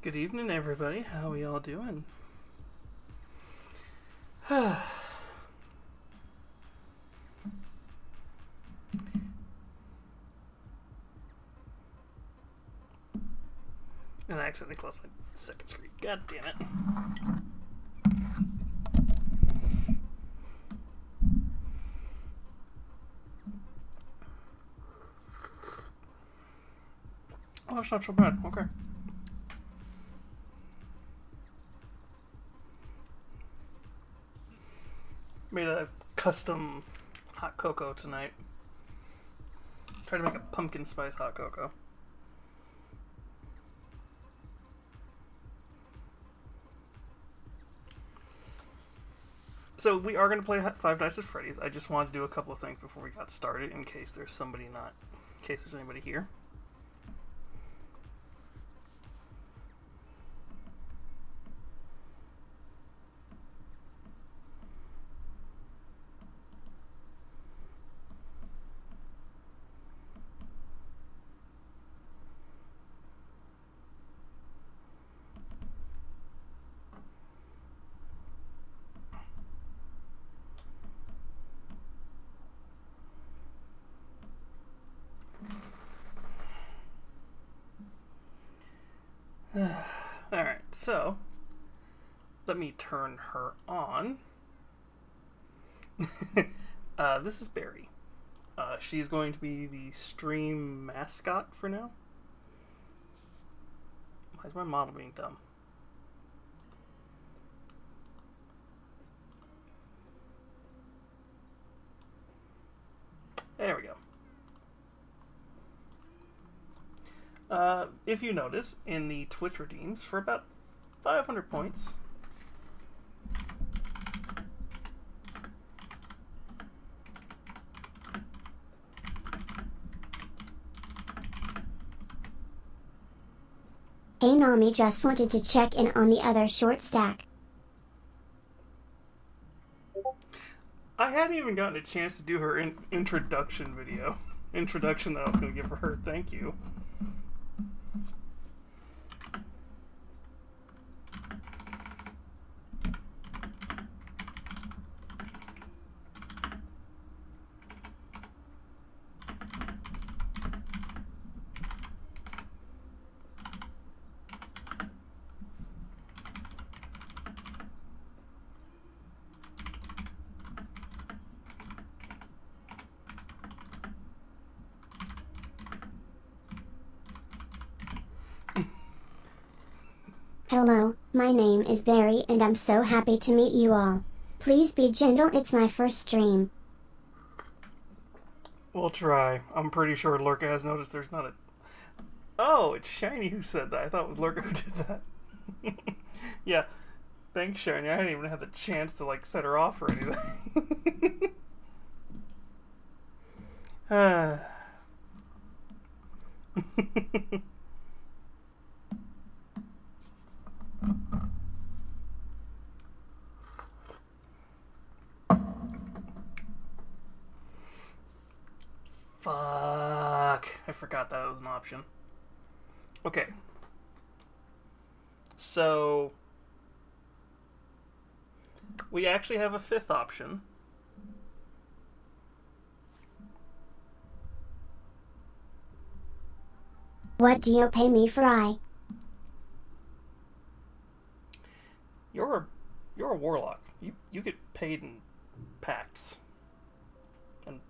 Good evening, everybody. How we all doing? And I accidentally closed my second screen. God damn it. Oh, it's not so bad. Okay. Made a custom hot cocoa tonight. Tried to make a pumpkin spice hot cocoa. So we are going to play Five Nights at Freddy's. I just wanted to do a couple of things before we got started in case there's anybody here. Alright, so let me turn her on. This is Barry. She's going to be the stream mascot for now. Why is my model being dumb? There we go. If you notice, in the Twitch redeems, for about 500 points, Hey Nami, just wanted to check in on the other short stack. I hadn't even gotten a chance to do her introduction video. Introduction that I was going to give her. Thank you. Hello, my name is Barry and I'm so happy to meet you all. Please be gentle, it's my first stream. We'll try. I'm pretty sure Lurka has noticed there's not a... Oh, it's Shiny who said that. I thought it was Lurka who did that. Yeah. Thanks, Shiny. I hadn't even had the chance to, set her off or anything. Fuck. I forgot that was an option. Okay. So, we actually have a fifth option. What do you pay me for? You're a warlock. You get paid in pacts. And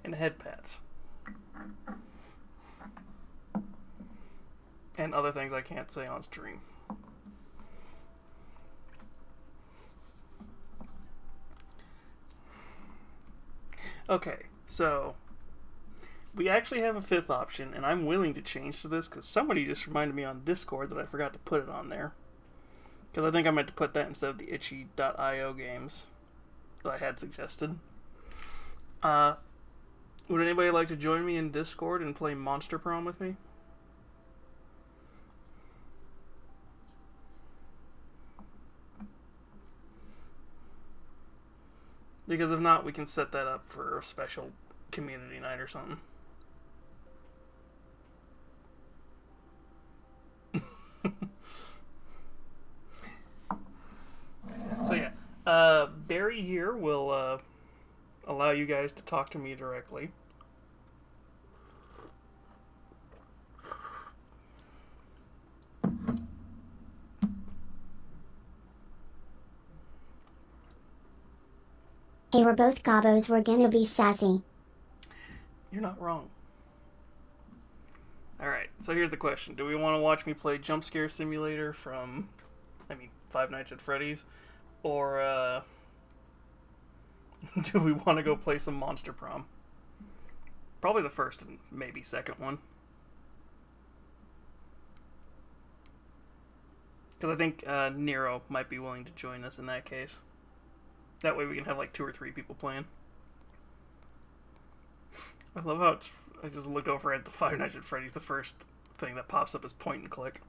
and head pats. And other things I can't say on stream. Okay, so we actually have a fifth option, and I'm willing to change to this because somebody just reminded me on Discord that I forgot to put it on there. Because I think I meant to put that instead of the itchy.io games that I had suggested. Would anybody like to join me in Discord and play Monster Prom with me? Because if not, we can set that up for a special community night or something. Barry here will allow you guys to talk to me directly. Hey, we're both gobos, we're gonna be sassy. You're not wrong. Alright, so here's the question. Do we want to watch me play Jump Scare Simulator from, Five Nights at Freddy's? Or, do we want to go play some Monster Prom? Probably the first and maybe second one. Because I think Nero might be willing to join us in that case. That way we can have like 2 or 3 people playing. I love how I just look over at the Five Nights at Freddy's. The first thing that pops up is point and click.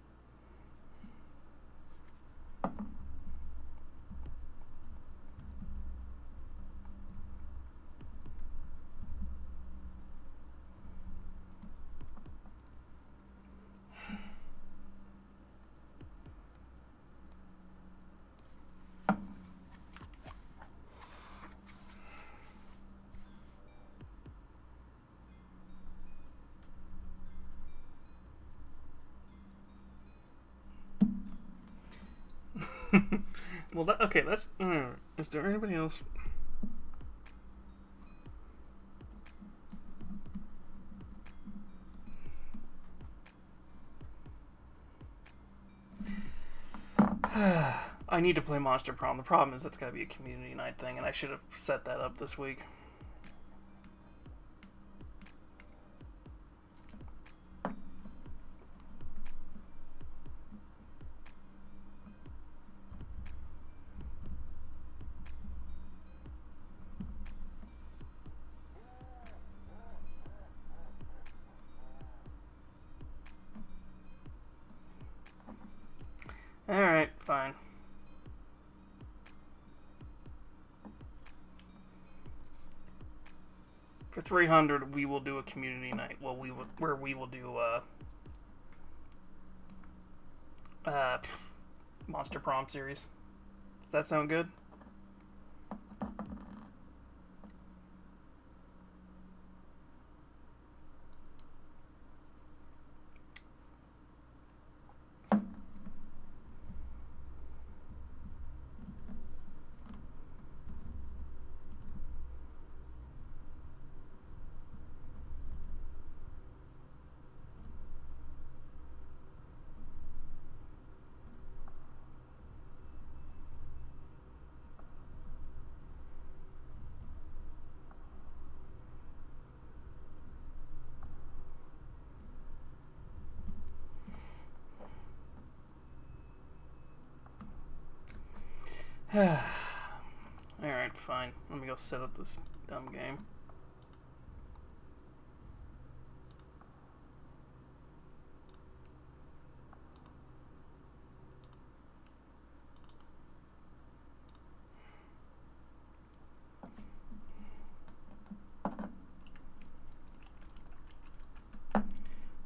Well, okay, that's... is there anybody else? I need to play Monster Prom. The problem is that's got to be a community night thing, and I should have set that up this week. Alright, fine. For 300, we will do a community night. Well, we will do Monster Prom series. Does that sound good? Alright, fine. Let me go set up this dumb game.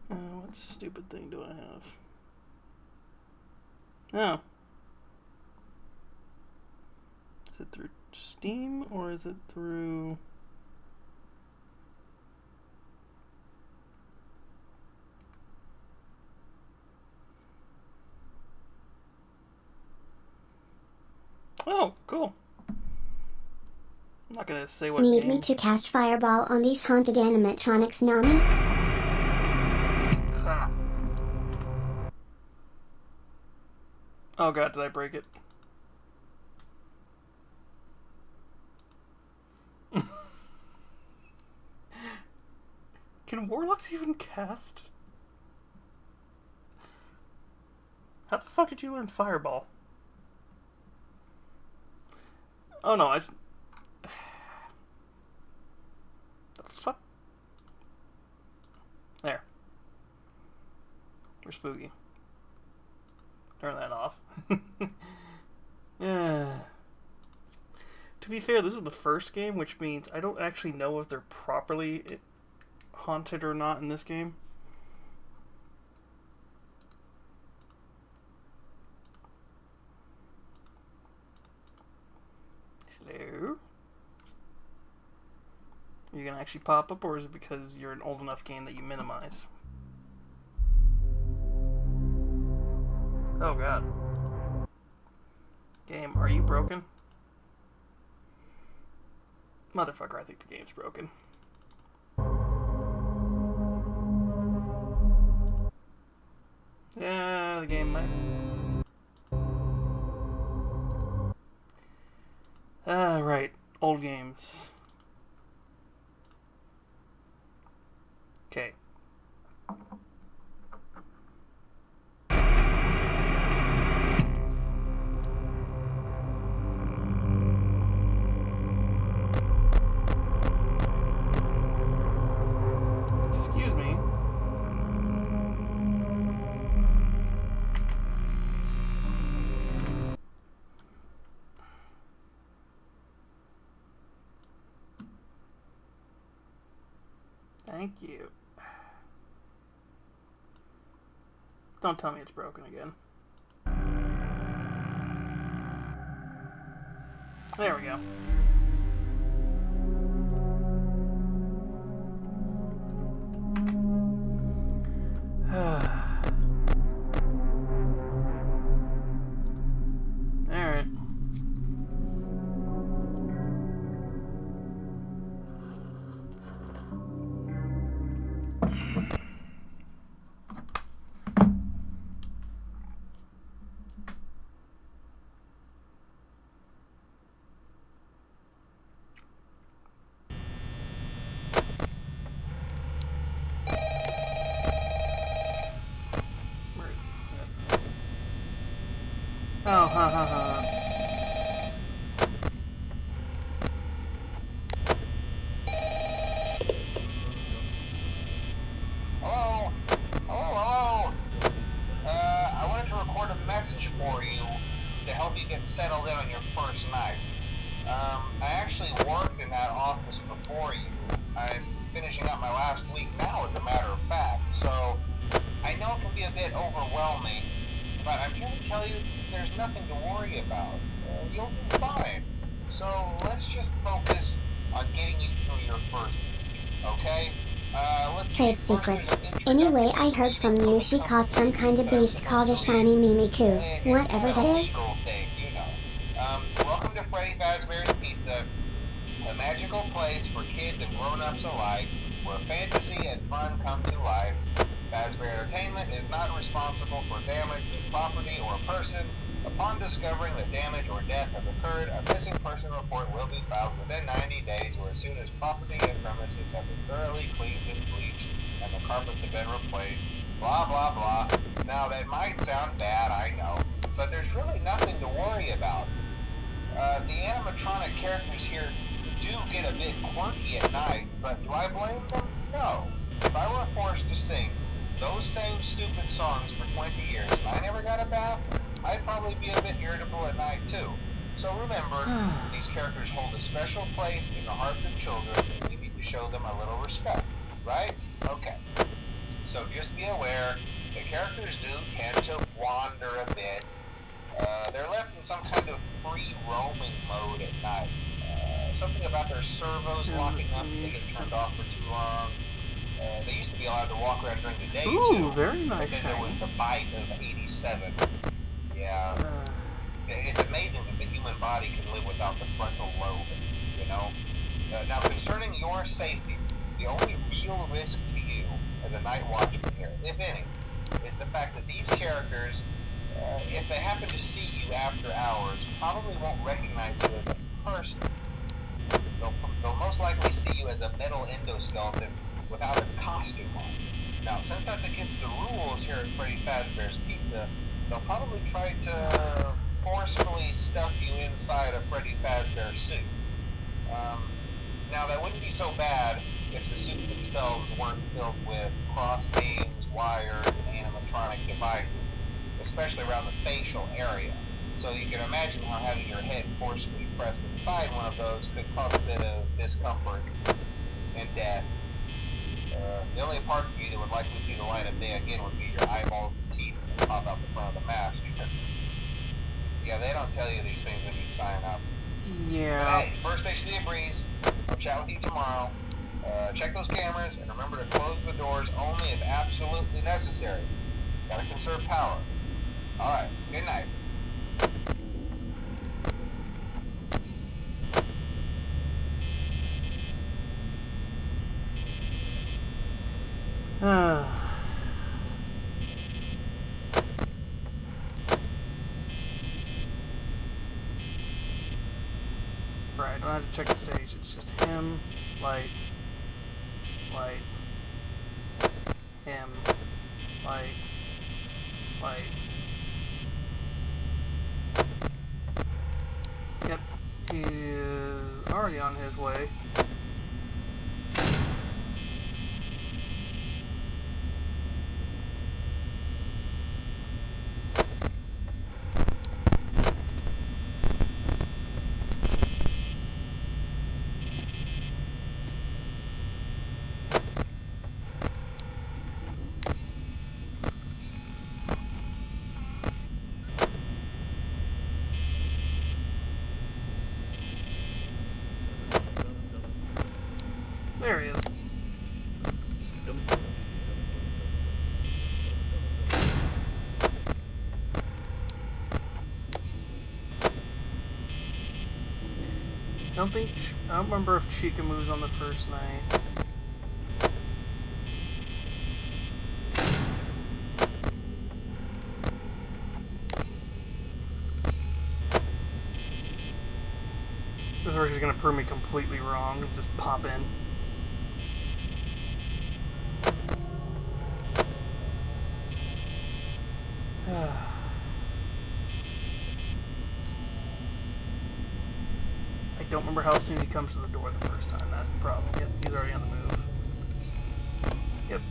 What stupid thing do I have? Oh. Is it through Steam or is it through... Oh, cool. I'm not gonna say what Need game. me to cast Fireball on these haunted animatronics, Nami? Oh god, did I break it? Can warlocks even cast? How the fuck did you learn Fireball? Oh no, the fuck? There. Where's Foogie? Turn that off. Yeah. To be fair, this is the first game, which means I don't actually know if they're properly haunted or not in this game. Hello. You're gonna actually pop up, or is it because you're an old enough game that you minimize? Oh god. Game, are you broken? Motherfucker, I think the game's broken. Yeah, the game might... right. Old games. Okay. Excuse me. Thank you. Don't tell me it's broken again. There we go. Alright. Oh, ha ha ha. Hello? Hello? I wanted to record a message for you to help you get settled in on your first night. I actually worked in that office before you. I'm finishing up my last week now, as a matter of fact, so I know it can be a bit overwhelming, but I'm here to tell you there's nothing to worry about. You'll be fine. So let's just focus on getting you through your first week, okay? Trade secret. Anyway, I heard from you she caught some kind of beast called a shiny Mimikyu. Whatever that is. Welcome to Freddy Fazbear's Pizza, a magical place for kids and grown-ups alike, where fantasy and fun come to life. Fazbear Entertainment is not responsible for damage to property or person. Upon discovering that damage or death has occurred, a missing person report will be filed within 90 days or as soon as property and premises have been thoroughly cleaned and bleached and the carpets have been replaced. Blah, blah, blah. Now, that might sound bad, I know, but there's really nothing to worry about. The animatronic characters here do get a bit quirky at night, but do I blame them? No. If I were forced to sing those same stupid songs for 20 years and I never got a bath, I'd probably be a bit irritable at night too. So remember, these characters hold a special place in the hearts of children and we need to show them a little respect, right? Okay. So just be aware, the characters do tend to wander a bit. They're left in some kind of free roaming mode at night. Something about their servos locking up if they get turned off for too long. They used to be allowed to walk around during the day too. Ooh, very nice. But then there was the bite of 87. Yeah. It's amazing that the human body can live without the frontal lobe, you know? Now, concerning your safety, the only real risk to you as a night watchman here, if any, is the fact that these characters, if they happen to see you after hours, probably won't recognize you as a person. They'll most likely see you as a metal endoskeleton without its costume on. Now, since that's against the rules here at Freddy Fazbear's Pizza, they'll probably try to forcefully stuff you inside a Freddy Fazbear suit. Now, that wouldn't be so bad if the suits themselves weren't filled with cross beams, wires, and animatronic devices, especially around the facial area. So you can imagine how having your head forcefully pressed inside one of those could cause a bit of discomfort and death. The only parts of you that would likely see the light of day again would be your eyeballs and teeth that pop out the front of the mask. Yeah, they don't tell you these things when you sign up. Yeah. But hey, first station of the breeze. I'll chat with you tomorrow. Check those cameras and remember to close the doors only if absolutely necessary. Gotta conserve power. Alright, good night. Right, I don't have to check the stage. It's just him, light, him, light. Yep, he is already on his way. There he is. I don't remember if Chica moves on the first night. This is where she's gonna prove me completely wrong and just pop in. I don't remember how soon he comes to the door the first time. That's the problem. Yep, he's already on the move. Yep.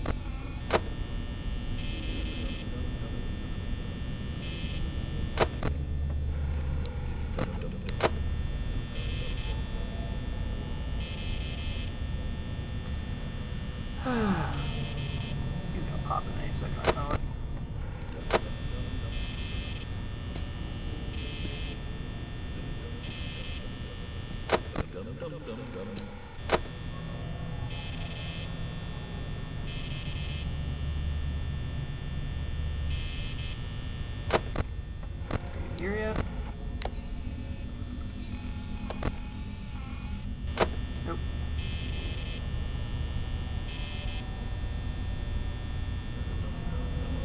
He's gonna pop in any second, I know it. Here yet? Nope.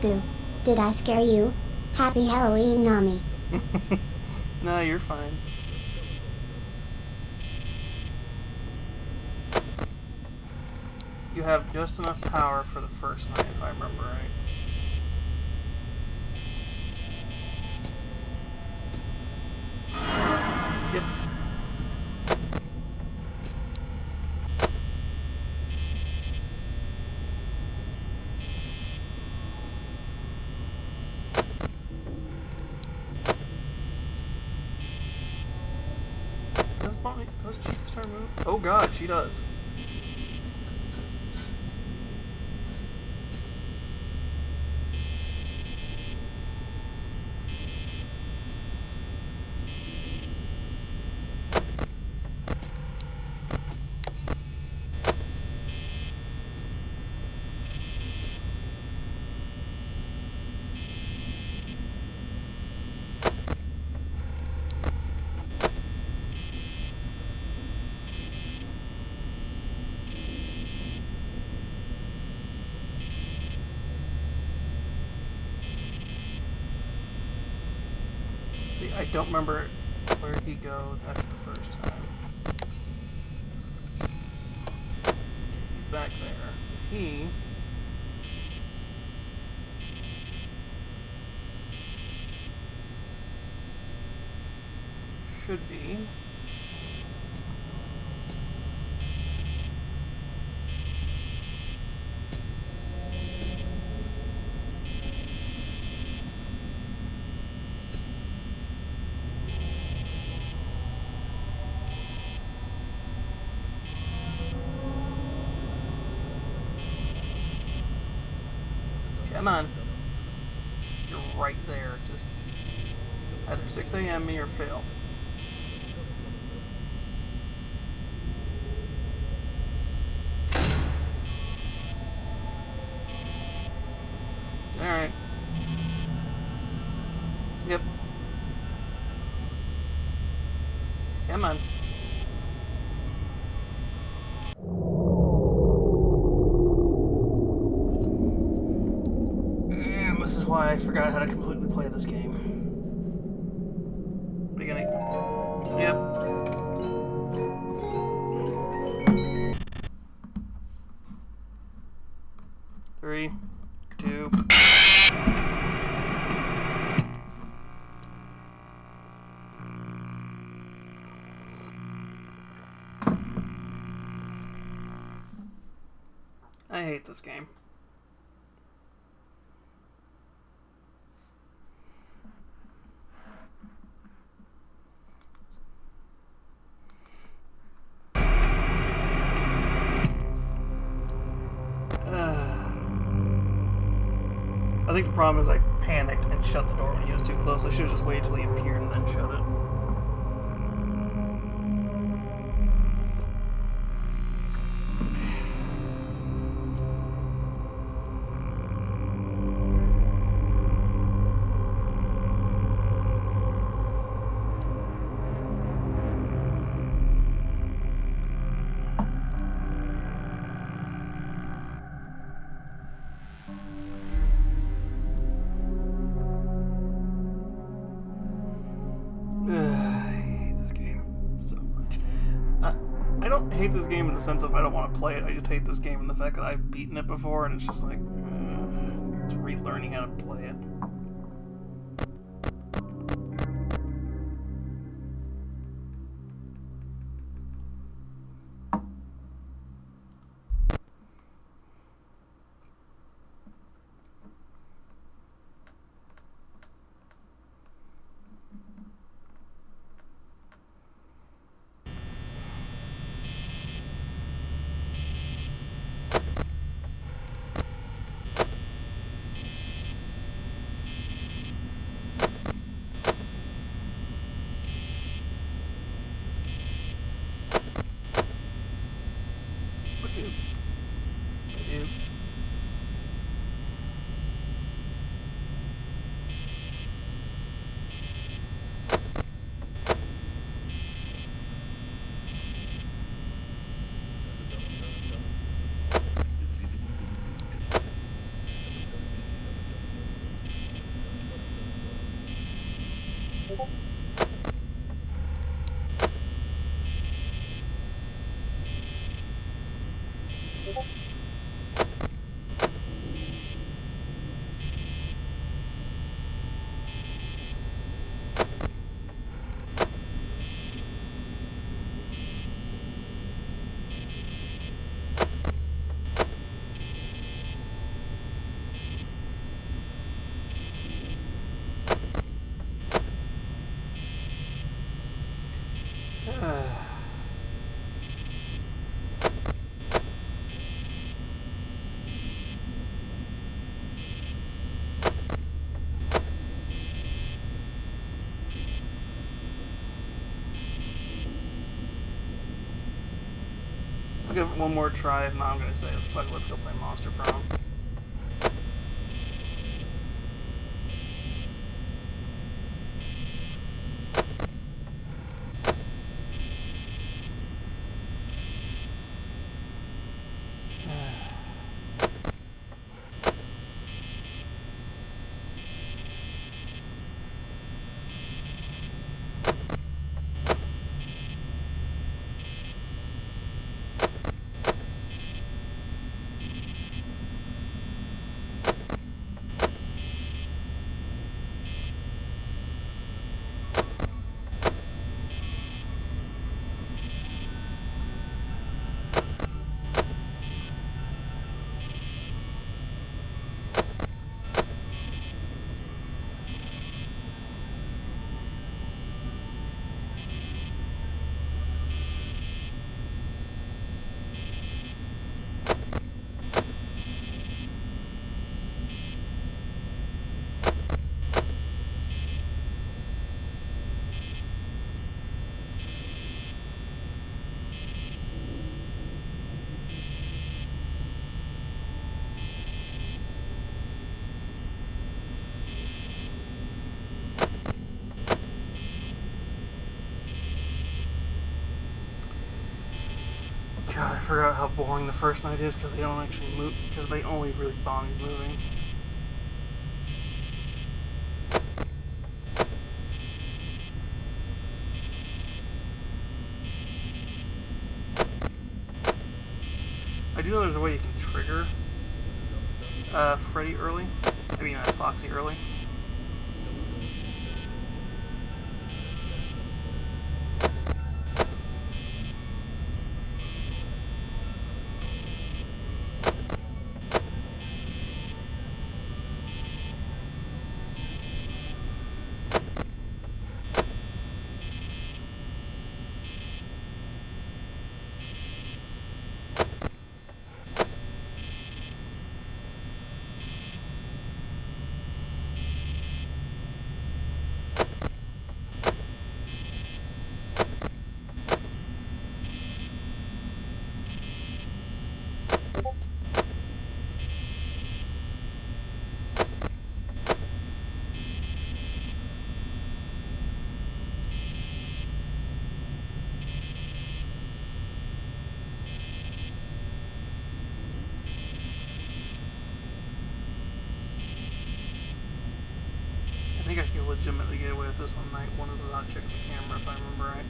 Boo. Did I scare you? Happy Halloween, Nami. No, you're fine. You have just enough power for the first night, if I remember right. Yep. Does Chica start moving? Oh god, she does. I don't remember where he goes after the first time. He's back there. So he... should be... Come on. You're right there. Just either 6 a.m. me or fail. Yep. Come on. And this is why I forgot how to completely play this game. We're gonna... Yep. Three, two... I hate this game. I think the problem is I panicked and shut the door when he was too close. I should have just waited till he appeared and then shut it. I don't hate this game in the sense of I don't want to play it. I just hate this game in the fact that I've beaten it before and it's just like it's relearning how to play it. I'll give it one more try. If not, I'm gonna say, fuck, let's go play Monster Prom. forgot how boring the first night is because they don't actually move, because they only really Bonnie's moving. I do know there's a way you can trigger Freddy early. I mean, Foxy early. I think I could legitimately get away with this on night one without checking the camera if I remember right.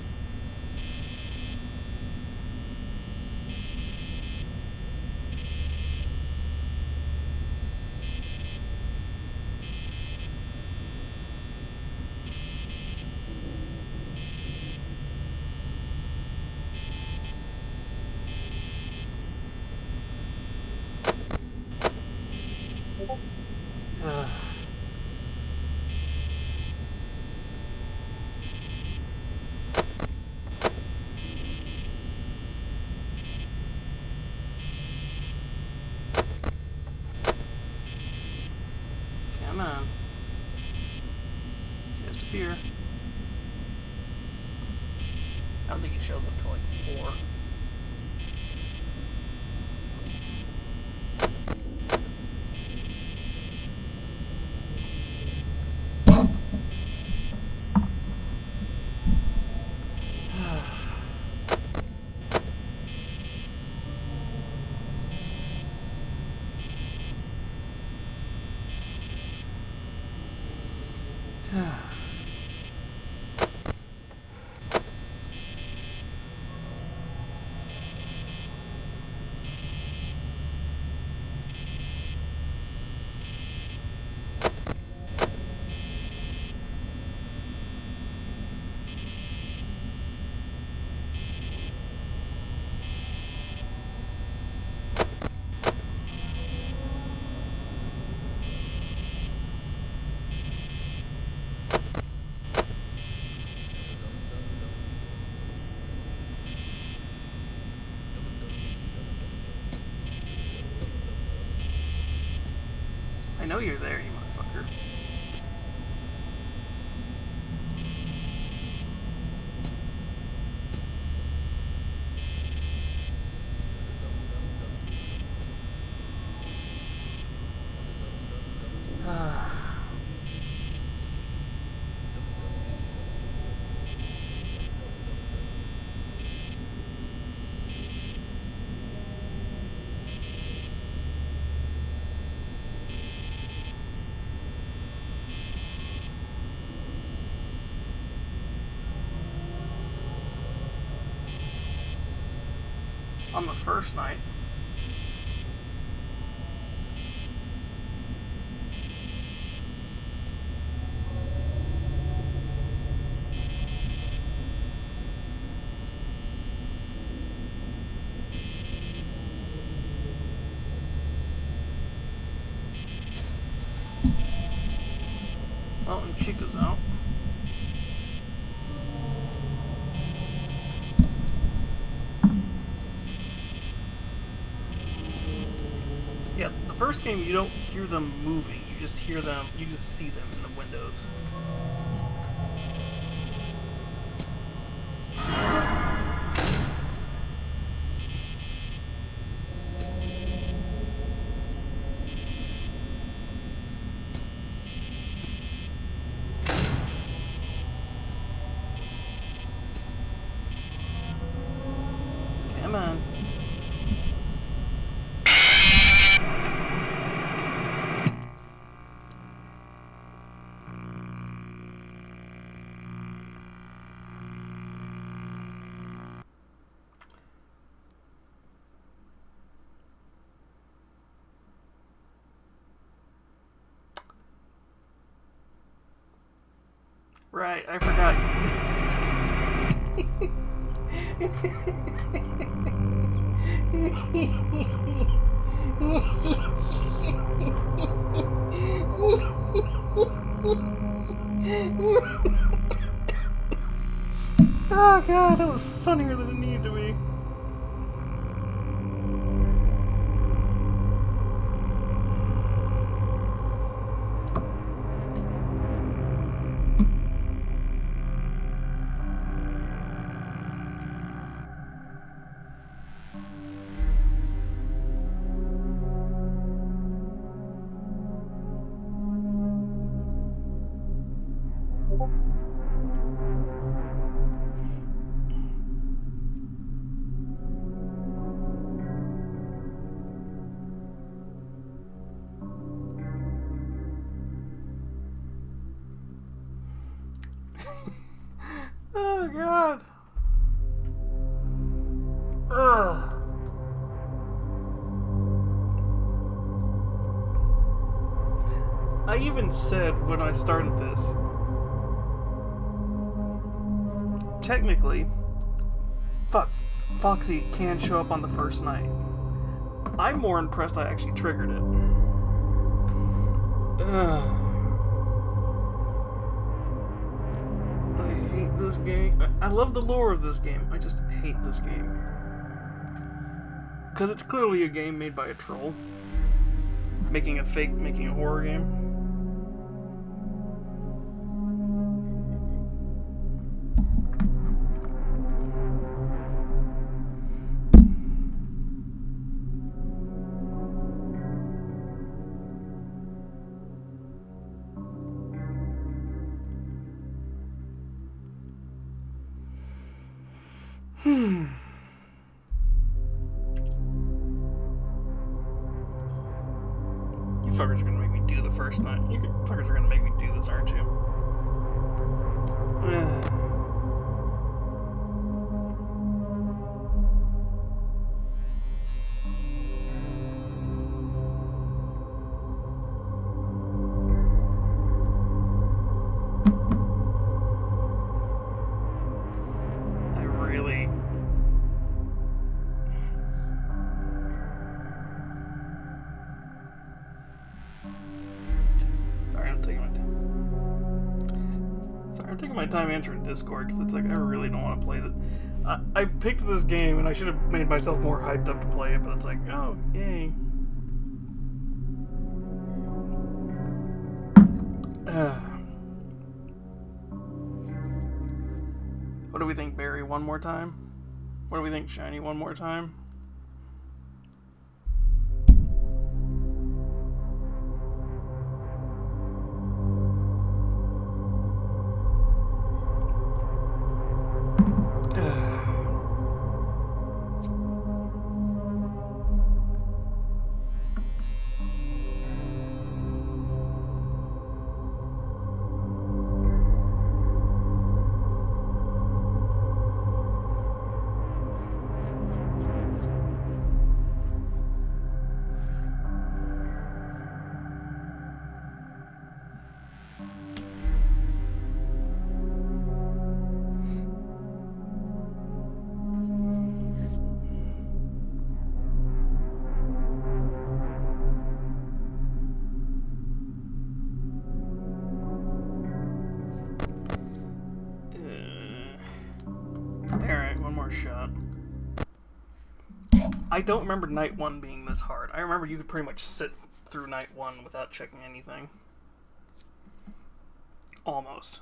Come on. Just appear. I don't think he shows up till like 4. I know you're there, you motherfucker. On the first night. Oh, and Chica's out. Yeah, the first game you don't hear them moving, you just hear them, you just see them in the windows. Come on. Right, I forgot. Oh god, that was funnier than it needed to be. Oh god. Ugh. I even said when I started this, technically, Foxy can show up on the first night. I'm more impressed I actually triggered it. Ugh. I hate this game. I love the lore of this game. I just hate this game. Because it's clearly a game made by a troll. Making a horror game. You fuckers are gonna make me do the first night. You fuckers are gonna make me do this, aren't you? I really... Sorry, I'm taking my time answering Discord because it's like I really don't want to play that. I picked this game and I should have made myself more hyped up to play it, but it's like, oh, yay. What do we think, Barry? One more time? What do we think, Shiny? One more time? Alright, one more shot. I don't remember night one being this hard. I remember you could pretty much sit through night one without checking anything. Almost.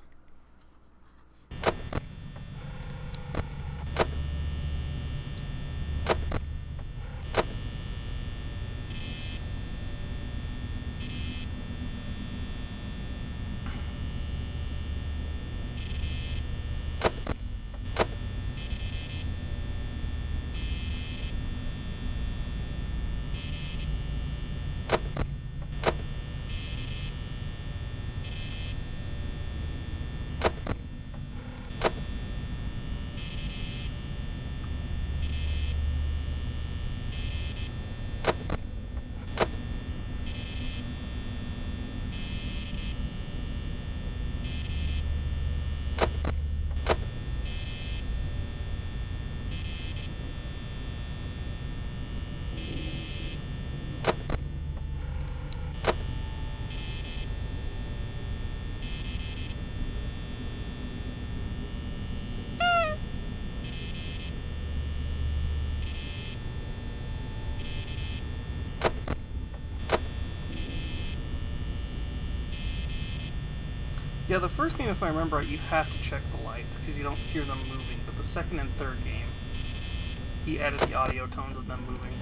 Yeah, the first game, if I remember right, you have to check the lights because you don't hear them moving. But the second and third game, he added the audio tones of them moving.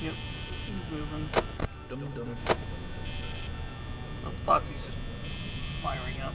Yep, he's moving. Oh, Foxy's just firing up.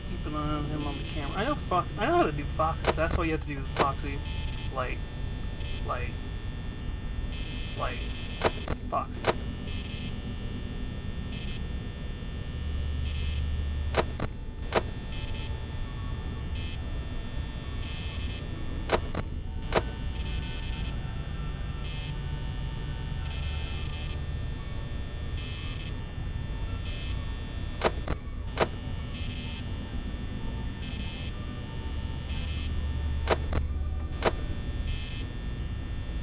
Keep an eye on him on the camera. I know I know how to do Foxy. That's why you have to do Foxy, light, Foxy.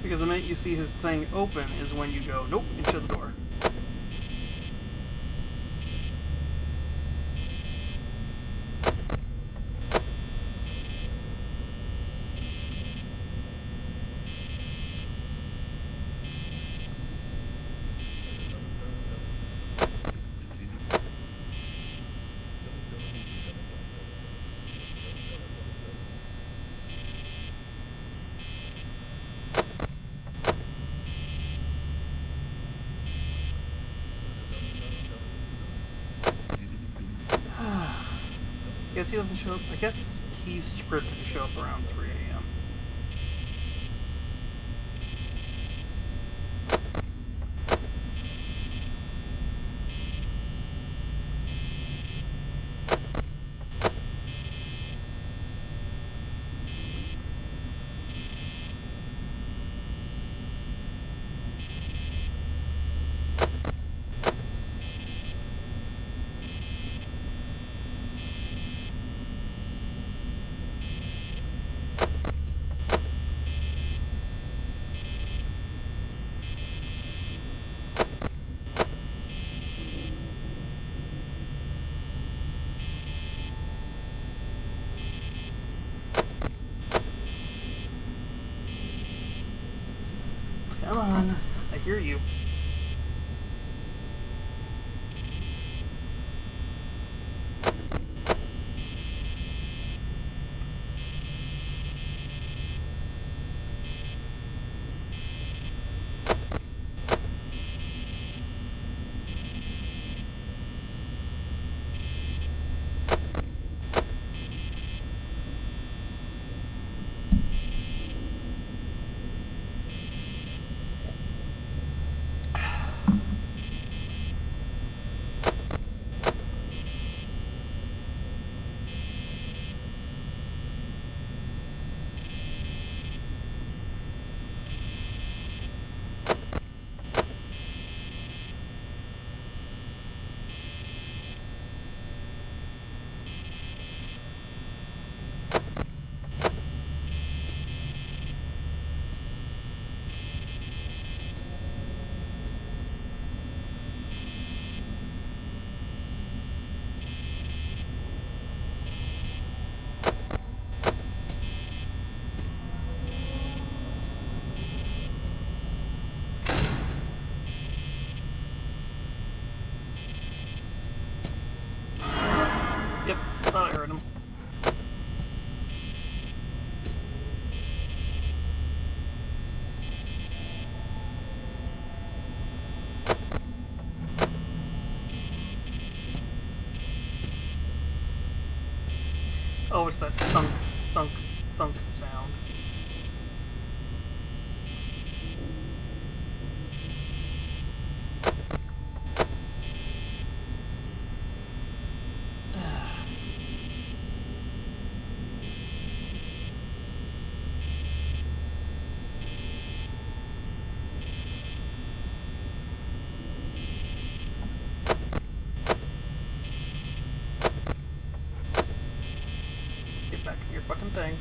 Because the minute you see his thing open is when you go, nope, and shut the door. Guess he doesn't show up. I guess he's scripted to show up around 3 a.m. Come on, I hear you. thought I heard him. Oh, it's that thunk, thunk, thunk sound. Get back in your fucking thing.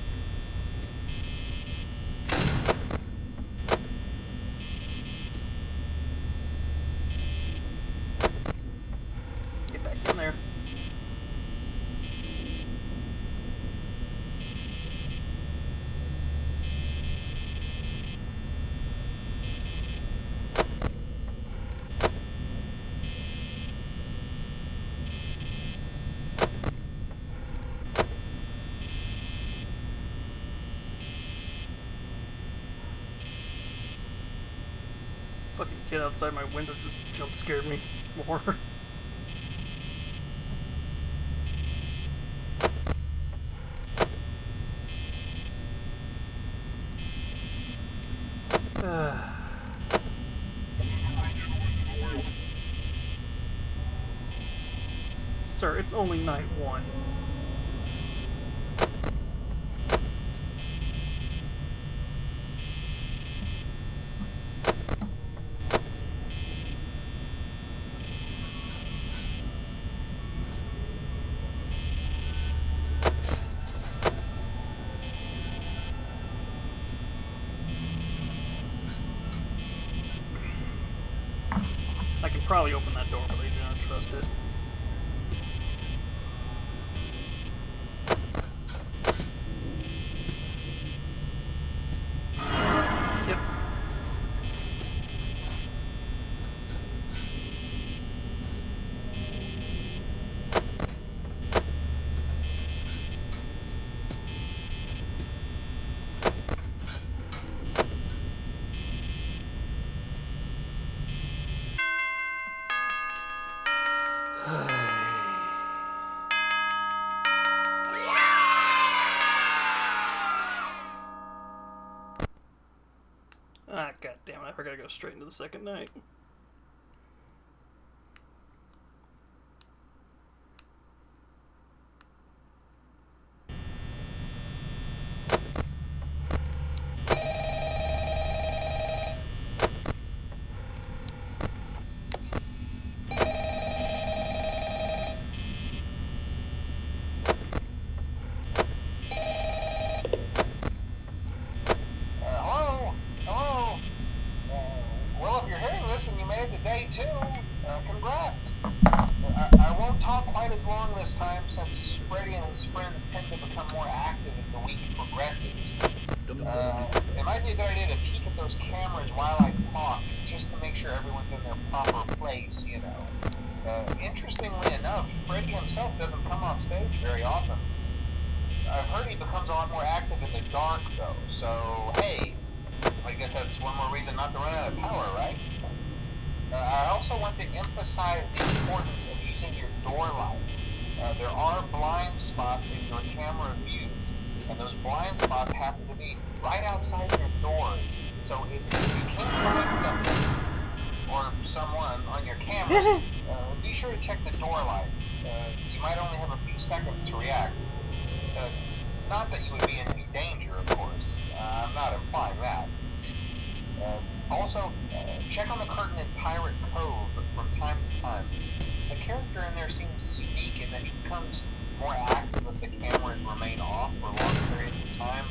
Get back in there. Fucking kid outside my window just jump scared me more. Sir, it's only night one. I can probably open that door, but I do not trust it. Yep. Ah, god damn it, I forgot to go straight into the second night. Hello? Hello? Well, if you're hearing this and you made it to day 2, congrats. I won't talk quite as long this time since Freddy and his friends tend to become more active as the week progresses. It might be a good idea to peek at those cameras while I talk, just to make sure everyone's in their proper place, you know. Interestingly enough, Freddy himself doesn't come off stage very often. I've heard he becomes a lot more active in the dark, though, so hey, I guess that's one more reason not to run out of power, right? I also want to emphasize the importance of using your door lights. There are blind spots in your camera views, and those blind spots happen to be right outside your doors. So if you can't find something or someone on your camera, be sure to check the door light. You might only have a few seconds to react. Not that you would be in any danger, of course. I'm not implying that. Also, check on the curtain in Pirate Cove from time to time. The character in there seems unique in that he becomes more active if the cameras remain off for long periods of time.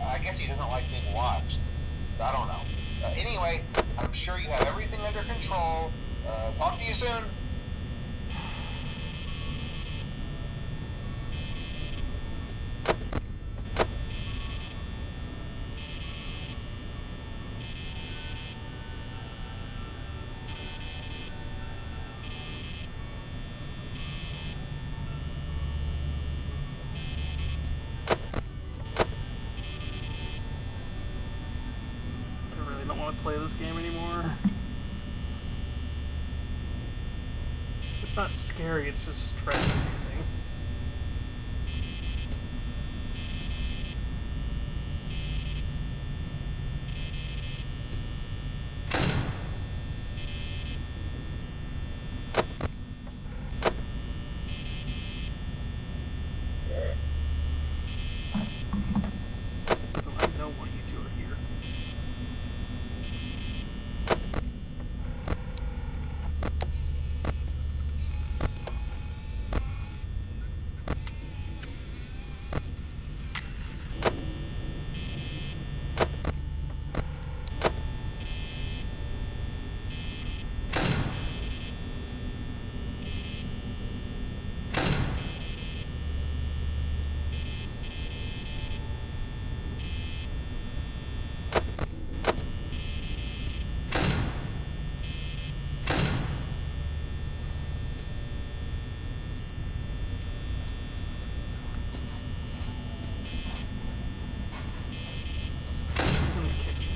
I guess he doesn't like being watched. I don't know. Anyway, I'm sure you have everything under control. Talk to you soon. this game anymore. It's not scary, it's just stress-inducing. Listen, I know why you two are here. She's in the kitchen.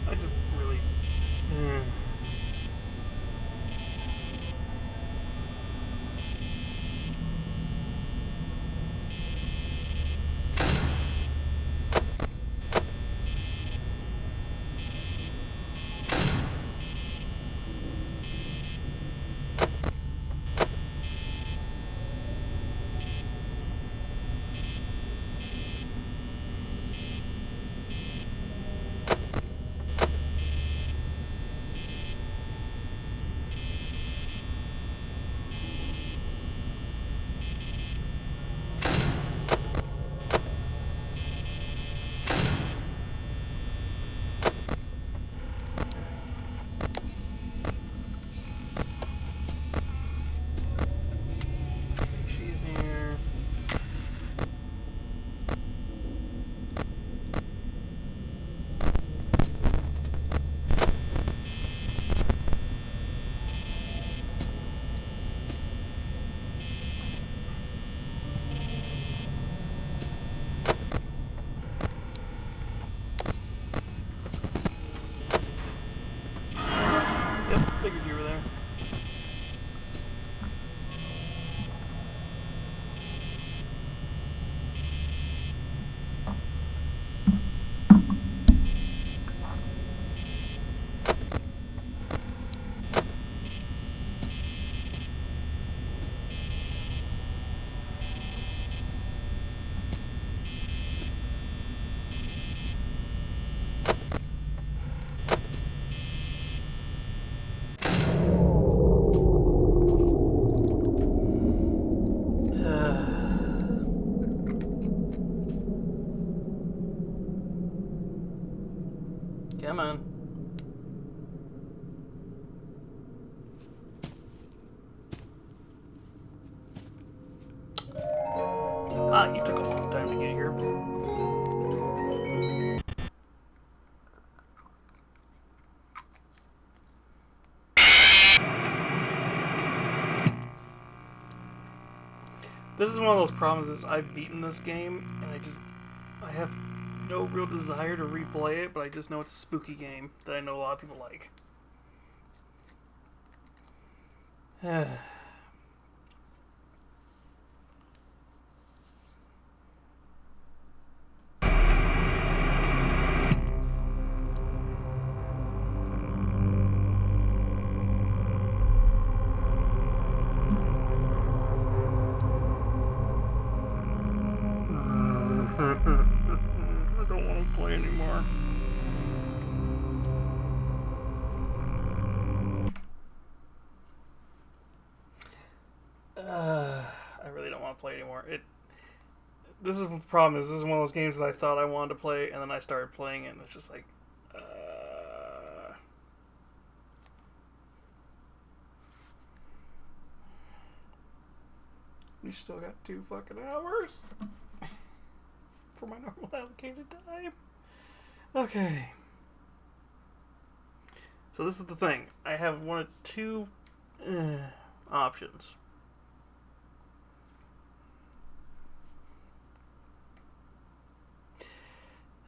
I just really... She's here. Yep, figured you were there. Come on. Ah, you took a long time to get here. This is one of those problems is I've beaten this game, and I have no real desire to replay it, but I just know it's a spooky game that I know a lot of people like. anymore. This is the problem. This is one of those games that I thought I wanted to play, and then I started playing it, and it's just like, we still got 2 fucking hours for my normal allocated time. Okay. So this is the thing. I have one of 2 options.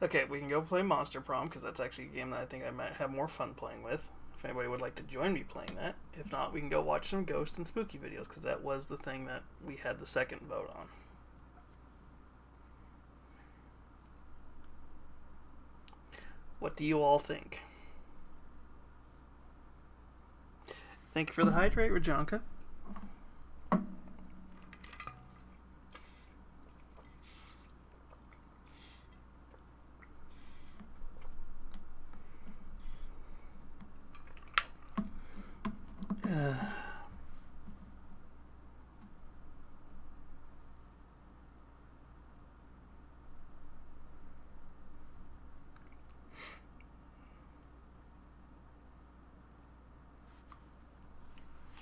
Okay, we can go play Monster Prom, because that's actually a game that I think I might have more fun playing with. If anybody would like to join me playing that. If not, we can go watch some ghost and spooky videos, because that was the thing that we had the second vote on. What do you all think? Thank you for the hydrate, Rajanka.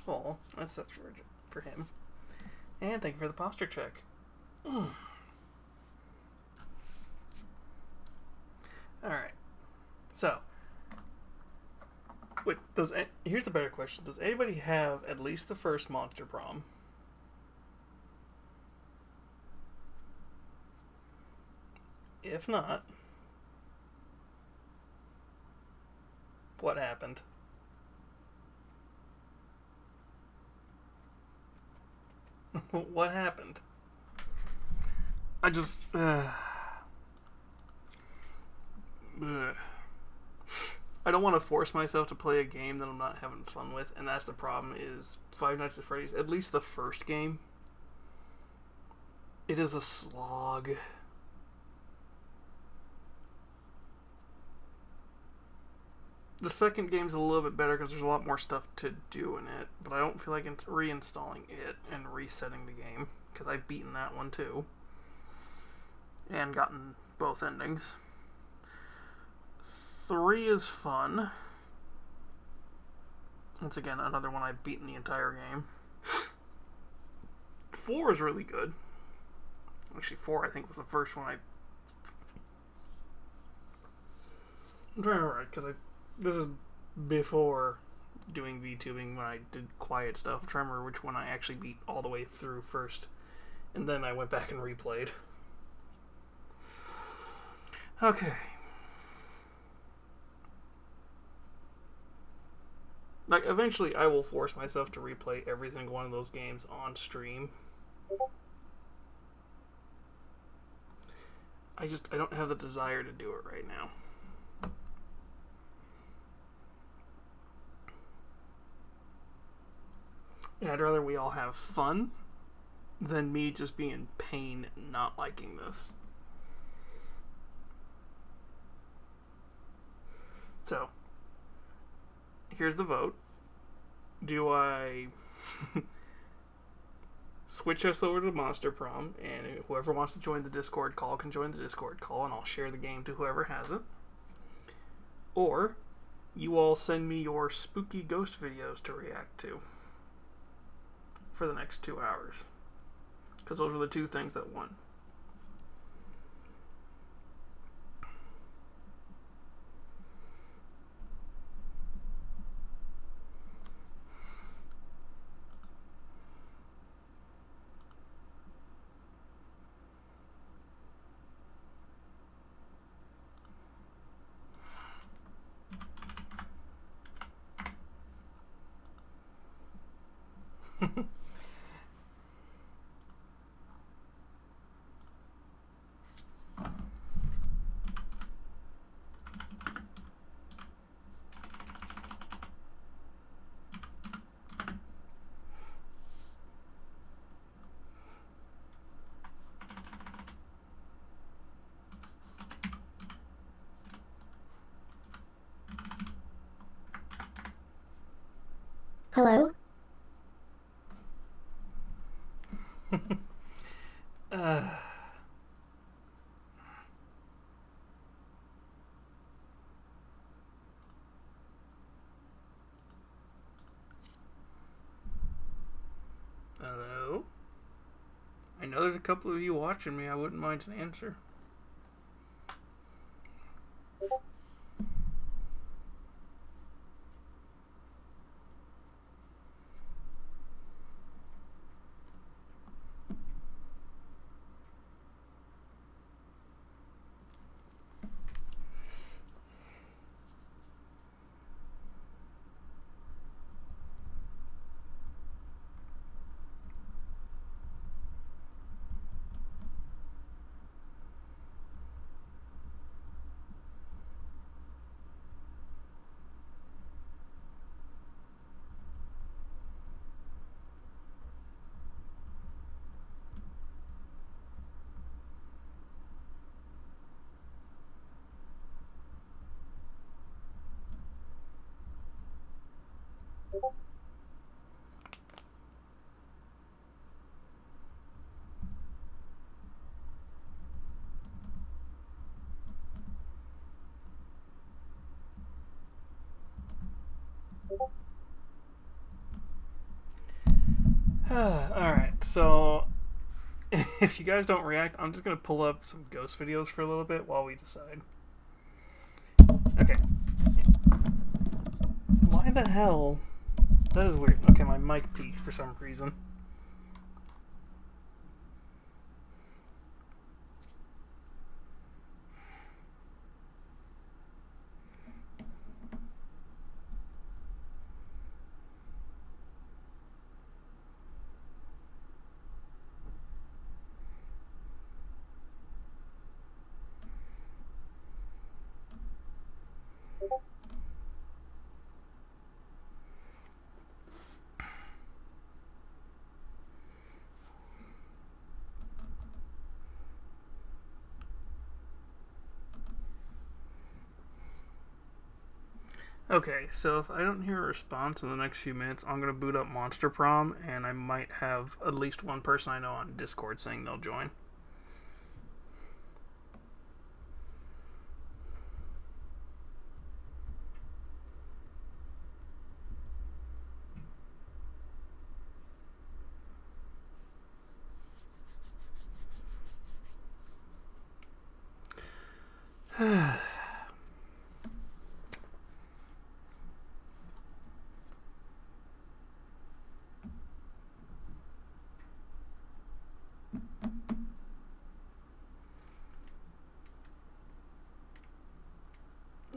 Oh, that's such for him. And thank you for the posture check. Alright. So, wait, here's the better question. Does anybody have at least the first Monster Prom? If not, what happened? What happened? I just... I don't want to force myself to play a game that I'm not having fun with, and that's the problem, is Five Nights at Freddy's, at least the first game, it is a slog. The second game's a little bit better because there's a lot more stuff to do in it, but I don't feel like reinstalling it and resetting the game, because I've beaten that one too, and gotten both endings. 3 is fun. Once again, another one I've beaten the entire game. 4 is really good. Actually, 4 I think was the first one I'm trying to remember, because this is before doing VTubing, when I did quiet stuff. I'm trying to remember which one I actually beat all the way through first, and then I went back and replayed. Okay. Like, eventually I will force myself to replay every single one of those games on stream. I don't have the desire to do it right now. And I'd rather we all have fun than me just be in pain not liking this. So, here's the vote. Do I switch us over to Monster Prom, and whoever wants to join the Discord call can join the Discord call, and I'll share the game to whoever has it? Or you all send me your spooky ghost videos to react to for the next 2 hours, because those were the 2 things that won. Hello? Hello? I know there's a couple of you watching me. I wouldn't mind an answer. Alright, so if you guys don't react, I'm just going to pull up some ghost videos for a little bit while we decide. Okay. Why the hell? That is weird. Okay, my mic peaked for some reason. Okay, so if I don't hear a response in the next few minutes, I'm going to boot up Monster Prom, and I might have at least one person I know on Discord saying they'll join.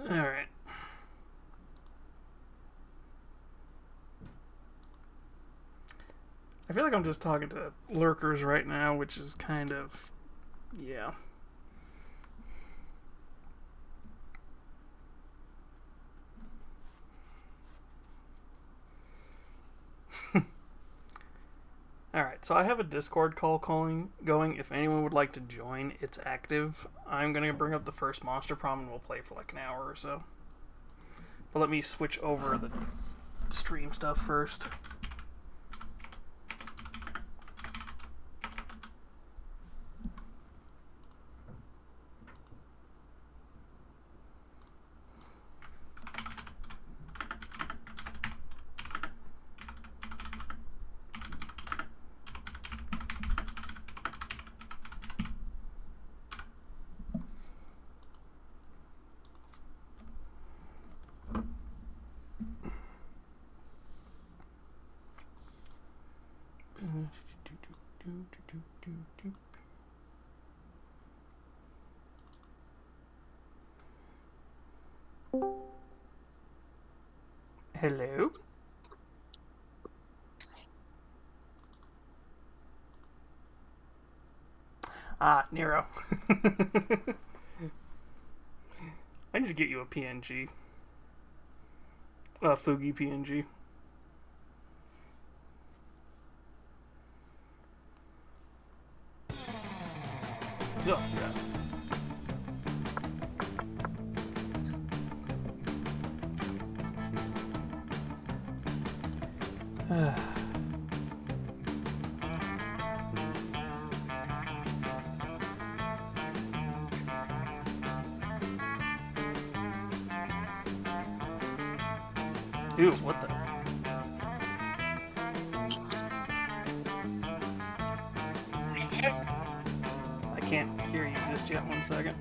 Alright. I feel like I'm just talking to lurkers right now, which is kind of... yeah. Alright, so I have a Discord call going. If anyone would like to join, it's active. I'm going to bring up the first Monster Prom and we'll play for like an hour or so. But let me switch over the stream stuff first. Hello? Ah, Nero. I need to get you a PNG. Fugi PNG. Oh, yeah. Ew, what the? yet. 1 second.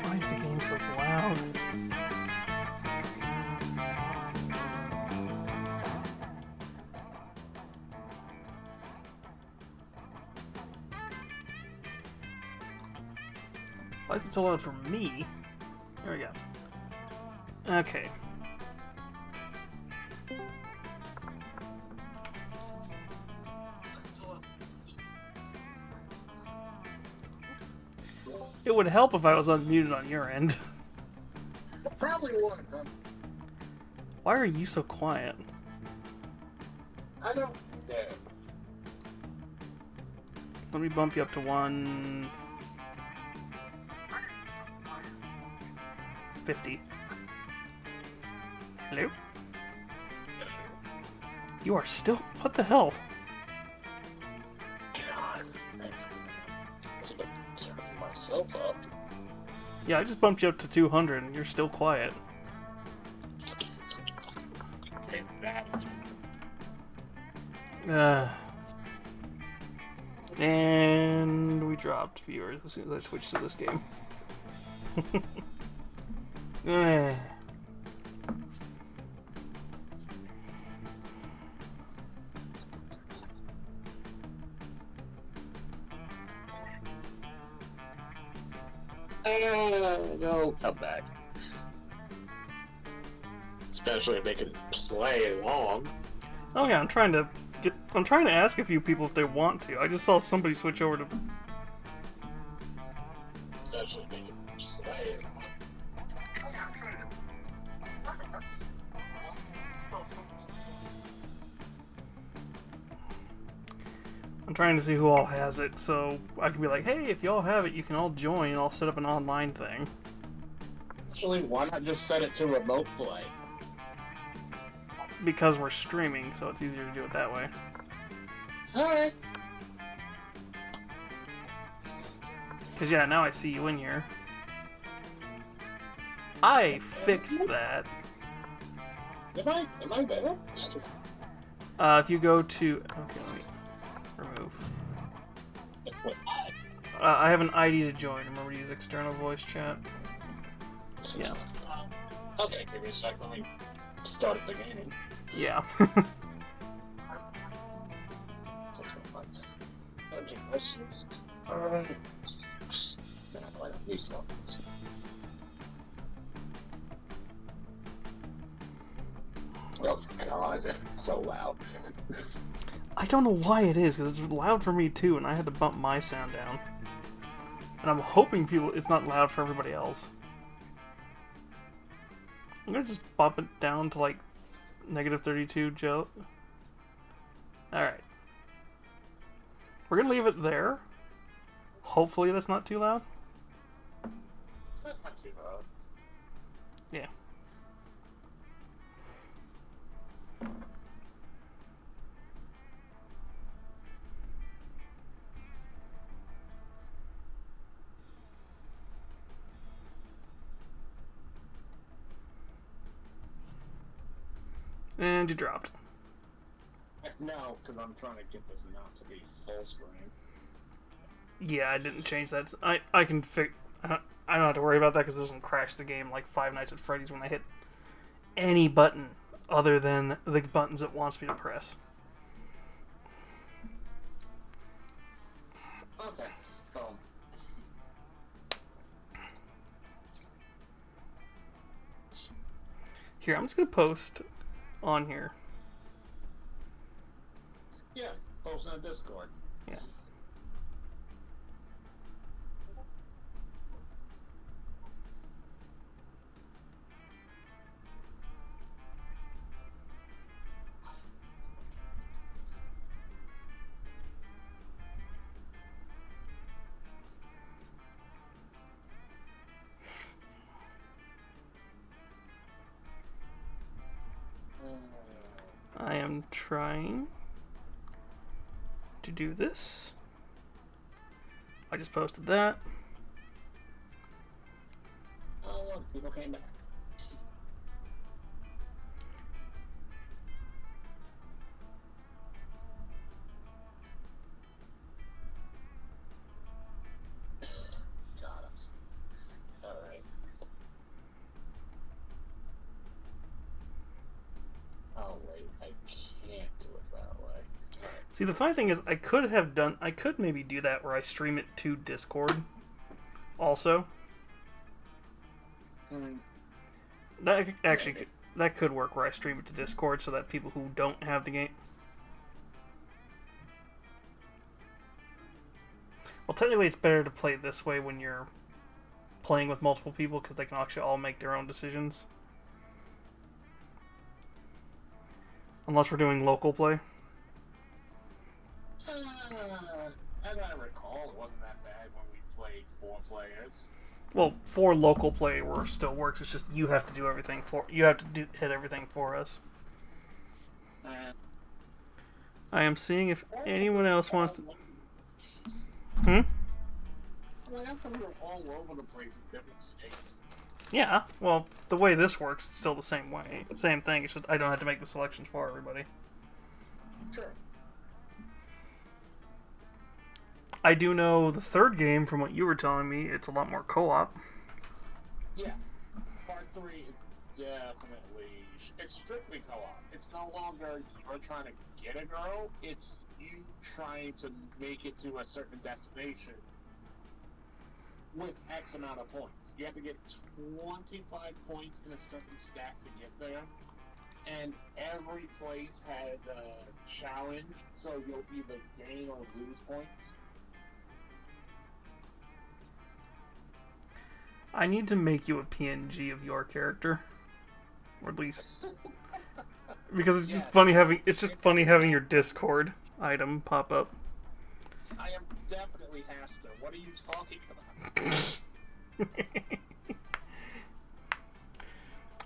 Why is the game so loud? Why is it so loud for me? There we go. Okay. It would help if I was unmuted on your end. Probably would. Why are you so quiet? I don't know. Let me bump you up to 150. Hello? You are still... What the hell? God, I've been turning myself up. Yeah, I just bumped you up to 200 and you're still quiet. And we dropped viewers as soon as I switched to this game. No, come back. Especially if they can play along. Oh yeah, I'm trying to ask a few people if they want to. I just saw somebody switch over to... Especially if they can play along. I'm trying to see who all has it, so I can be like, hey, if y'all have it, you can all join, and I'll set up an online thing. Actually, why not just set it to remote play? Because we're streaming, so it's easier to do it that way. Alright. Because, yeah, now I see you in here. I fixed that. Am I better? If you go to... Okay, let me remove. I have an ID to join. Remember to use external voice chat. Yeah. Okay, give me a sec. Let me start the game. Yeah. Okay, let's just... Alright. Now, I don't use something. Oh god, it's so loud. I don't know why it is, because it's loud for me too, and I had to bump my sound down. And I'm hoping it's not loud for everybody else. I'm gonna just bump it down to like -32, Joe. Alright. We're gonna leave it there. Hopefully that's not too loud. That's not too loud. Yeah. And you dropped. No, because I'm trying to get this not to be full screen. Yeah, I didn't change that. I can fix. I don't have to worry about that because it doesn't crash the game like Five Nights at Freddy's when I hit any button other than the buttons it wants me to press. Okay, so... Here, I'm just gonna post on here. Yeah, post on Discord. Yeah. am trying to do this. I just posted that. Oh, look, people came back. Alright. Oh, wait, I can't do it that way. Right. See, the funny thing is, I could maybe do that where I stream it to Discord also. That actually, that could work where I stream it to Discord so that people who don't have the game... Well, technically it's better to play this way when you're playing with multiple people because they can actually all make their own decisions. Unless we're doing local play. As I recall, it wasn't that bad when we played 4 players. Well, for local play, it still works. It's just you have to do everything hit everything for us. I am seeing if anyone else wants to. Last time we were all over the place in different states. Yeah. Well, the way this works, it's still the same way. Same thing. It's just I don't have to make the selections for everybody. Sure. I do know the third game, from what you were telling me, it's a lot more co-op. Yeah. Part 3 is definitely... It's strictly co-op. It's no longer you're trying to get a girl, it's you trying to make it to a certain destination with X amount of points. You have to get 25 points in a certain stat to get there. And every place has a challenge, so you'll either gain or lose points. I need to make you a PNG of your character, or at least because it's just funny having your Discord item pop up. I am definitely Haster. What are you talking about?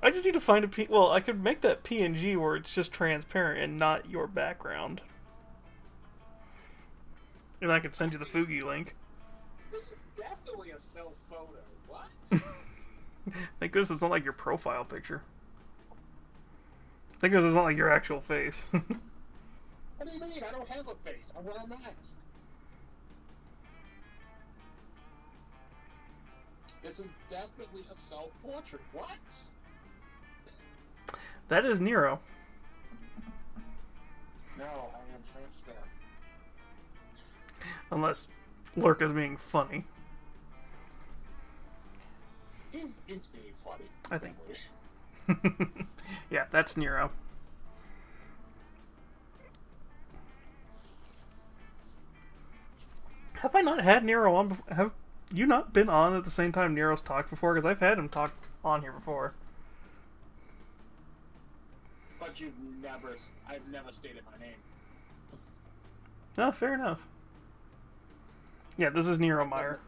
I just need to find well, I could make that PNG where it's just transparent and not your background, and I could send you the Fugi link. This is definitely a self photo. What? Thank goodness it's not like your profile picture. Thank goodness it's not like your actual face. What do you mean? I don't have a face. I wear a mask. This is definitely a self-portrait. What? That is Nero. No, I am Haster. Unless Lurka's being funny. It's being funny. I think. Yeah, that's Nero. Have I not had Nero on before? Have you not been on at the same time Nero's talked before? Because I've had him talk on here before. But I've never stated my name. No, fair enough. Yeah, this is Nero Meyer.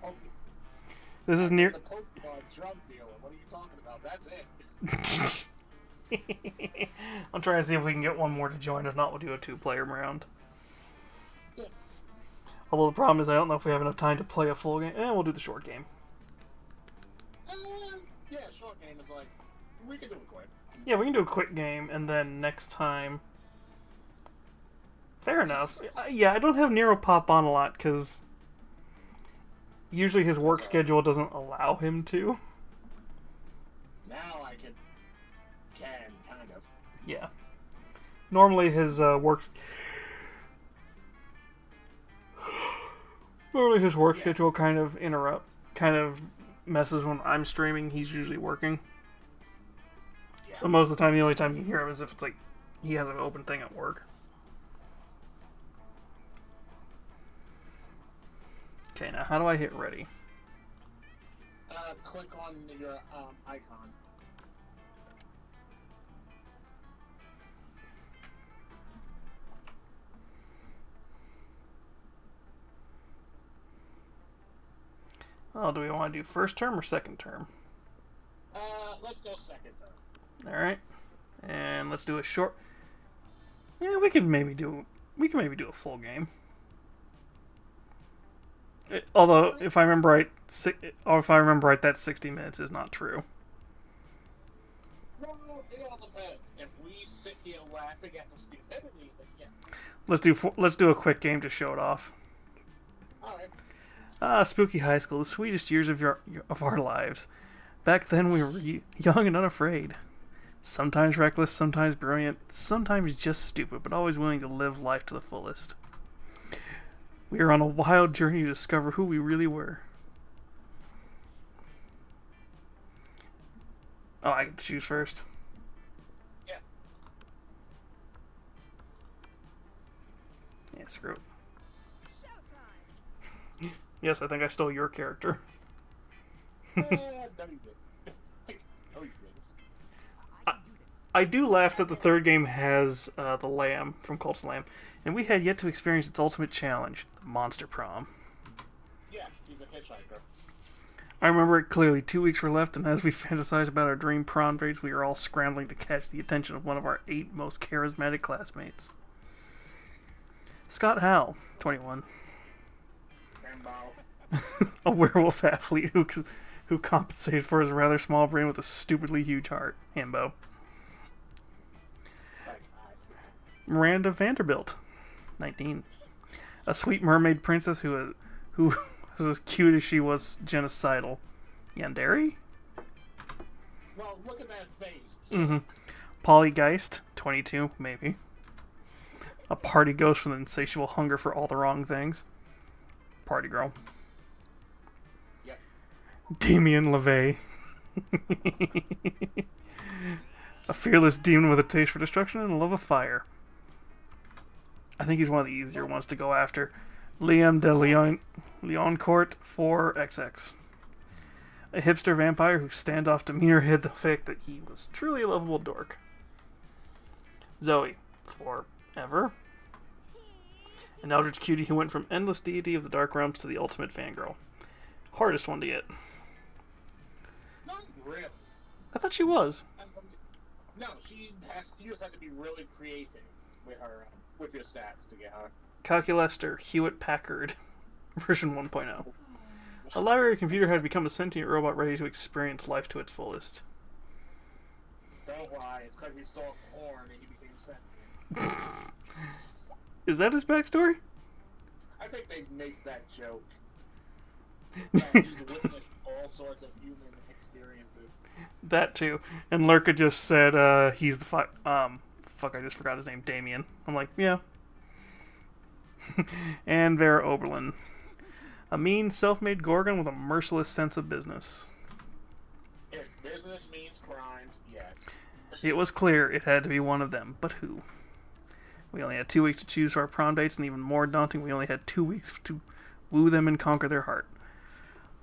This is Nero. The Pokemon drug dealer. What are you talking about? That's it. I'm trying to see if we can get one more to join. If not, we'll do a 2-player round. Yeah. Although the problem is I don't know if we have enough time to play a full game. We'll do the short game. Yeah, short game is like, we can do it quick. Yeah, we can do a quick game, and then next time... Fair enough. Yeah, I don't have Nero pop on a lot, because... usually his work schedule doesn't allow him to. Now I can, kind of. Yeah. Normally his work schedule kind of messes when I'm streaming. He's usually working. Yeah. So most of the time, the only time you hear him is if it's like he has an open thing at work. Okay, now how do I hit ready? Click on your icon. Oh, do we want to do first term or second term? Let's go second term. Alright. And let's do a short... Yeah, we can maybe do a full game. Although, if I remember right, that 60 minutes is not true. No, it all depends. If we sit here laughing at the stupidity, then yeah. Let's do a quick game to show it off. Alright. Spooky High School, the sweetest years of our lives. Back then we were young and unafraid. Sometimes reckless, sometimes brilliant, sometimes just stupid, but always willing to live life to the fullest. We were on a wild journey to discover who we really were. Oh, I get to choose first. Yeah. Yeah, screw it. Yes, I think I stole your character. No, you did. No, you didn't. I do laugh that the third game has the Lamb from Cult of the Lamb, and we had yet to experience its ultimate challenge, the Monster Prom. Yeah, he's a hitchhiker. I remember it clearly. 2 weeks were left, and as we fantasized about our dream prom dates, we were all scrambling to catch the attention of one of our 8 most charismatic classmates. Scott Howell, 21. Rambo. A werewolf athlete who compensated for his rather small brain with a stupidly huge heart. Himbo. Like, I see. Miranda Vanderbilt, 19. A sweet mermaid princess who was as cute as she was genocidal. Yandere? Well, look at that face. Mm-hmm. Polly Geist, 22, maybe. A party ghost with an insatiable hunger for all the wrong things. Party girl. Yep. Damien LeVay. A fearless demon with a taste for destruction and a love of fire. I think he's one of the easier ones to go after. Liam de Leoncourt, 4XX. A hipster vampire whose standoff demeanor hid the fact that he was truly a lovable dork. Zoe, forever. An eldritch cutie who went from endless deity of the dark realms to the ultimate fangirl. Hardest one to get. Not really. I thought she was. No, you just have to be really creative with her, with your stats to get her. Calculester, Hewitt Packard, version 1.0. A library computer had become a sentient robot ready to experience life to its fullest. Don't lie, it's because he saw corn and he became sentient. Is that his backstory? I think they make that joke. That he's witnessed all sorts of human experiences. That too. And Lurka just said he's the fuck I just forgot his name, Damien. I'm like, yeah. And Vera Oberlin. A mean, self-made Gorgon with a merciless sense of business. If business means crimes, yes. It was clear it had to be one of them, but who? We only had 2 weeks to choose our prom dates, and even more daunting, we only had 2 weeks to woo them and conquer their heart.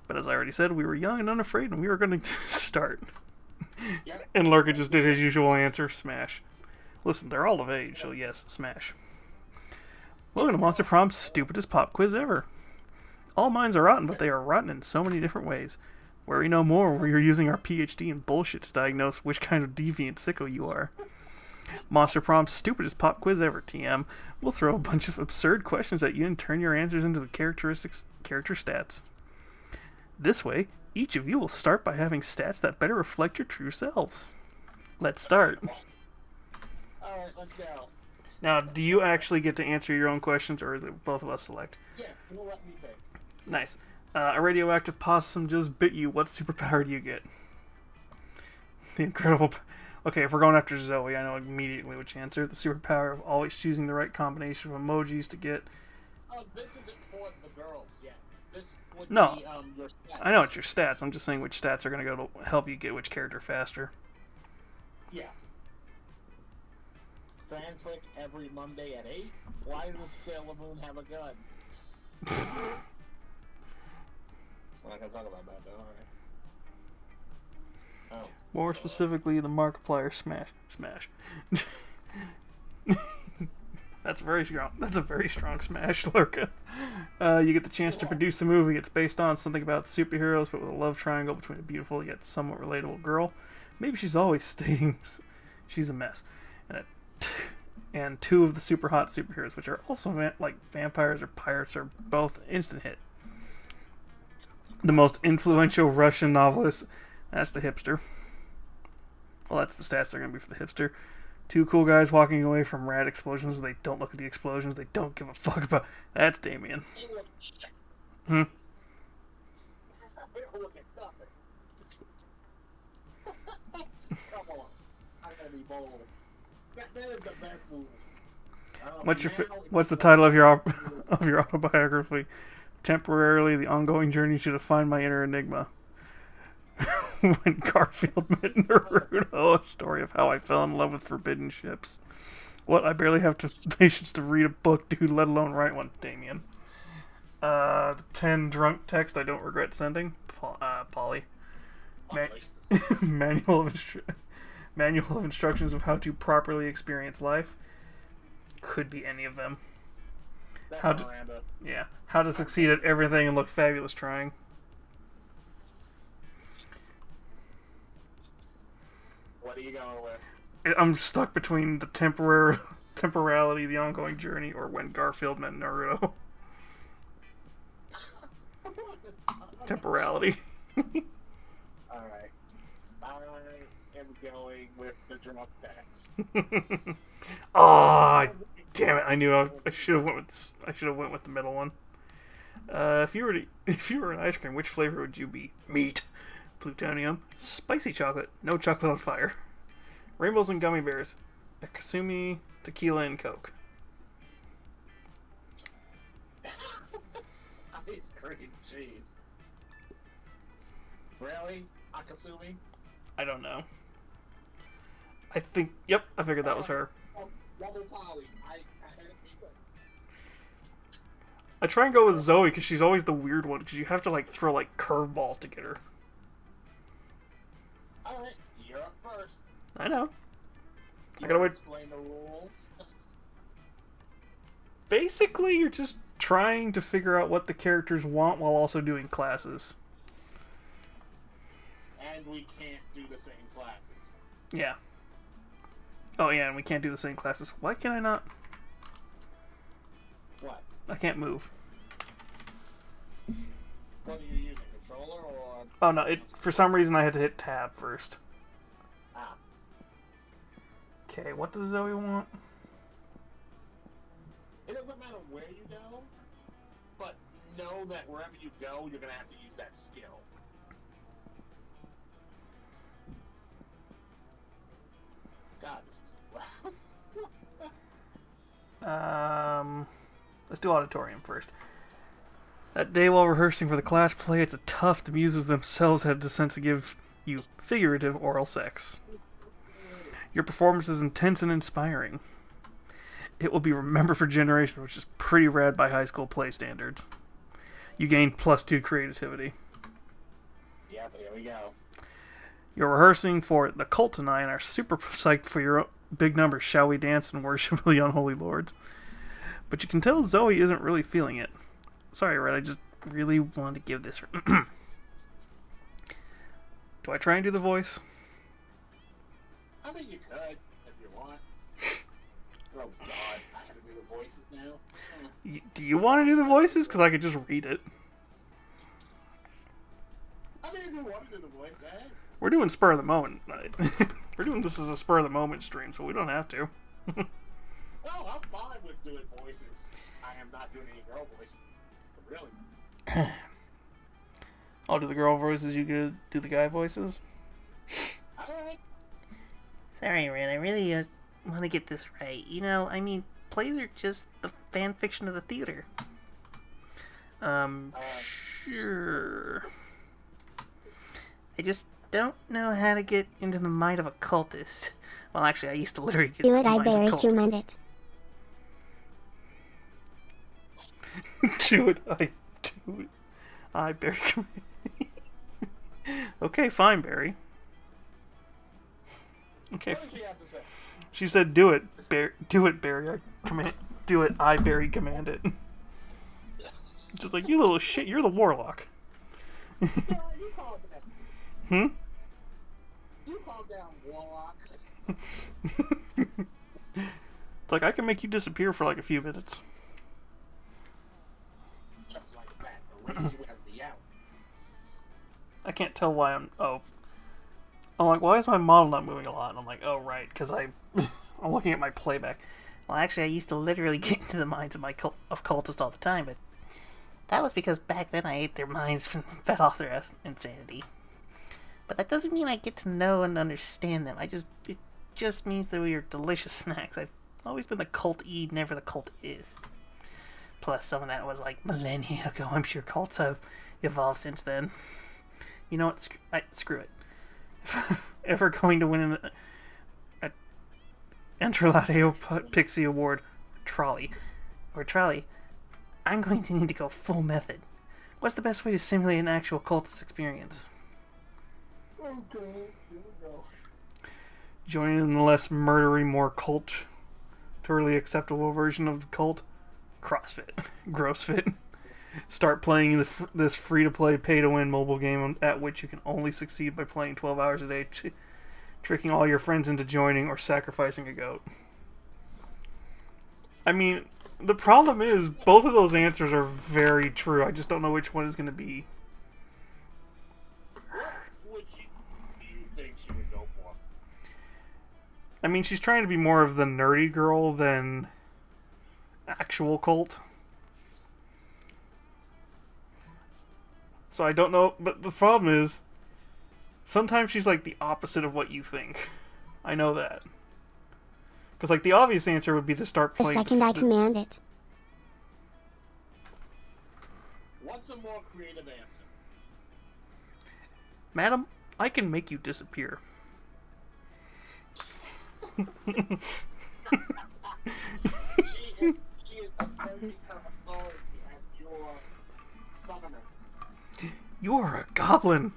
But as I already said, we were young and unafraid, and we were going to start. Yep. And Lurka just did his usual answer, smash. Listen, they're all of age, so yes, smash. Welcome to Monster Prom's stupidest pop quiz ever. All minds are rotten, but they are rotten in so many different ways. Worry no more, we are using our PhD in bullshit to diagnose which kind of deviant sicko you are. Monster Prom's stupidest pop quiz ever, TM. We'll throw a bunch of absurd questions at you and turn your answers into the character stats. This way, each of you will start by having stats that better reflect your true selves. Let's start. Alright, let's go. Now, do you actually get to answer your own questions, or is it both of us select? Yeah, you'll let me pick. Nice. A radioactive possum just bit you. What superpower do you get? The incredible... Okay, if we're going after Zoe, I know immediately which answer. The superpower of always choosing the right combination of emojis to get... Oh, this isn't for the girls yet. This would No. be your stats. I know it's your stats. I'm just saying which stats are going to go to help you get which character faster. Yeah. Fanfic every Monday at 8? Why does Sailor Moon have a gun? We're not gonna talk about that though, alright. Oh. More specifically, the Markiplier smash. That's very strong. That's a very strong smash, Lurka. You get the chance to produce a movie. It's based on something about superheroes, but with a love triangle between a beautiful yet somewhat relatable girl. Maybe she's always stating she's a mess, and and 2 of the super hot superheroes, which are also like vampires or pirates, are both instant hit. The most influential Russian novelist, that's the hipster. Well, that's the stats they're going to be for the hipster. 2 cool guys walking away from rad explosions. They don't look at the explosions. They don't give a fuck about... That's Damien. Hmm? Come on. I gotta be bold. That is the best movie. What's the title of your autobiography? Temporarily, the ongoing journey to define my inner enigma. When Garfield met Naruto, a story of how I fell in love with forbidden ships. What? I barely have patience to read a book, dude, let alone write one. Damien. The 10 drunk text I don't regret sending. Polly. Manual of instructions of how to properly experience life. Could be any of them. How to succeed at everything and look fabulous trying. What are you going with? I'm stuck between the temporality, the ongoing journey, or when Garfield met Naruto. Temporality. Alright. I am going with the drunk text. Oh, damn it! I knew I should have went with this. I should have went with the middle one. If you were an ice cream, which flavor would you be? Meat, plutonium, spicy chocolate, no chocolate on fire, rainbows and gummy bears, a Kasumi, tequila and Coke. Ice cream, jeez. Really? Akasumi? I don't know. I think. Yep, I figured that was her. Rubber Polly. I had a secret. I try and go with Zoe because she's always the weird one. Because you have to like throw like curveballs to get her. All right, you're up first. I know. You I gotta wait. Explain the rules. Basically, you're just trying to figure out what the characters want while also doing classes. And we can't do the same classes. Yeah. Oh yeah, and we can't do the same classes. Why can I not? What? I can't move. What are you using? Controller or? Oh no! For some reason I had to hit tab first. Ah. Okay, what does Zoe want? It doesn't matter where you go, but know that wherever you go, you're gonna have to use that skill. God, this is Let's do auditorium first. That day while rehearsing for the class play, it's a tough. The muses themselves had the sense to give you figurative oral sex. Your performance is intense and inspiring. It will be remembered for generations, which is pretty rad by high school play standards. You gained +2 creativity. Yep, here we go. You're rehearsing for the cult tonight and are super psyched for your big numbers. Shall we dance and worship the unholy lords? But you can tell Zoe isn't really feeling it. Sorry, Red, I just really wanted to give this... Do I try and do the voice? I mean, you could, if you want. Oh, God, I gotta do the voices now. Do you want to do the voices? Because I could just read it. I mean, if you want to do the voice, man. We're doing spur of the moment. We're doing this as a spur of the moment stream, so we don't have to. Well, I'm fine with doing voices. I am not doing any girl voices. Really. I'll do the girl voices, you could do the guy voices. Alright. Sorry, Red, I really want to get this right. You know, I mean, plays are just the fan fiction of the theater. Sure. I just don't know how to get into the mind of a cultist. Well, actually, I used to literally get Do into it, the I minds of bury cultists. command it. Do it, I Barry. Okay, fine, Barry. Okay. What does she have to say? She said, "Do it, do it, Barry. I command. Do it, I Barry command it." Just like, you little shit. You're the warlock. Yeah, you calm down. Hmm. You calm down, warlock. It's like I can make you disappear for like a few minutes. Just like that, erase you out of the out. I can't tell why I'm like, why is my model not moving a lot? And I'm like, oh right, because I'm looking at my playback. Well, actually, I used to literally get into the minds of of cultists all the time, but that was because back then I ate their minds and fed off their insanity. But that doesn't mean I get to know and understand them. It just means that we are delicious snacks. I've always been the cult E, never the cult is. Plus, some of that was like millennia ago. I'm sure cults have evolved since then. You know what? Screw it. If we're going to win an Entrelato Pixie Award Trolley, I'm going to need to go full method. What's the best way to simulate an actual cultist experience? Okay, here we go. Joining in the less murdery, more culturally acceptable version of the cult, CrossFit, GrossFit. Start playing this free-to-play, pay-to-win mobile game at which you can only succeed by playing 12 hours a day, tricking all your friends into joining or sacrificing a goat. I mean, the problem is both of those answers are very true. I just don't know which one is going to be. What do you think she would go for? I mean, she's trying to be more of the nerdy girl than actual cult. So I don't know, but the problem is, sometimes she's like the opposite of what you think. I know that. Because like the obvious answer would be to start The playing... second I command it. What's a more creative answer? Madam, I can make you disappear. She is asserting her authority as your summoner. You're a goblin.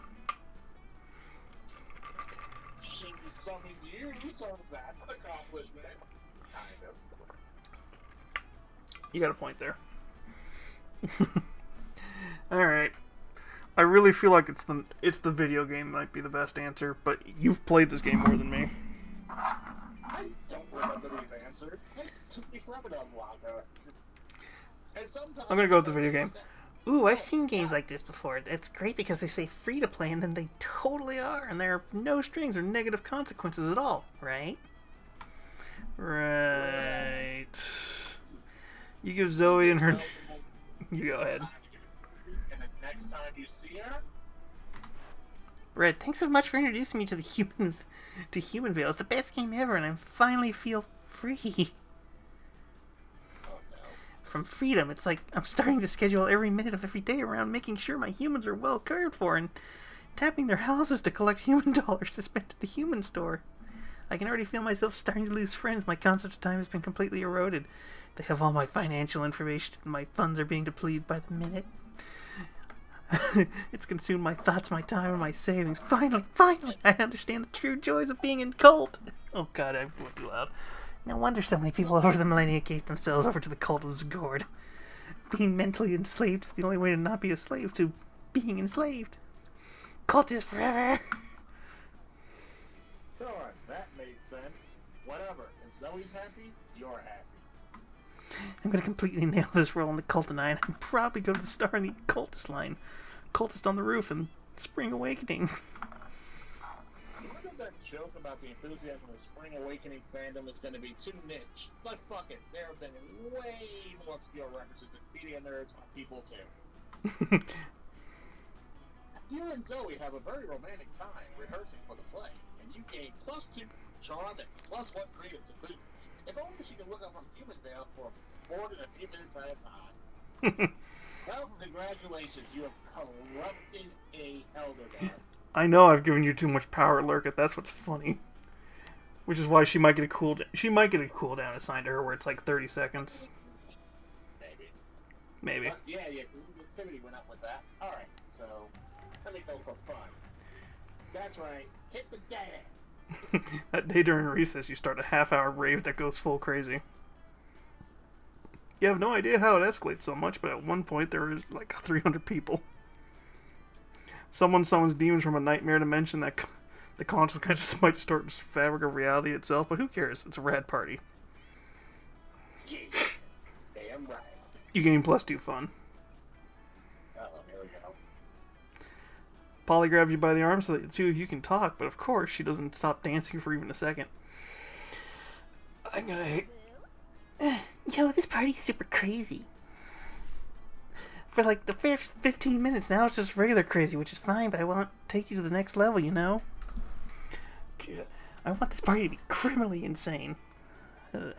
She summoned you, so that's an accomplishment. Kind of. You got a point there. Alright. I really feel like it's the video game might be the best answer, but you've played this game more than me. I don't remember these answers. It took me forever to unlock her. And sometimes I'm gonna go with the video game. Ooh, I've seen games like this before. It's great because they say free to play and then they totally are, and there are no strings or negative consequences at all, right? Right. You give Zoe and her... You go ahead. And the next time you see her, Red, thanks so much for introducing me to Human Veil. It's the best game ever, and I finally feel free. oh no. From freedom. It's like I'm starting to schedule every minute of every day around making sure my humans are well cared for and tapping their houses to collect human dollars to spend at the human store. I can already feel myself starting to lose friends. My concept of time has been completely eroded. They have all my financial information and my funds are being depleted by the minute. It's consumed my thoughts, my time, and my savings. Finally, I understand the true joys of being in cult. Oh god, I went too loud. No wonder so many people over the millennia gave themselves over to the cult of Zgord. Being mentally enslaved is the only way to not be a slave to being enslaved. Cult is forever. Sure, that made sense. Whatever. If Zoe's happy, you're happy. I'm gonna completely nail this role in the cult tonight. I'd probably go to the star in the cultist line. Cultist on the roof and Spring Awakening. What if that joke about the enthusiasm of Spring Awakening fandom is going to be too niche? But fuck it, there have been way more obscure references to media nerds on people too. You and Zoe have a very romantic time rehearsing for the play, and you gain +2 charm and +1 freedom to boot. If only she could look up from Human Veil for more than a few minutes at a time. Well, congratulations, you have corrupted a Elder God. I know I've given you too much power, Lurkit. That's what's funny. Which is why she might get a cooldown assigned to her where it's like 30 seconds. Maybe. Yeah, creativity went up with that. Alright, so let me go for fun. That's right, hit the dad. That day during recess, you start a half-hour rave that goes full crazy. You have no idea how it escalates so much, but at one point there is like 300 people. Someone summons demons from a nightmare dimension that the consequences might distort the fabric of reality itself, but who cares? It's a rad party. Yeah. Damn right. You gain +2 fun. Oh, here we go. Polly grabs you by the arm so that the two of you can talk, but of course she doesn't stop dancing for even a second. I'm gonna hate... Yo, this party's super crazy. For like the first 15 minutes, now it's just regular crazy, which is fine, but I want to take you to the next level, you know? I want this party to be criminally insane. Oh, God.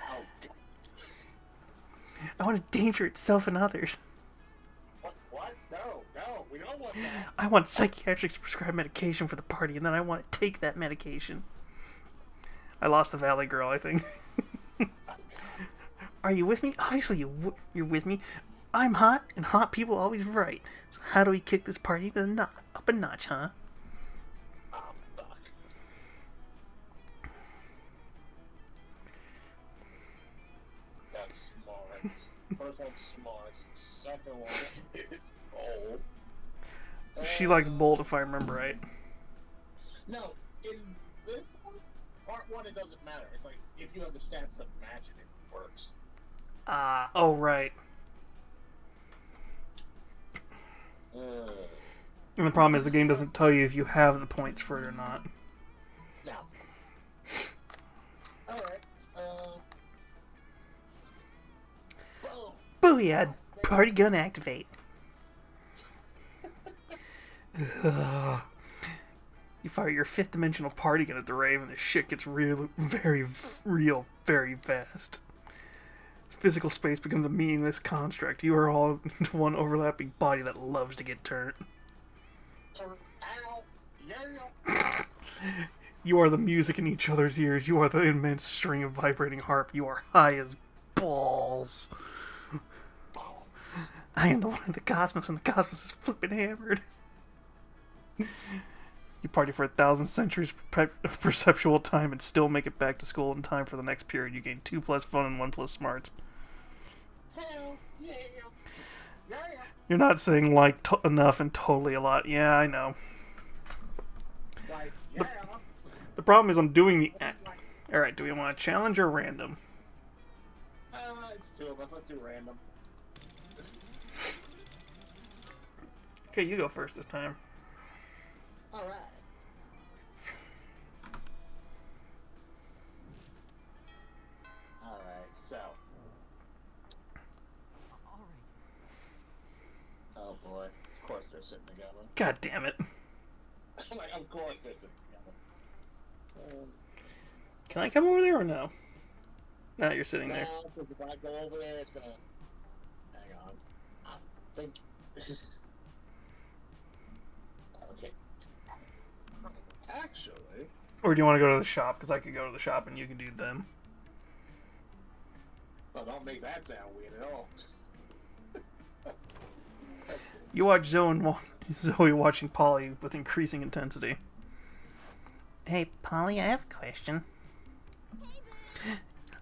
I want to danger itself and others. What? No, we don't want that. I want psychiatrists prescribed medication for the party, and then I want to take that medication. I lost the Valley Girl, I think. Are you with me? Obviously you're with me. I'm hot, and hot people always right. So how do we kick this party to the up a notch, huh? Oh, fuck. That's smart. First one's smart. Second one is bold. She likes bold, if I remember right. No, in this one, part one, it doesn't matter. It's like, if you have the stats to match it, it works. Oh, right. And the problem is the game doesn't tell you if you have the points for it or not. Now. Alright. Boom. Booyah! Party gun activate. You fire your fifth dimensional party gun at the rave and the shit gets real, very fast. Physical space becomes a meaningless construct. You are all into one overlapping body that loves to get turned. Ow. Yeah. You are the music in each other's ears. You are the immense string of vibrating harp. You are high as balls. I am the one in the cosmos, and the cosmos is flipping hammered. You party for 1,000 centuries of perceptual time and still make it back to school in time for the next period. You gain 2+ fun and 1+ smarts. Hell yeah. Yeah. You're not saying like enough and totally a lot. Yeah, I know. Like, yeah. The problem is I'm doing the... Alright, do we want to challenge or random? It's two of us. Let's do random. Okay, you go first this time. Alright. Alright, so. Oh boy. Of course they're sitting together. God damn it. Like, of course they're sitting together. Can I come over there or no? No, you're sitting there. No, because if I go over there, it's gonna. Hang on. I think. Okay. Actually. Or do you want to go to the shop? Because I could go to the shop and you can do them. Well, don't make that sound weird at all. You watch Zoe watching Polly with increasing intensity. Hey, Polly, I have a question.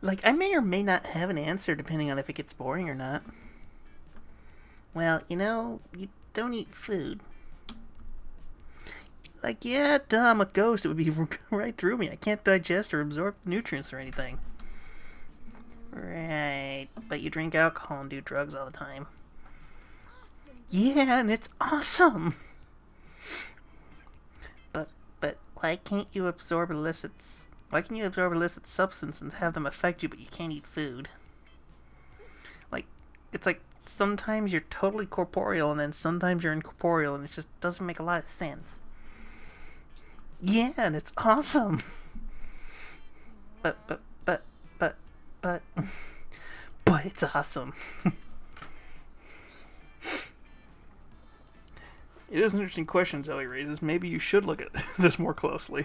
Like, I may or may not have an answer depending on if it gets boring or not. Well, you know, you don't eat food. Like, yeah, duh, I'm a ghost. It would be right through me. I can't digest or absorb nutrients or anything. Right, but you drink alcohol and do drugs all the time. Yeah, and it's awesome! But why can't you absorb illicit substances and have them affect you, but you can't eat food? Like, it's like sometimes you're totally corporeal and then sometimes you're incorporeal, and it just doesn't make a lot of sense. Yeah, and it's awesome. But it's awesome. It is an interesting question Zoe raises. Maybe you should look at this more closely.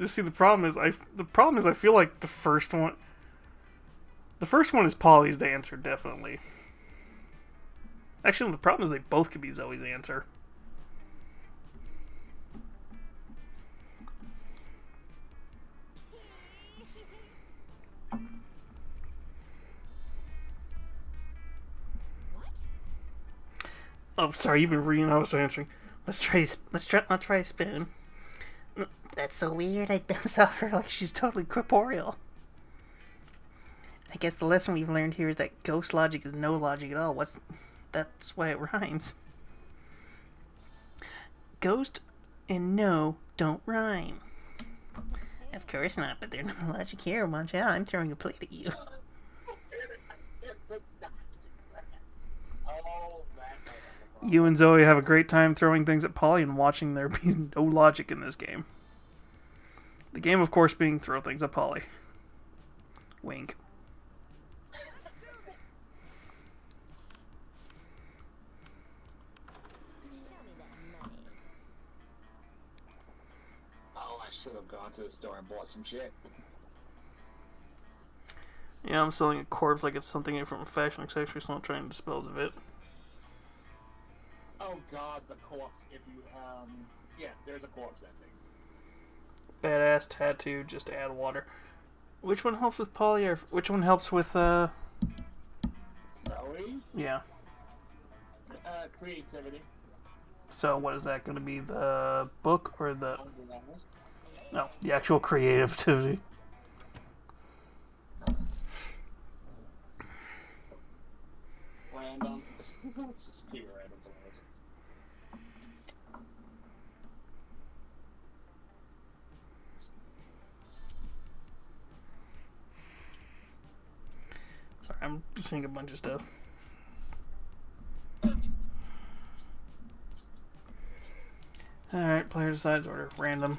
See, the problem is I feel like the first one is Polly's answer, definitely. Actually, the problem is they both could be Zoe's answer. Oh, sorry, you've been reading. I was answering. Let's try. I'll try a spoon. That's so weird. I bounce off her like she's totally corporeal. I guess the lesson we've learned here is that ghost logic is no logic at all. That's why it rhymes. Ghost and no don't rhyme. Of course not, but there's no logic here. Watch out, I'm throwing a plate at you. You and Zoe have a great time throwing things at Polly and watching there be no logic in this game. The game, of course, being throw things at Polly. Wink. Oh, I should have gone to the store and bought some shit. Yeah, I'm selling a corpse like it's something from a fashion accessory, so I'm trying to dispose of it. Oh god, the corpse. If you, yeah, there's a corpse ending. Badass tattoo, just add water. Which one helps with Polly, or which one helps with, Zoe? Yeah. Creativity. So, what is that going to be? The book or the... Underwhelming. No, the actual creativity. Random. Let's just keep it random for those. Sorry, I'm seeing a bunch of stuff. Alright, player decides order. Random.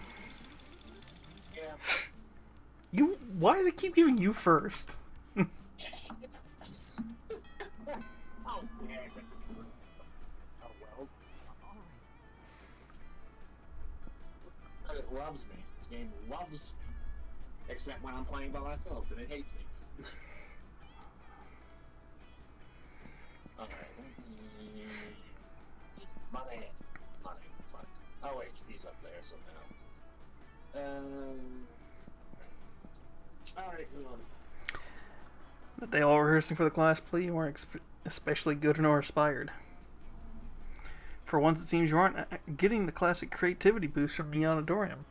Yeah. You... Why does it keep giving you first? Oh, yeah. Oh, well. But it loves me. This game loves me. Except when I'm playing by myself, and it hates me. Alright, money. Fine. Oh wait, he's up there somehow. Alright, come on. That they all rehearsing for the class plea, you weren't especially good nor inspired. For once, it seems you aren't getting the classic creativity boost from Neonadorium.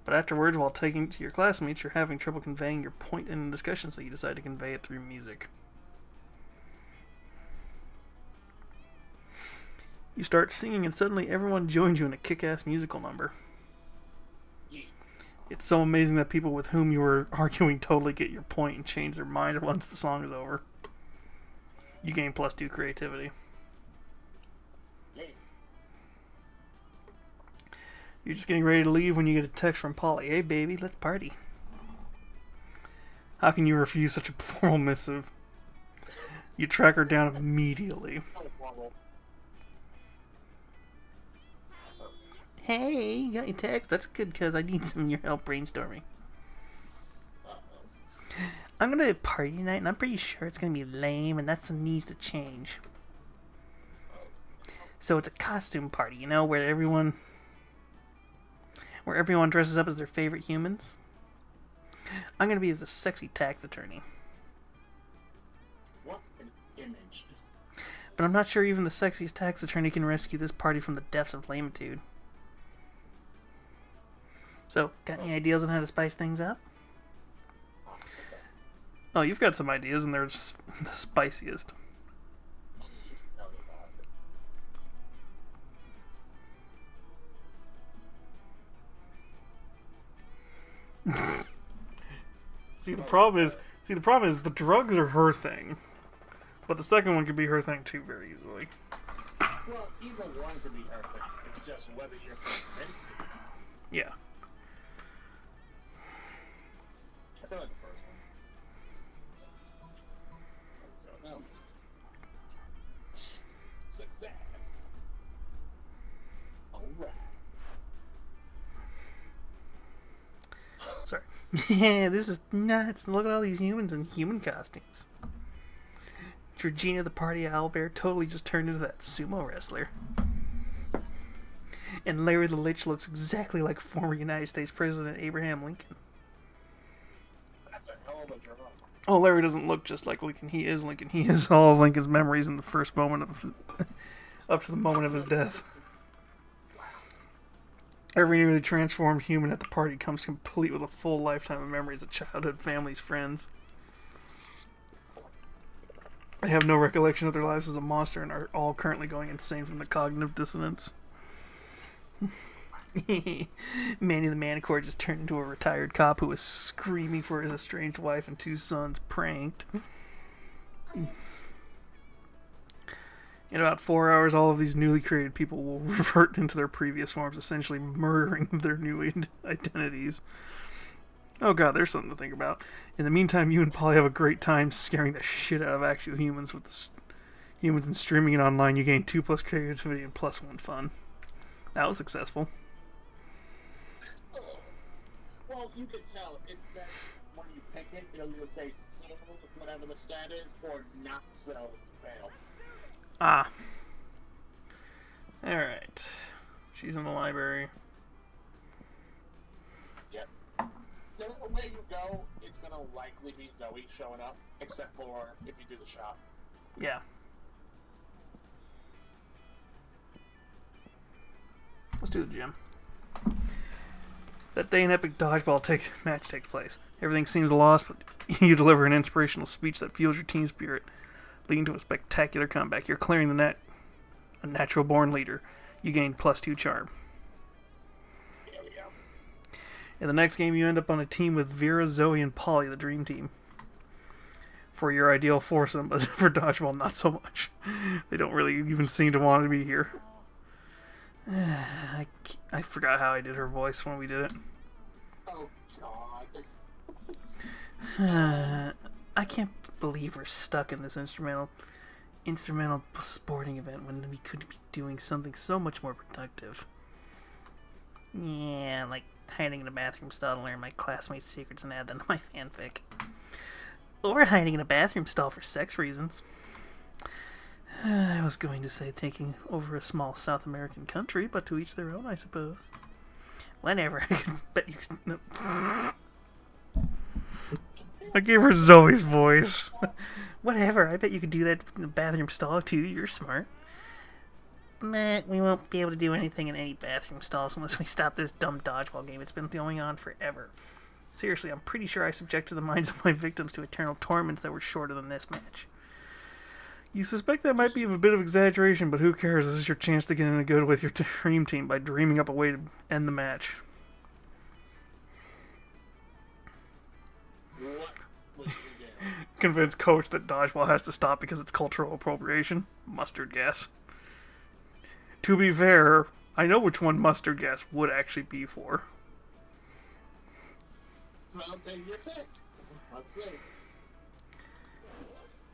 But afterwards, while taking to your classmates, you're having trouble conveying your point in the discussion, so you decide to convey it through music. You start singing, and suddenly everyone joins you in a kick-ass musical number. It's so amazing that people with whom you were arguing totally get your point and change their minds once the song is over. You gain +2 creativity. You're just getting ready to leave when you get a text from Polly. Hey baby, let's party. How can you refuse such a formal missive? You track her down immediately. Hey, you got your text? That's good because I need some of your help brainstorming. I'm going to party tonight and I'm pretty sure it's going to be lame and that's what needs to change. So it's a costume party, you know, where everyone dresses up as their favorite humans. I'm going to be as a sexy tax attorney. What an image. But I'm not sure even the sexiest tax attorney can rescue this party from the depths of lamitude. So, got any ideas on how to spice things up? Oh, you've got some ideas, and they're the spiciest. See, the problem is the drugs are her thing, but the second one could be her thing too very easily. Well, either one could be her thing. It's just whether you're convinced. Yeah. I feel like the first one. So, no. Success. Alright. Sorry. Yeah, this is nuts. Look at all these humans in human costumes. Georgina the party owlbear totally just turned into that sumo wrestler. And Larry the Lich looks exactly like former United States President Abraham Lincoln. That's a hell of a drum. Oh, Larry doesn't look just like Lincoln. He is Lincoln. He is all of Lincoln's memories in the first moment of... up to the moment of his death. Every newly transformed human at the party comes complete with a full lifetime of memories of childhood, families, friends. They have no recollection of their lives as a monster and are all currently going insane from the cognitive dissonance. Manny the Manicore just turned into a retired cop who was screaming for his estranged wife and 2 sons pranked. In about 4 hours, all of these newly created people will revert into their previous forms, essentially murdering their new identities. Oh god, there's something to think about. In the meantime, you and Polly have a great time scaring the shit out of actual humans with the humans and streaming it online. You gain 2 plus creativity and plus 1 fun. That was successful. Well, you can tell it's that when you pick it, it'll either say so, whatever the stat is, or not so, it's fail. Ah. Alright. She's in the library. Yep. The way you go, it's gonna likely be Zoe showing up, except for if you do the shop. Yeah. Let's do the gym. That day an epic dodgeball match takes place. Everything seems lost, but you deliver an inspirational speech that fuels your team spirit, leading to a spectacular comeback. You're clearing the net, a natural-born leader. You gain +2 charm. There we go. In the next game, you end up on a team with Vera, Zoe, and Polly, the dream team. For your ideal foursome, but for dodgeball, not so much. They don't really even seem to want to be here. I forgot how I did her voice when we did it. Oh, God. I can't believe we're stuck in this instrumental sporting event when we could be doing something so much more productive. Yeah, like hiding in a bathroom stall to learn my classmates' secrets and add them to my fanfic. Or hiding in a bathroom stall for sex reasons. I was going to say taking over a small South American country, but to each their own, I suppose. Whatever, I can bet you could... No. I gave her Zoe's voice. Whatever, I bet you could do that in the bathroom stall too, you're smart. Nah, we won't be able to do anything in any bathroom stalls unless we stop this dumb dodgeball game. It's been going on forever. Seriously, I'm pretty sure I subjected the minds of my victims to eternal torments that were shorter than this match. You suspect that might be a bit of exaggeration, but who cares? This is your chance to get in a good with your dream team by dreaming up a way to end the match. What was you doing? Convince coach that dodgeball has to stop because it's cultural appropriation. Mustard gas. To be fair, I know which one mustard gas would actually be for. So I'll take your pick. Let's see.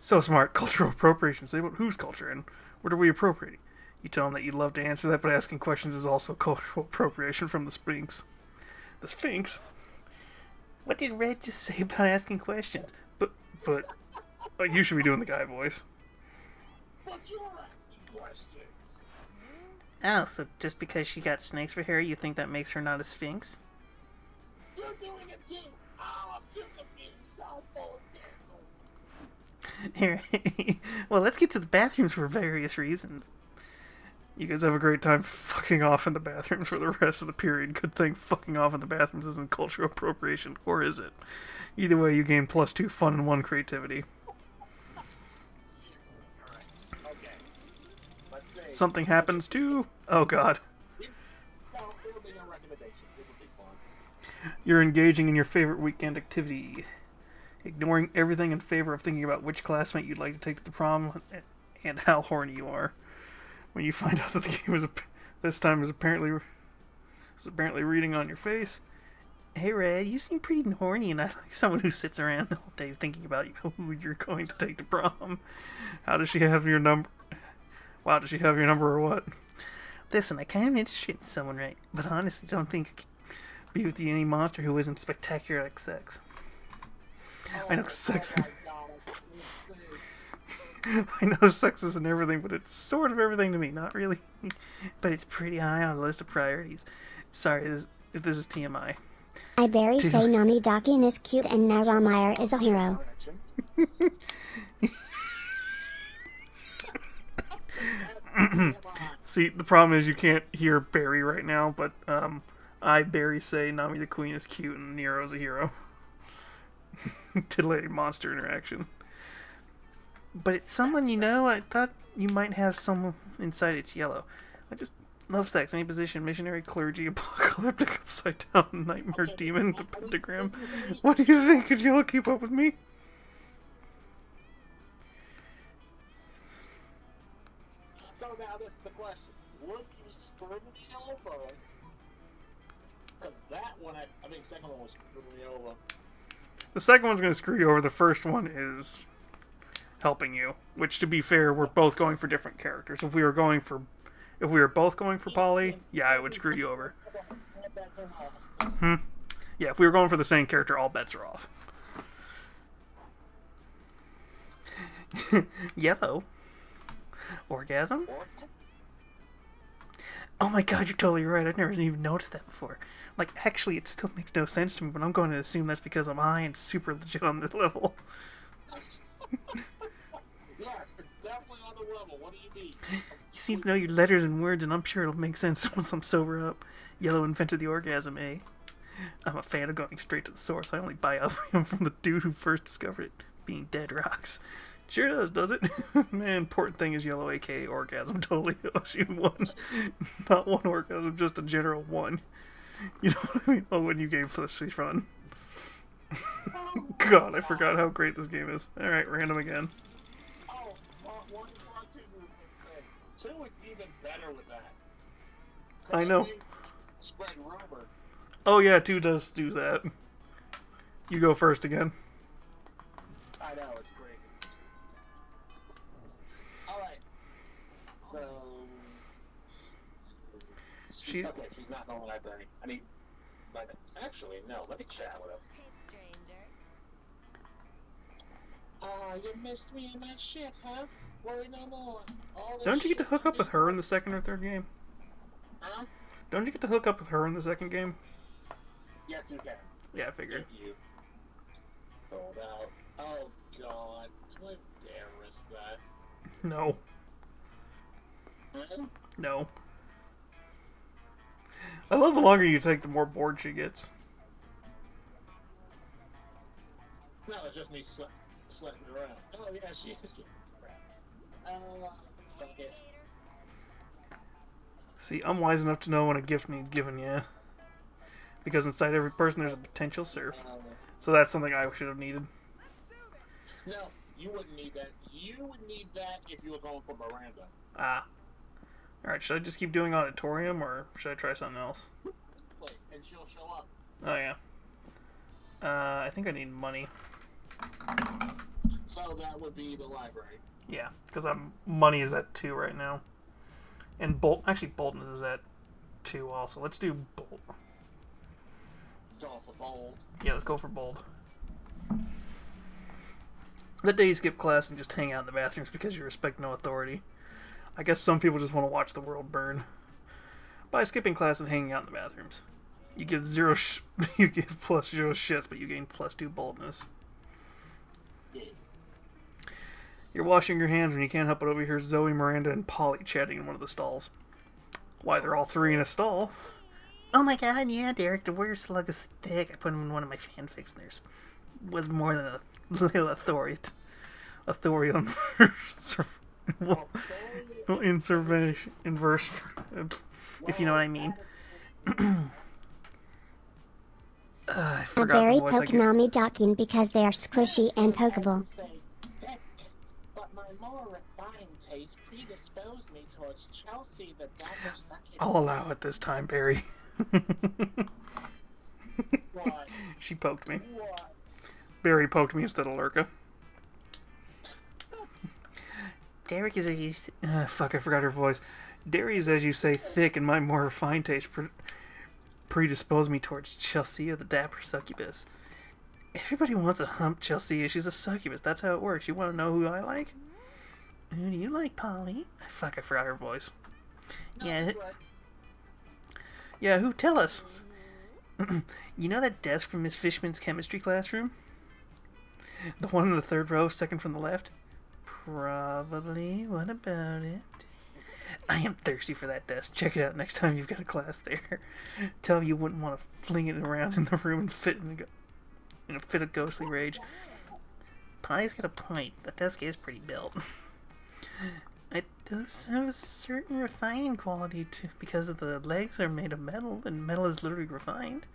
So smart. Cultural appropriation. Say about whose culture and what are we appropriating? You tell them that you'd love to answer that, but asking questions is also cultural appropriation from the Sphinx. The Sphinx? What did Red just say about asking questions? But you should be doing the guy voice. But you're asking questions. Oh, so just because she got snakes for hair, you think that makes her not a sphinx? You're doing it too. Oh, I'm too confused. Dodgeball is canceled. Here, well, let's get to the bathrooms for various reasons. You guys have a great time fucking off in the bathrooms for the rest of the period. Good thing fucking off in the bathrooms isn't cultural appropriation, or is it? Either way, you gain +2 fun and 1 creativity. Jesus Christ. Okay. Let's see. Something happens to... Oh god. No, it'll be no recommendation. It'll be fun. You're engaging in your favorite weekend activity. Ignoring everything in favor of thinking about which classmate you'd like to take to the prom and how horny you are. When you find out that the game this time is apparently reading on your face. Hey, Red, you seem pretty horny, and I like someone who sits around all day thinking about who you're going to take to prom. How does she have your number? Wow, does she have your number or what? Listen, I kind of interested in someone, right? But honestly, don't think I could be with you any monster who isn't spectacular like sex. I know sex. Oh my God, this is- I know sex isn't everything, but it's sort of everything to me. Not really. But it's pretty high on the list of priorities. Sorry if this is TMI. I Barry say Nami Dakin is cute and Naramire is a hero. See, the problem is you can't hear Barry right now, but I Barry say Nami the Queen is cute and Nero's a hero. Titillating monster interaction. But it's someone you know. I thought you might have someone inside. It's yellow. I just love sex. Any position. Missionary, clergy, apocalyptic, upside down, nightmare, demon, the pentagram. What do you think? Could yellow keep up with me? So now this is the question. Would you screw me over? Because that one, I think the second one was screwing me over. The second one's going to screw you over. The first one is helping you. Which, to be fair, we're both going for different characters. If we were both going for Polly, yeah, it would screw you over. Yeah, if we were going for the same character, all bets are off. Yellow. Orgasm? Oh my god, you're totally right. I've never even noticed that before. Like, actually, it still makes no sense to me, but I'm going to assume that's because I'm high and super legit on this level. Yes, it's definitely on the level. What do you mean? You seem to know your letters and words, and I'm sure it'll make sense once I'm sober up. Yellow invented the orgasm, eh? I'm a fan of going straight to the source. I only buy Albion from the dude who first discovered it, being Dead Rocks. Sure does it? Man, important thing is Yellow, aka orgasm. Totally owes you one. Not one orgasm, just a general one. You know what I mean? Oh, when you gave Felicity Fun. God, I forgot how great this game is. Alright, random again. Oh, one, two is the thing. 2 is even better with that. I know. Spread rumors. Oh yeah, 2 does do that. You go first again. I know, it's great. Alright. So... She's not in the library. I mean... Actually, no, let me chat with her. You missed me in that shit, huh? Worry no more. Don't you get to hook up with her in the second or third game? Huh? Don't you get to hook up with her in the second game? Yes, you can. Yeah, I figured. You sold out. Oh, God. Do I dare risk that? No. Huh? No. I love the longer you take, the more bored she gets. No, it's just me slipping around. Oh, yeah, she is getting around. Fuck it. See, I'm wise enough to know when a gift needs giving, yeah. Because inside every person there's a potential serf. So that's something I should have needed. No, you wouldn't need that. You would need that if you were going for Miranda. Ah. Alright, should I just keep doing auditorium, or should I try something else? Wait, and she'll show up. Oh, yeah. I think I need money. So that would be the library. Yeah, because money is at 2 right now. And boldness is at 2 also. Let's do bold. Go for bold. Yeah, let's go for bold. That day you skip class and just hang out in the bathrooms because you respect no authority. I guess some people just want to watch the world burn. By skipping class and hanging out in the bathrooms. You get you get plus 0 shits, but you gain plus 2 boldness. Yeah. You're washing your hands when you can't help but overhear Zoe, Miranda, and Polly chatting in one of the stalls. Why, they're all 3 in a stall. Oh my god, yeah, Derek, the warrior slug is thick. I put him in one of my fanfics, and there's was more than a little authorium. Inverse, if you know what I mean. I A forgot berry the voice I poke get. Nami Dakin because they are squishy and pokeable. But my more refined taste predisposed me towards Chelsea, the dapper succubus. I'll allow it this time, Barry. What? She poked me. What? Barry poked me instead of Lurka. Derek is, as you say, fuck, I forgot her voice. Derry is, as you say, thick, and my more refined taste predispose me towards Chelsea, the dapper succubus. Everybody wants to hump Chelsea. She's a succubus. That's how it works. You want to know who I like? Who do you like, Polly? Fuck, I forgot her voice. No, Yeah. that's right. Yeah, who? Tell us. You know that desk from Miss Fishman's chemistry classroom? The one in the third row, second from the left? Probably. What about it? I am thirsty for that desk. Check it out next time you've got a class there. Tell me you wouldn't want to fling it around in the room and fit in a fit of ghostly rage. Polly's got a point. The desk is pretty built. It does have a certain refining quality too, because of the legs are made of metal, and metal is literally refined.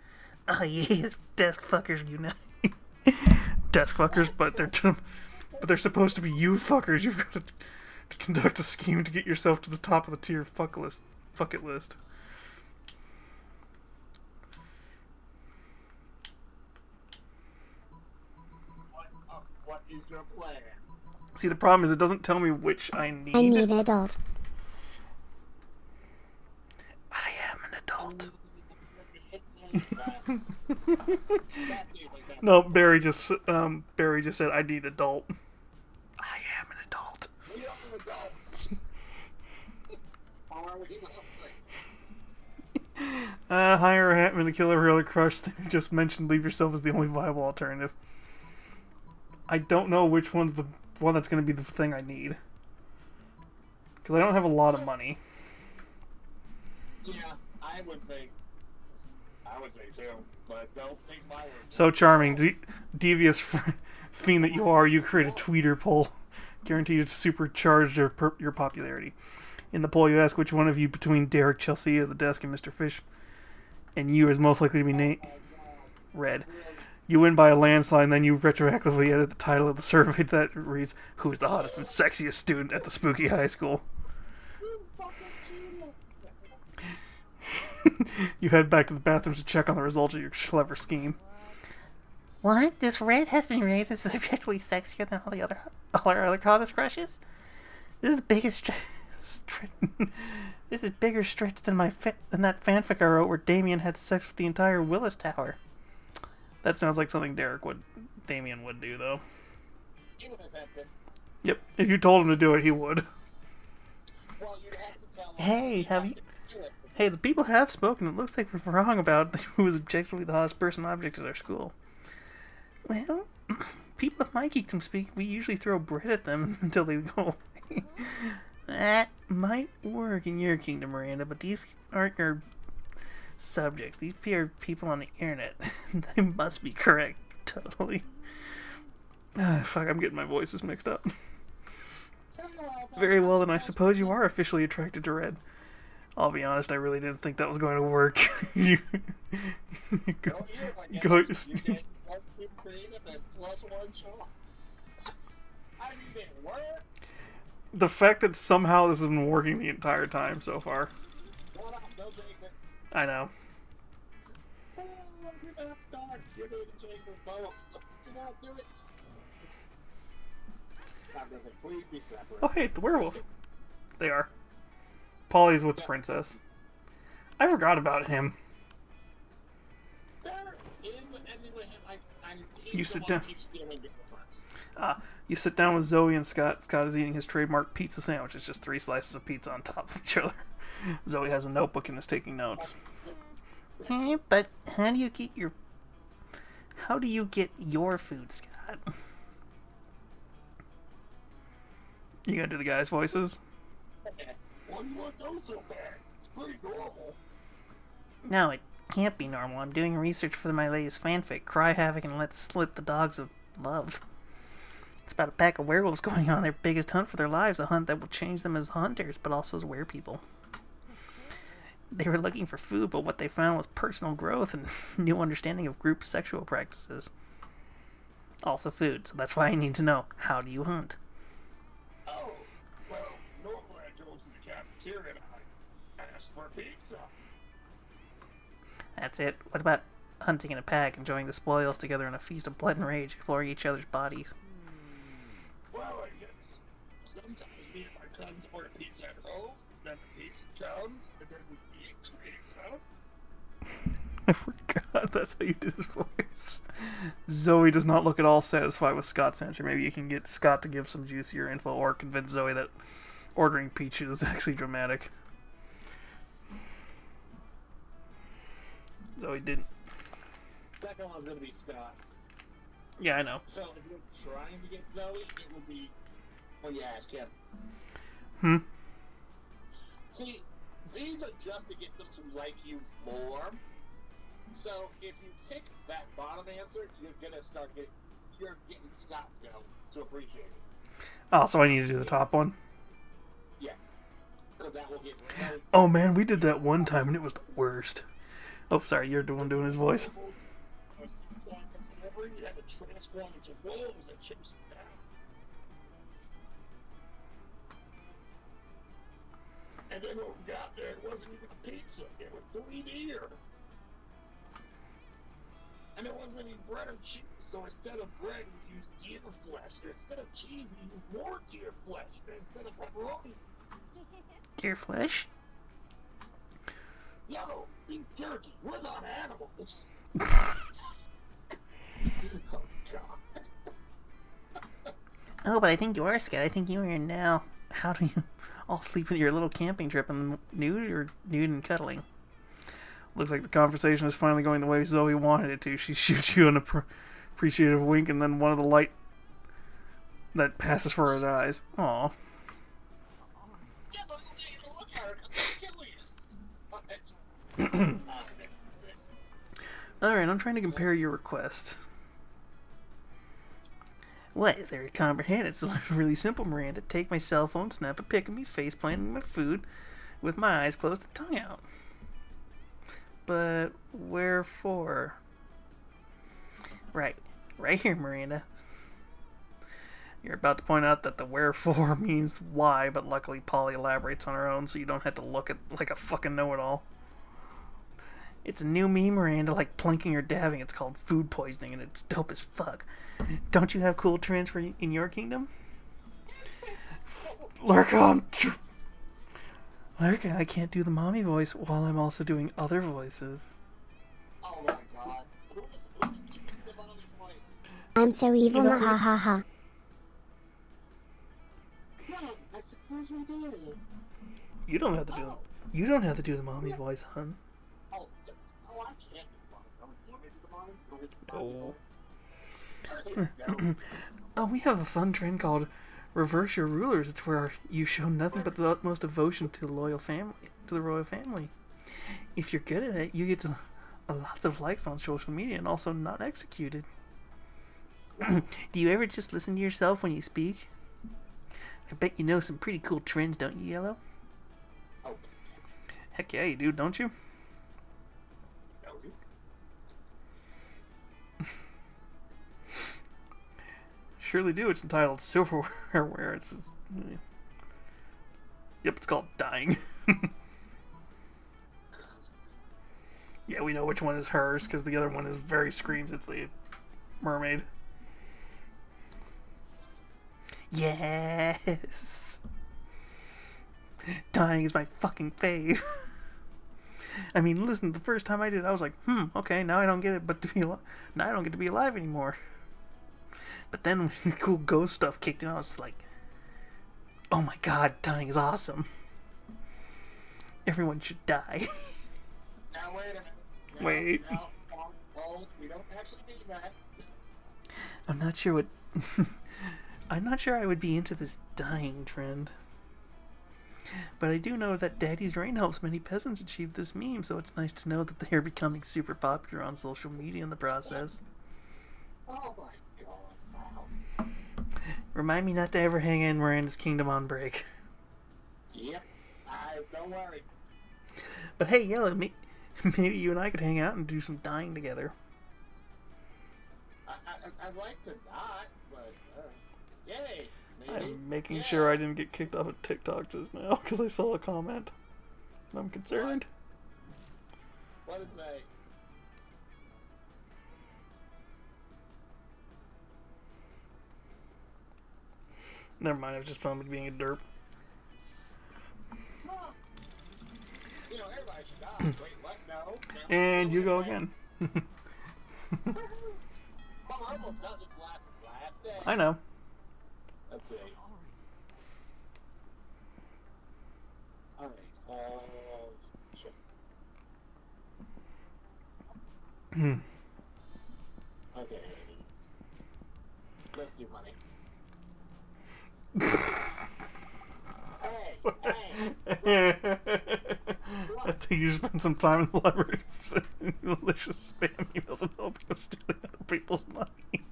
Oh yes, desk fuckers unite. Desk fuckers, but they're supposed to be you fuckers. You've got to conduct a scheme to get yourself to the top of the tier fuck it list. What is your plan? See, the problem is it doesn't tell me which I need. I need an adult. I am an adult. No, Barry just said I need adult. I am an adult. We are adults. Are we? Hire a Hatman to kill every other crush that you just mentioned. Leave yourself as the only viable alternative. I don't know which one's the one that's going to be the thing I need. Because I don't have a lot of money. Yeah, I would say too, but don't take my word. So charming, devious fiend that you are, you create a tweeter poll. Guaranteed to supercharge your popularity. In the poll, you ask which one of you between Derek, Chelsea at the desk, and Mr. Fish, and you is most likely to be named red. You win by a landslide, and then you retroactively edit the title of the survey that reads, "Who's the hottest and sexiest student at the spooky high school?" You head back to the bathrooms to check on the results of your clever scheme. What? This red has been rated as objectively sexier than all our other hottest crushes? This is the biggest This is bigger stretch than than that fanfic I wrote where Damien had sex with the entire Willis Tower. That sounds like something Damien would do, though. He would attempt it. Yep, if you told him to do it, he would. Well, you'd have to tell him. Hey, have you... Hey, the people have spoken. It looks like we're wrong about who was objectively the hottest person object at our school. Well, people at my geekdom speak. We usually throw bread at them until they go away. That might work in your kingdom, Miranda, but these aren't your subjects. These are people on the internet. They must be correct. Totally. Fuck, I'm getting my voices mixed up. Very well, then I suppose you are officially attracted to red. I'll be honest, I really didn't think that was going to work. You go. The fact that somehow this has been working the entire time so far. I know. Oh hey, the werewolf. They are. Polly's with the princess. I forgot about him. You sit down. You sit down with Zoe and Scott. Scott is eating his trademark pizza sandwich. It's just 3 slices of pizza on top of each other. Zoe has a notebook and is taking notes. Hey, but how do you get your food, Scott? You gonna do the guys' voices? It's pretty normal. No, it can't be normal. I'm doing research for my latest fanfic, Cry Havoc and Let Slip the Dogs of Love. It's about a pack of werewolves going on their biggest hunt for their lives, a hunt that will change them as hunters, but also as werepeople. They were looking for food, but what they found was personal growth and new understanding of group sexual practices. Also food, so that's why I need to know, how do you hunt? Oh, well, normally I go to the cafeteria and I ask for pizza. That's it. What about hunting in a pack, enjoying the spoils together in a feast of blood and rage, exploring each other's bodies? Well, I guess sometimes me and my cousins order pizza at home, then the pizza comes, and then we eat pizza. I forgot that's how you did his voice. Zoe does not look at all satisfied with Scott's answer. Maybe you can get Scott to give some juicier info or convince Zoe that ordering pizza is actually dramatic. Zoe didn't. Second one's gonna be Scott. Yeah, I know. So if you're trying to get Zoe, it would be well, you ask him. Hmm. See, these are just to get them to like you more. So if you pick that bottom answer, you're getting Scott to appreciate it. Oh, so I need to do the top one? Yes. Because that will get really Oh man, we did that one time and it was the worst. Oh, sorry, you're the one doing his voice. You had to transform into wolves and chase them down. And then when we got there, it wasn't even a pizza. It was 3 deer. And there wasn't any bread or cheese. So instead of bread, we used deer flesh. And instead of cheese, we used more deer flesh. And instead of pepperoni, Deer flesh? yo, beef jerky. We're not animals. Oh, God. Oh, but I think you are, Scott. I think you are now. How do you all sleep with your little camping trip and nude and cuddling? Looks like the conversation is finally going the way Zoe wanted it to. She shoots you an appreciative wink and then one of the light that passes for her eyes. Aw. Yeah, but you need to look at her because they'll kill you. Alright, I'm trying to compare your request. What? Is there a comprehend? It's really simple, Miranda. Take my cell phone, snap a pic of me face planting my food with my eyes closed, the tongue out. But wherefore? Right here, Miranda. You're about to point out that the wherefore means why, but luckily Polly elaborates on her own so you don't have to look at like a fucking know-it-all. It's a new meme, Miranda, like plunking or dabbing. It's called food poisoning, and it's dope as fuck. Don't you have cool trends in your kingdom? Lurka, Lurka, I can't do the mommy voice while I'm also doing other voices. Oh my God. Who's the mommy voice? I'm so evil, You know, ha ha ha. No, I suppose we do. you don't have to do You don't have to do the mommy voice, hun. Oh, I can't do the mommy. You want me to do the mommy? Oh. Oh, we have a fun trend called Reverse Your Rulers. It's where you show nothing but the utmost devotion to the royal family. If you're good at it, you get lots of likes on social media and also not executed. Do you ever just listen to yourself when you speak? I bet you know some pretty cool trends, don't you, Yellow? Oh, Heck yeah, you do, don't you? no, you. Surely do. It's entitled Silverware. Yep, it's called Dying. Yeah, we know which one is hers because the other one is very screams. It's the mermaid. Yes! Dying is my fucking fave. I mean, listen, the first time I did it, I was like, okay, now I don't get it, now I don't get to be alive anymore. But then when the cool ghost stuff kicked in, I was just like, oh my god, dying is awesome. Everyone should die. Now wait a minute. Now, Wait. Now, we don't actually mean that. I'm not sure what... I'm not sure I would be into this dying trend. But I do know that Daddy's Rain helps many peasants achieve this meme, so it's nice to know that they are becoming super popular on social media in the process. Oh my God! Wow. Remind me not to ever hang in Miranda's Kingdom on break. Yep. Don't worry. But hey, Yellow, maybe you and I could hang out and do some dying together. I'd like to not, but yay. Maybe. I'm making Yeah. sure I didn't get kicked off of TikTok just now because I saw a comment. I'm concerned. What did it say? Never mind, I was just filming me being a derp. Huh. You know, everybody should die. Wait, what? No. And you go again. Well, I almost done this last day. I know. Let's see. Alright, shit. You spend some time in the library sending malicious spam emails and hoping of stealing other people's money.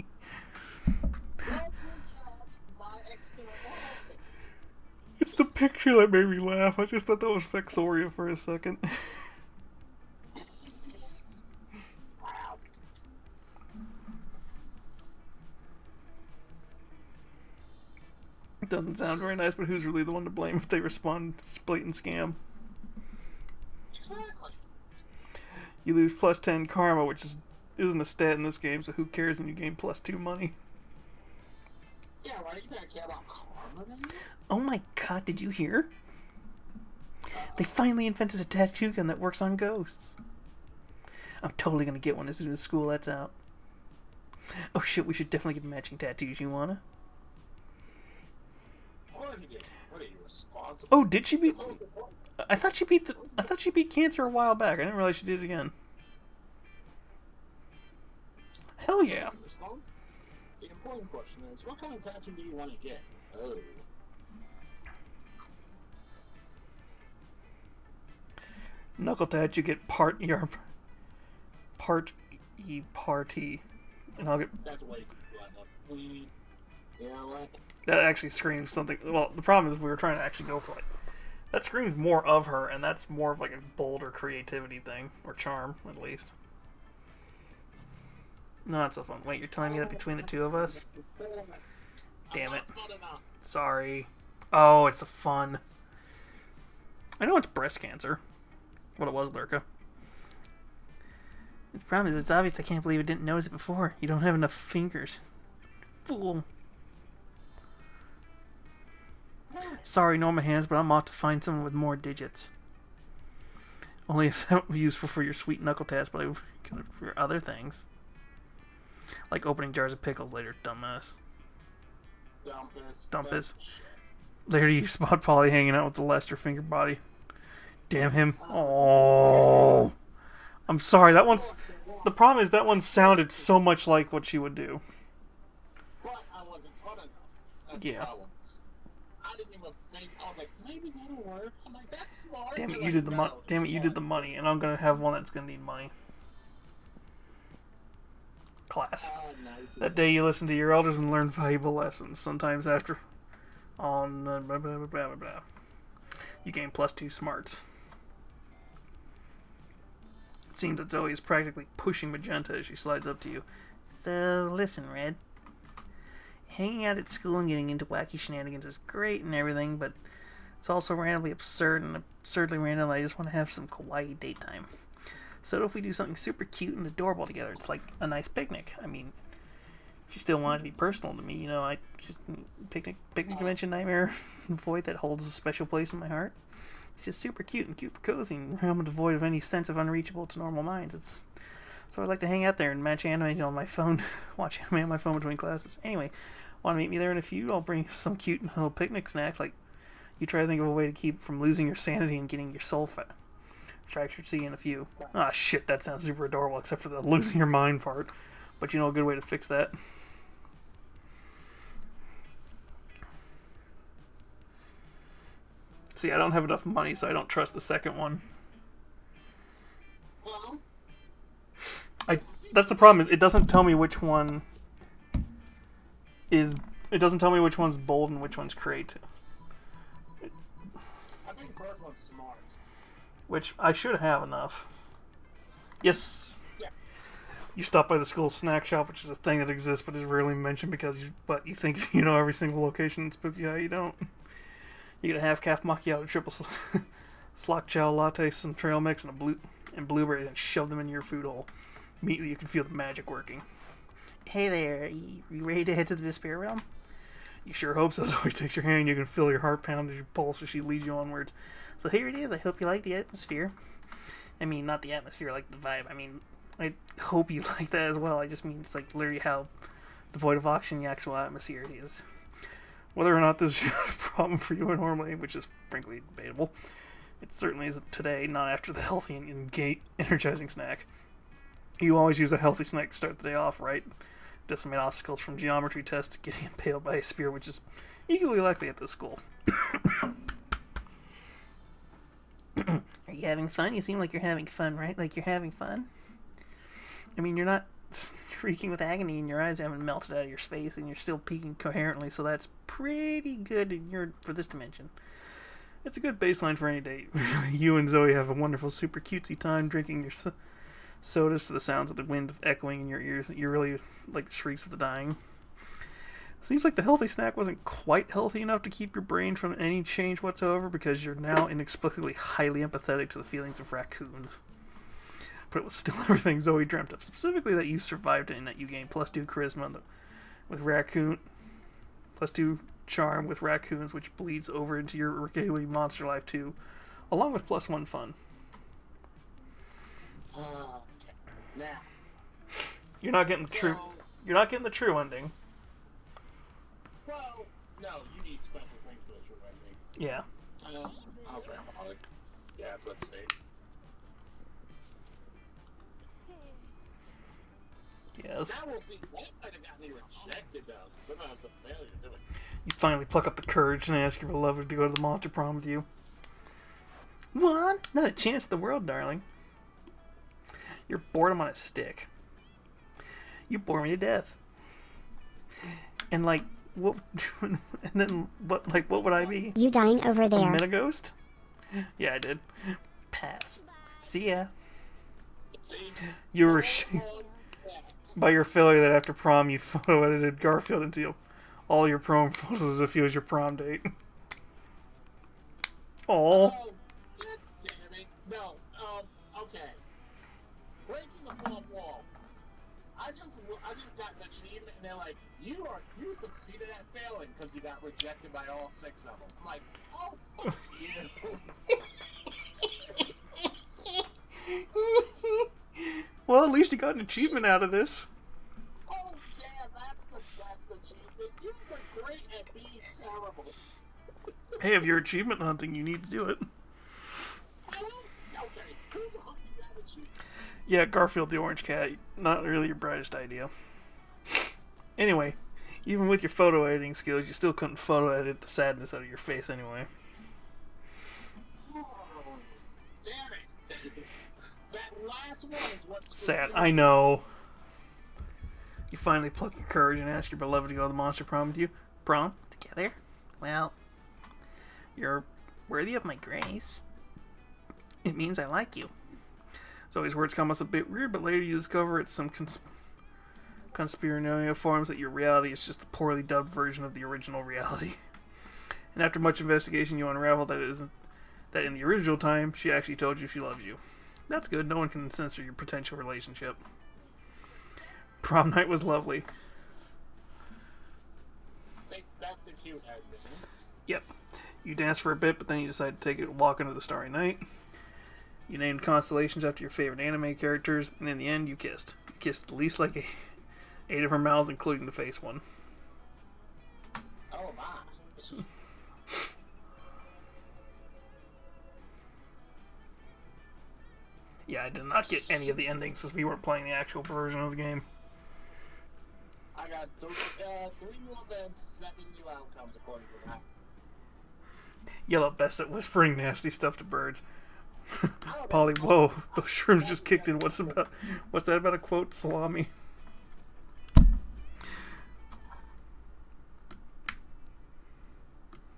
It's the picture that made me laugh. I just thought that was Vexoria for a second. It doesn't sound very nice, but who's really the one to blame if they respond blatant scam? Exactly. You lose plus 10 karma, which isn't a stat in this game, so who cares when you gain plus 2 money? Yeah, why do you think I care about karma then? Oh my god, did you hear? They finally invented a tattoo gun that works on ghosts. I'm totally gonna get one as soon as school lets out. Oh shit, we should definitely get matching tattoos, you wanna? What are you responsible? Oh, did she beat... I thought she beat cancer a while back. I didn't realize she did it again. Hell yeah. The important question is, what kind of tattoo do you want to get? Oh. Knuckle tattoo, you get part yarp, part E party, and I'll get... That's way too blunt. You know what? That actually screams something... Well, the problem is if we were trying to actually go for, like... That screams more of her, and that's more of, like, a bolder creativity thing. Or charm, at least. No, not so fun. Wait, you're telling me that between the two of us? Damn it. Sorry. Oh, it's a fun. I know it's breast cancer. What it was, Lurka. The problem is, it's obvious I can't believe I didn't notice it before. You don't have enough fingers. Fool. Sorry, no my hands, but I'm off to find someone with more digits. Only if that would be useful for your sweet knuckle tats, but for your other things. Like opening jars of pickles later, dumbass. Dumpus. Later you spot Polly hanging out with the Lester finger body. Damn him. Oh. I'm sorry, that one's... The problem is that one sounded so much like what she would do. But I wasn't cut enough. That's Yeah. the problem. I didn't even think, I was like, maybe that'll work. I'm like, that's smart. Damn it, They're you like, did the no, money. it's Damn it, you smart. did the money, and I'm gonna have one that's gonna need money. Class. Nice. That day you listened to your elders and learned valuable lessons. Sometimes after on blah, blah, blah, blah, blah, you gain plus 2 smarts. It seems that Zoe is practically pushing Magenta as she slides up to you. So listen, Red. Hanging out at school and getting into wacky shenanigans is great and everything, but it's also randomly absurd and absurdly random. I just want to have some kawaii date time. So if we do something super cute and adorable together, it's like a nice picnic. I mean, if you still want it to be personal to me, you know, I just picnic dimension nightmare void that holds a special place in my heart. It's just super cute and cozy and realm devoid of any sense of unreachable to normal minds. It's so I'd like to hang out there and match anime on my phone, watch anime on my phone between classes. Anyway, want to meet me there in a few? I'll bring you some cute little picnic snacks. Like, you try to think of a way to keep from losing your sanity and getting your soul fractured. See you in a few. Ah, shit, that sounds super adorable, except for the losing your mind part. But you know a good way to fix that? See, I don't have enough money, so I don't trust the second one. Well, That's the problem, is it doesn't tell me which one is... It doesn't tell me which one's bold and which one's create. I think the first one's smart. Which I should have enough. Yes. Yeah. You stop by the school snack shop, which is a thing that exists but is rarely mentioned because you think you know every single location in Spooky High. You don't. You get a half-calf macchiato, triple slock chow latte, some trail mix, and blueberries, and shove them in your food hole. Immediately you can feel the magic working. Hey there, you ready to head to the Despair Realm? You sure hope so. Zoe takes your hand, you can feel your heart pound as you pulse as she leads you onwards. So here it is. I hope you like the atmosphere. I mean, not the atmosphere, like the vibe. I mean, I hope you like that as well. I just mean it's like literally how devoid of oxygen the actual atmosphere is. Whether or not this is a problem for you normally, which is frankly debatable, it certainly isn't today, not after the healthy and energizing snack. You always use a healthy snack to start the day off, right? Decimate obstacles from geometry tests to getting impaled by a spear, which is equally likely at this school. Are you having fun? You seem like you're having fun, right? Like you're having fun? I mean, you're not shrieking with agony and your eyes haven't melted out of your face and you're still peeking coherently, so that's pretty good for this dimension. It's a good baseline for any date. You and Zoe have a wonderful, super cutesy time drinking your sodas to the sounds of the wind echoing in your ears. You really like the shrieks of the dying. Seems like the healthy snack wasn't quite healthy enough to keep your brain from any change whatsoever, because you're now inexplicably highly empathetic to the feelings of raccoons. But it was still everything Zoe dreamt of, specifically that you survived it and that you gained +2 charisma with raccoon, +2 charm with raccoons, which bleeds over into your Rickety Monster Life too, along with +1 fun. Okay. Now. You're not getting the true. You're not getting the true ending. Well, no, you need special things for the true ending. Yeah. I'll try Polly. Yeah, let's see. Yes. Now we'll see. That might have gotten me rejected, though. Sometimes a failure to it. You finally pluck up the courage and ask your beloved to go to the monster prom with you. What? Not a chance in the world, darling. You're boredom on a stick. You bore me to death. And like, what? And then what? Like, what would I be? You dying over A there. Metaghost? Yeah, I did. Pass. See ya. See? You were by your failure that after prom you photo edited Garfield into all your prom photos as if he was your prom date. Aww. Oh, God damn it. No, okay. Breaking the fourth wall. I just got an achievement, and they're like, you succeeded at failing because you got rejected by all 6 of them. I'm like, oh, fuck you. Well, at least you got an achievement out of this. Oh, yeah, that's the best achievement. You were great at being terrible. Hey, if you're achievement hunting, you need to do it. Okay, who's hunting that achievement? Yeah, Garfield the Orange Cat. Not really your brightest idea. Anyway, even with your photo editing skills, you still couldn't photo edit the sadness out of your face anyway. Oh, damn it. That last one is what's Sad, I know. You finally pluck your courage and ask your beloved to go to the monster prom with you. Prom? Together? Well, you're worthy of my grace. It means I like you. Zoe's words come us a bit weird, but later you discover it's some conspiratorial forms that your reality is just the poorly dubbed version of the original reality. And after much investigation, you unravel that in the original time, she actually told you she loves you. That's good. No one can censor your potential relationship. Prom night was lovely. Take back the cute ending. Yep. You danced for a bit, but then you decided to take a walk into the starry night. You named constellations after your favorite anime characters, and in the end, you kissed. You kissed at least like 8 of her mouths, including the face one. Oh, my. Yeah, I did not get any of the endings since we weren't playing the actual version of the game. I got 3 new events, 7 new outcomes according to that. Yellow best at whispering nasty stuff to birds. Polly, whoa, those shrooms just kicked in. What's that about a quote? Salami.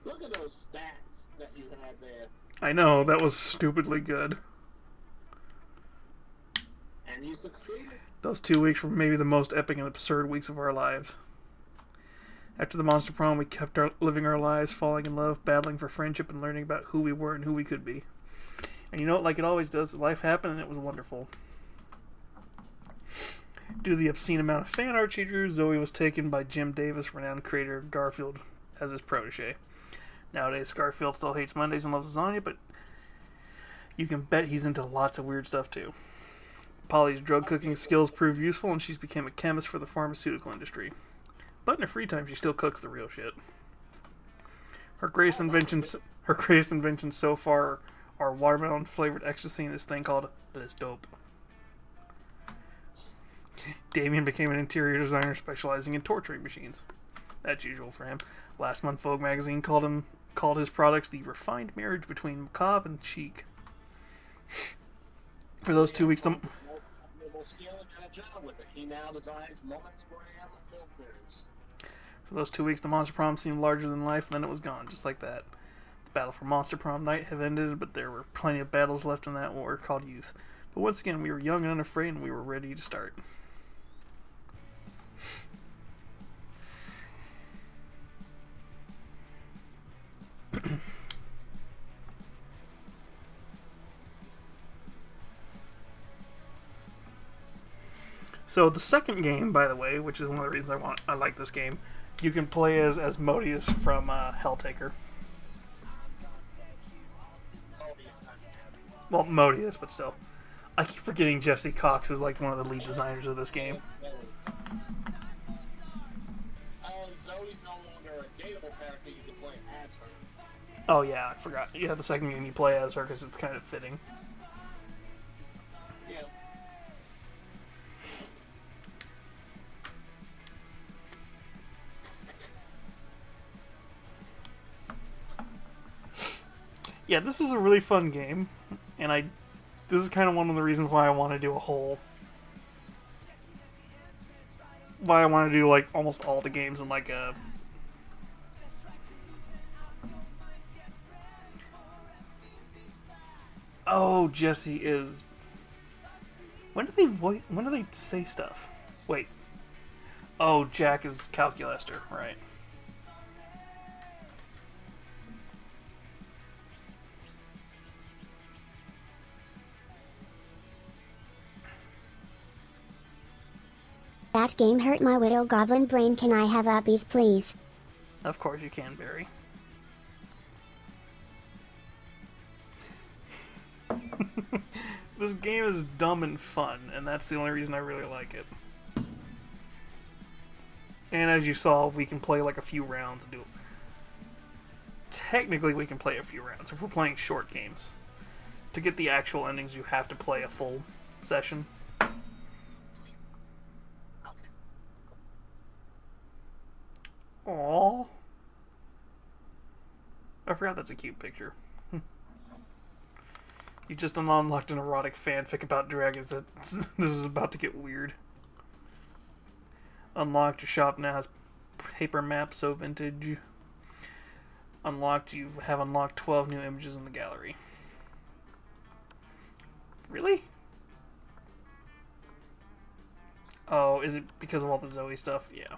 Look at those stats that you had there. I know, that was stupidly good. And you succeeded. Those 2 weeks were maybe the most epic and absurd weeks of our lives. After the monster prom, we kept living our lives, falling in love, battling for friendship, and learning about who we were and who we could be. And you know, like it always does, life happened and it was wonderful. Due to the obscene amount of fan art she drew, Zoe was taken by Jim Davis, renowned creator of Garfield, as his protege. Nowadays, Garfield still hates Mondays and loves lasagna, but you can bet he's into lots of weird stuff too. Polly's drug cooking skills proved useful, and she's become a chemist for the pharmaceutical industry. But in her free time, she still cooks the real shit. Her greatest inventions so far are watermelon flavored ecstasy and this thing called Bliss Dope. Damien became an interior designer specializing in torturing machines. That's usual for him. Last month, Vogue magazine called his products the refined marriage between macabre and chic. For those 2 weeks, Skill and got a job with it. He now designs Monster Prom filters. for those 2 weeks, the Monster Prom seemed larger than life, and then it was gone, just like that. The battle for Monster Prom night have ended, but there were plenty of battles left in that war called youth. But once again, we were young and unafraid, and we were ready to start. So the second game, by the way, which is one of the reasons I like this game, you can play as Modius from Helltaker. Well, Modius, but still. I keep forgetting Jesse Cox is like one of the lead designers of this game. Zoe's no longer a dateable character, you can play as her. Oh yeah, I forgot. Yeah, the second game you play as her because it's kind of fitting. Yeah. Yeah, this is a really fun game, and this is kind of one of the reasons why I want to do why I want to do like almost all the games in like a. Oh, Jesse is. When do they say stuff? Wait. Oh, Jack is Calculester, right? That game hurt my widow goblin brain. Can I have uppies, please? Of course you can, Barry. This game is dumb and fun, and that's the only reason I really like it. And as you saw, we can play like a few rounds and do. Technically, we can play a few rounds if we're playing short games. To get the actual endings, you have to play a full session. Aww. I forgot that's a cute picture. You just unlocked an erotic fanfic about dragons. This is about to get weird. Unlocked, your shop now has paper maps, so vintage. Unlocked, you have unlocked 12 new images in the gallery. Really? Oh, is it because of all the Zoe stuff? Yeah.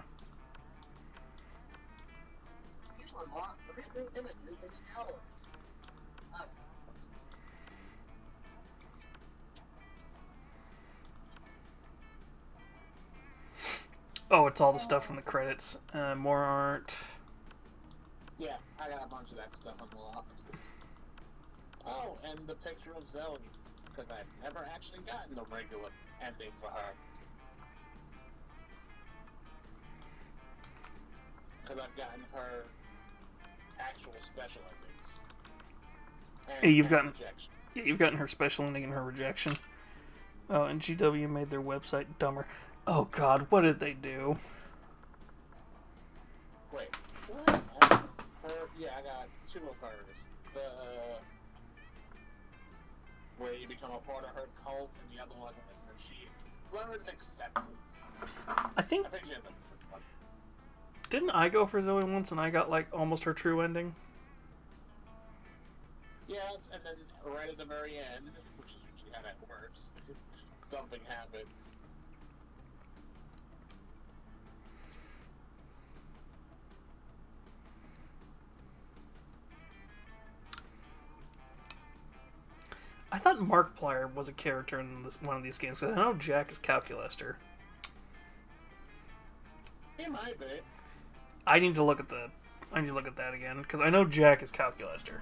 Oh, it's all the stuff from the credits. More art. Yeah, I got a bunch of that stuff unlocked. Oh, and the picture of Zoe, because I've never actually gotten the regular ending for her. Because I've gotten her actual special endings. And, Hey, rejection. you've gotten her special ending and her rejection. Oh, and GW made their website dumber. Oh God, what did they do? Wait, what? Yeah, I got two of hers. Where you become a part of her cult, and the other one where she learns acceptance. I think she has a one. didn't I go for Zoe once and I got like almost her true ending? Yes, and then right at the very end, which is usually how that works, something happened. I thought Markiplier was a character in one of these games. I know Jack is Calculester. He might be. I need to look at that again because I know Jack is Calculester.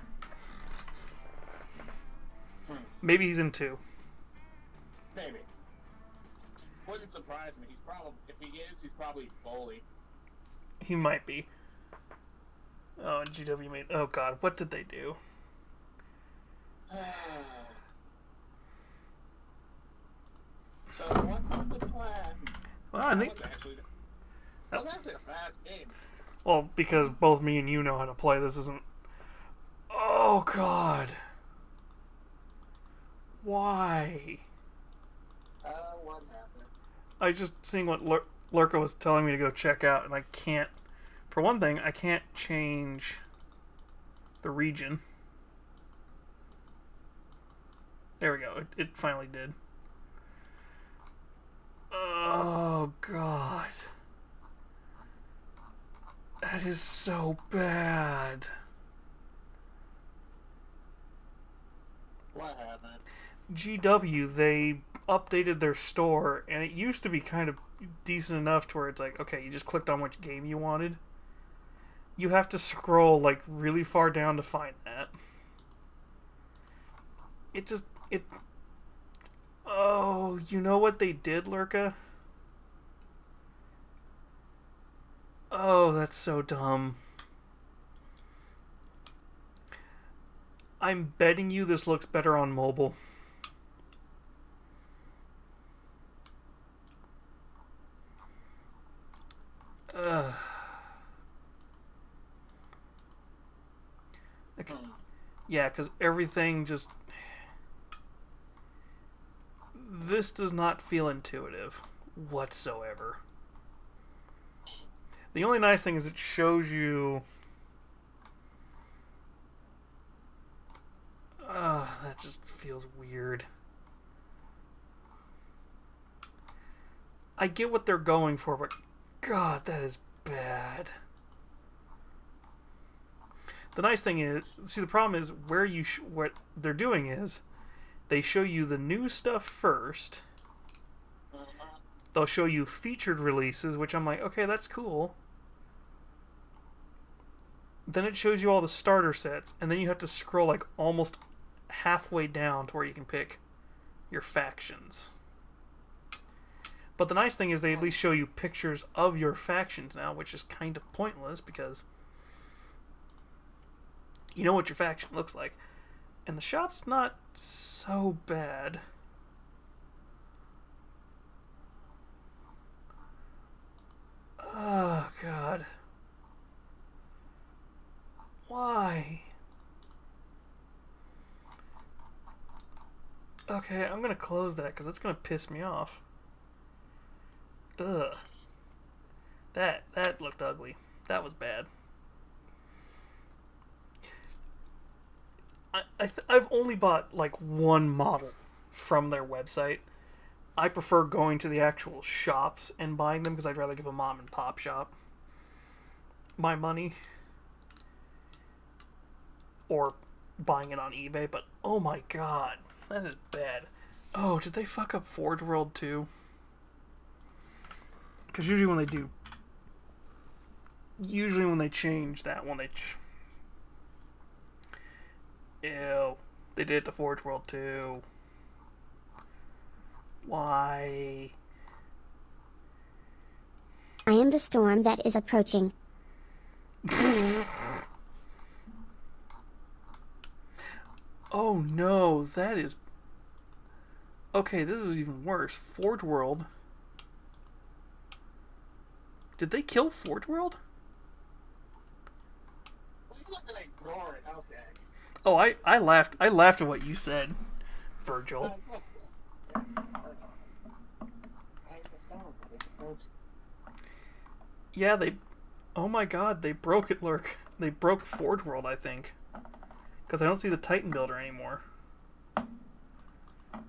Maybe he's in 2. Maybe. Wouldn't surprise me. He's probably Bully. He might be. Oh, and GW made. Oh God, what did they do? So what's the plan? Well, I think. That was actually a fast game. Well, because both me and you know how to play, this isn't. Oh God. Why? What happened? I just seeing what Lurka was telling me to go check out, and I can't. For one thing, I can't change the region. There we go. It finally did. Oh, God. That is so bad. What happened? GW, they updated their store, and it used to be kind of decent enough to where it's like, okay, you just clicked on which game you wanted. You have to scroll, like, really far down to find that. Oh, you know what they did, Lurka? Oh, that's so dumb. I'm betting you this looks better on mobile. Ugh. Okay. Yeah, because everything just... This does not feel intuitive whatsoever. The only nice thing is it shows you... that just feels weird. I get what they're going for, but God, that is bad. The nice thing is, see, the problem is where what they're doing is they show you the new stuff first. They'll show you featured releases, which I'm like, okay, that's cool. Then it shows you all the starter sets, and then you have to scroll like almost halfway down to where you can pick your factions. But the nice thing is they at least show you pictures of your factions now, which is kind of pointless because you know what your faction looks like. And the shop's not so bad. Oh, God. Why? Okay, I'm gonna close that because that's gonna piss me off. Ugh. That looked ugly. That was bad. I've only bought like one model from their website. I prefer going to the actual shops and buying them because I'd rather give a mom and pop shop my money. Or buying it on eBay, but oh my God, that is bad. Oh, did they fuck up Forge World too? Because usually when they do, when they change that one, ew, they did it to Forge World too. Why? I am the storm that is approaching. Oh no, that is... Okay, this is even worse. Forge World. Did they kill Forge World? Oh, I laughed. I laughed at what you said, Virgil. Yeah, they... Oh my God, they broke it, Lurk. They broke Forge World, I think. Because I don't see the Titan Builder anymore.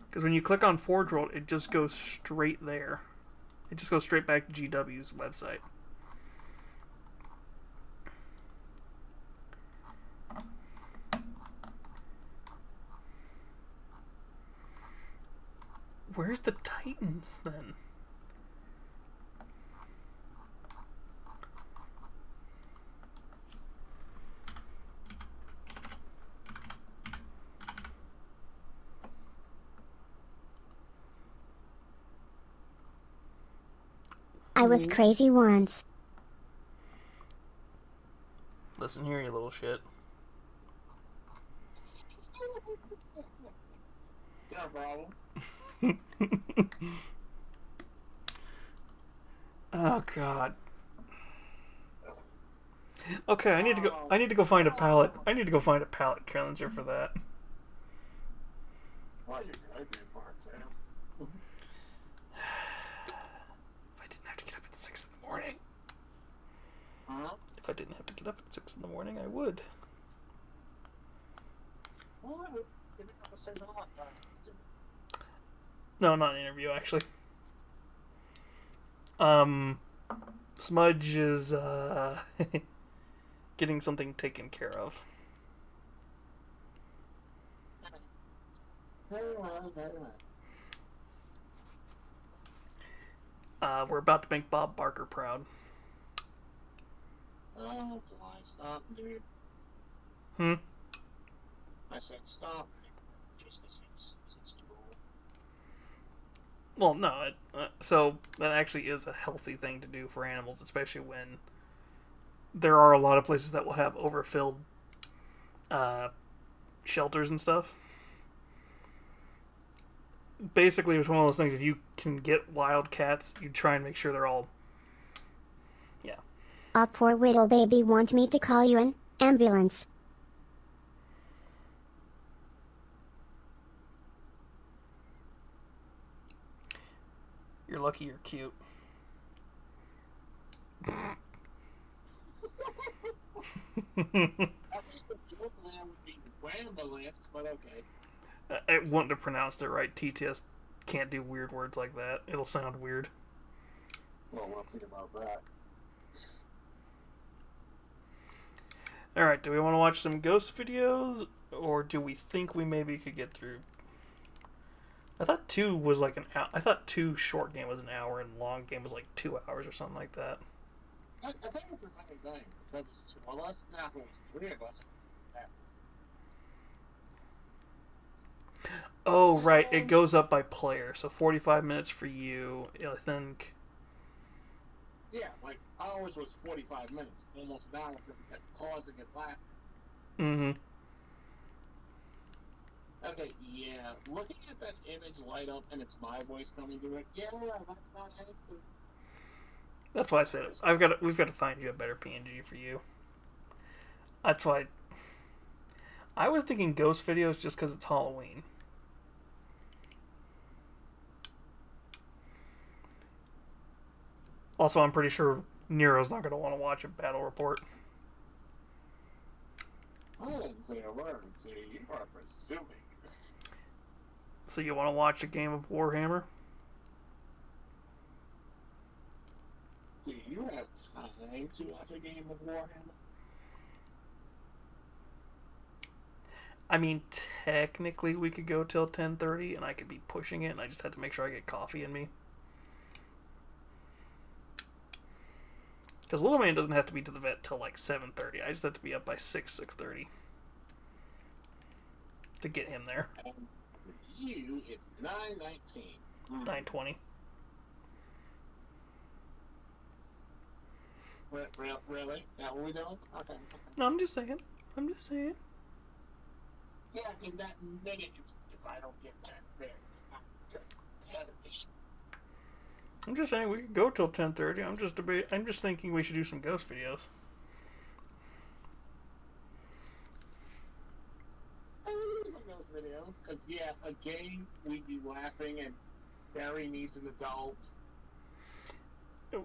Because when you click on Forge World, it just goes straight there. It just goes straight back to GW's website. Where's the Titans, then? I was crazy once. Listen here, you little shit. No problem. Oh God. Okay, I need to go find a palette. I need to go find a palette cleanser for that. Well, you're good, man, Park Sam. If I didn't have to get up at 6 in the morning. Huh? If I didn't have to get up at 6 in the morning, I would. Well, I would give it up a second lot. No, not an interview, actually. Smudge is, getting something taken care of. Very well, very well. We're about to make Bob Barker proud. Oh, boy, stop, dude. Hmm? I said stop. Just as it's cool. Well, no, so that actually is a healthy thing to do for animals, especially when there are a lot of places that will have overfilled shelters and stuff. Basically, it's one of those things, if you can get wild cats, you try and make sure they're all... Yeah. Our poor little baby want me to call you an ambulance. You're lucky you're cute. I think the joke land would be Wambulance, but okay. I wouldn't have pronounced it right. TTS can't do weird words like that. It'll sound weird. Well, we'll think about that. Alright, do we want to watch some ghost videos? Or do we think we maybe could get through... I thought 2 was like an hour. I thought 2 short game was an hour and long game was like 2 hours or something like that. I think it's the same thing, because it's 2 of us, now it's 3 of us. Oh, right. It goes up by player. So 45 minutes for you, I think. Yeah, like, ours was 45 minutes, almost an hour, because we kept pausing and laughing. Mm-hmm. Okay, yeah, looking at that image light up and it's my voice coming to it, yeah, that's not as good. That's why I said it. We've got to find you a better PNG for you. That's why... I was thinking ghost videos just because it's Halloween. Also, I'm pretty sure Nero's not going to want to watch a battle report. I didn't say a word, see, you are presuming. So you want to watch a game of Warhammer? Do you have time to watch a game of Warhammer? I mean, technically we could go till 10:30 and I could be pushing it and I just had to make sure I get coffee in me. Because Little Man doesn't have to be to the vet till like 7:30. I just have to be up by 6:30 to get him there. And for you, it's 9:19. 9:20. Really? That what we doing? Okay. No, I'm just saying. I'm just saying. Yeah, in that minute, if I don't get that there, I'm I'm just saying we could go till 10:30. I'm just thinking we should do some ghost videos. those videos, because yeah, a game we'd be laughing and Barry needs an adult.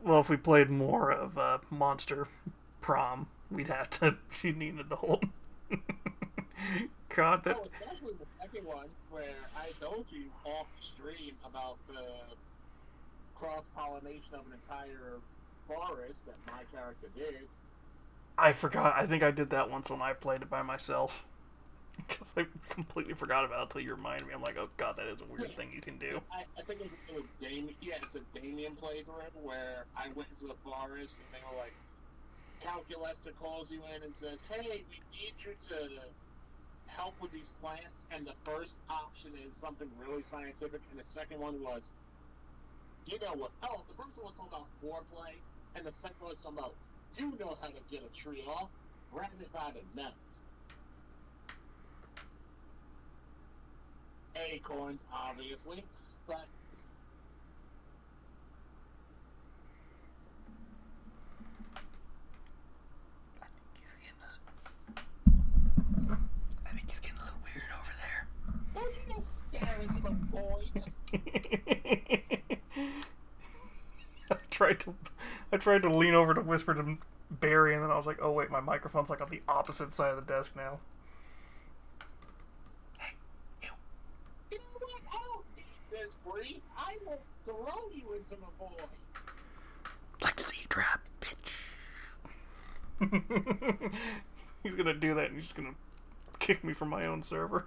Well, if we played more of Monster Prom, we'd have to. She'd need an adult. God, that. Oh, especially the second one where I told you off stream about the cross-pollination of an entire forest that my character did. I forgot. I think I did that once when I played it by myself. Because I completely forgot about it until you reminded me. I'm like, oh god, that is a weird thing you can do. I think it was Damien. Yeah, it's a Damien playthrough where I went into the forest and they were like, Calculester calls you in and says, hey, we need you to help with these plants. And the first option is something really scientific, and the second one was, you know what? Oh, the first one was talking about foreplay, and the second one was talking about, you know how to get a tree off, grab it by the nuts. Acorns, obviously, but I think he's getting a little weird over there. don't you just stare I tried to lean over to whisper to Barry, and then I was like, oh wait, my microphone's like on the opposite side of the desk now. You know what? I don't need this brief. I will throw you into the void. Like to see you drop, bitch. He's gonna do that, and he's just gonna kick me from my own server.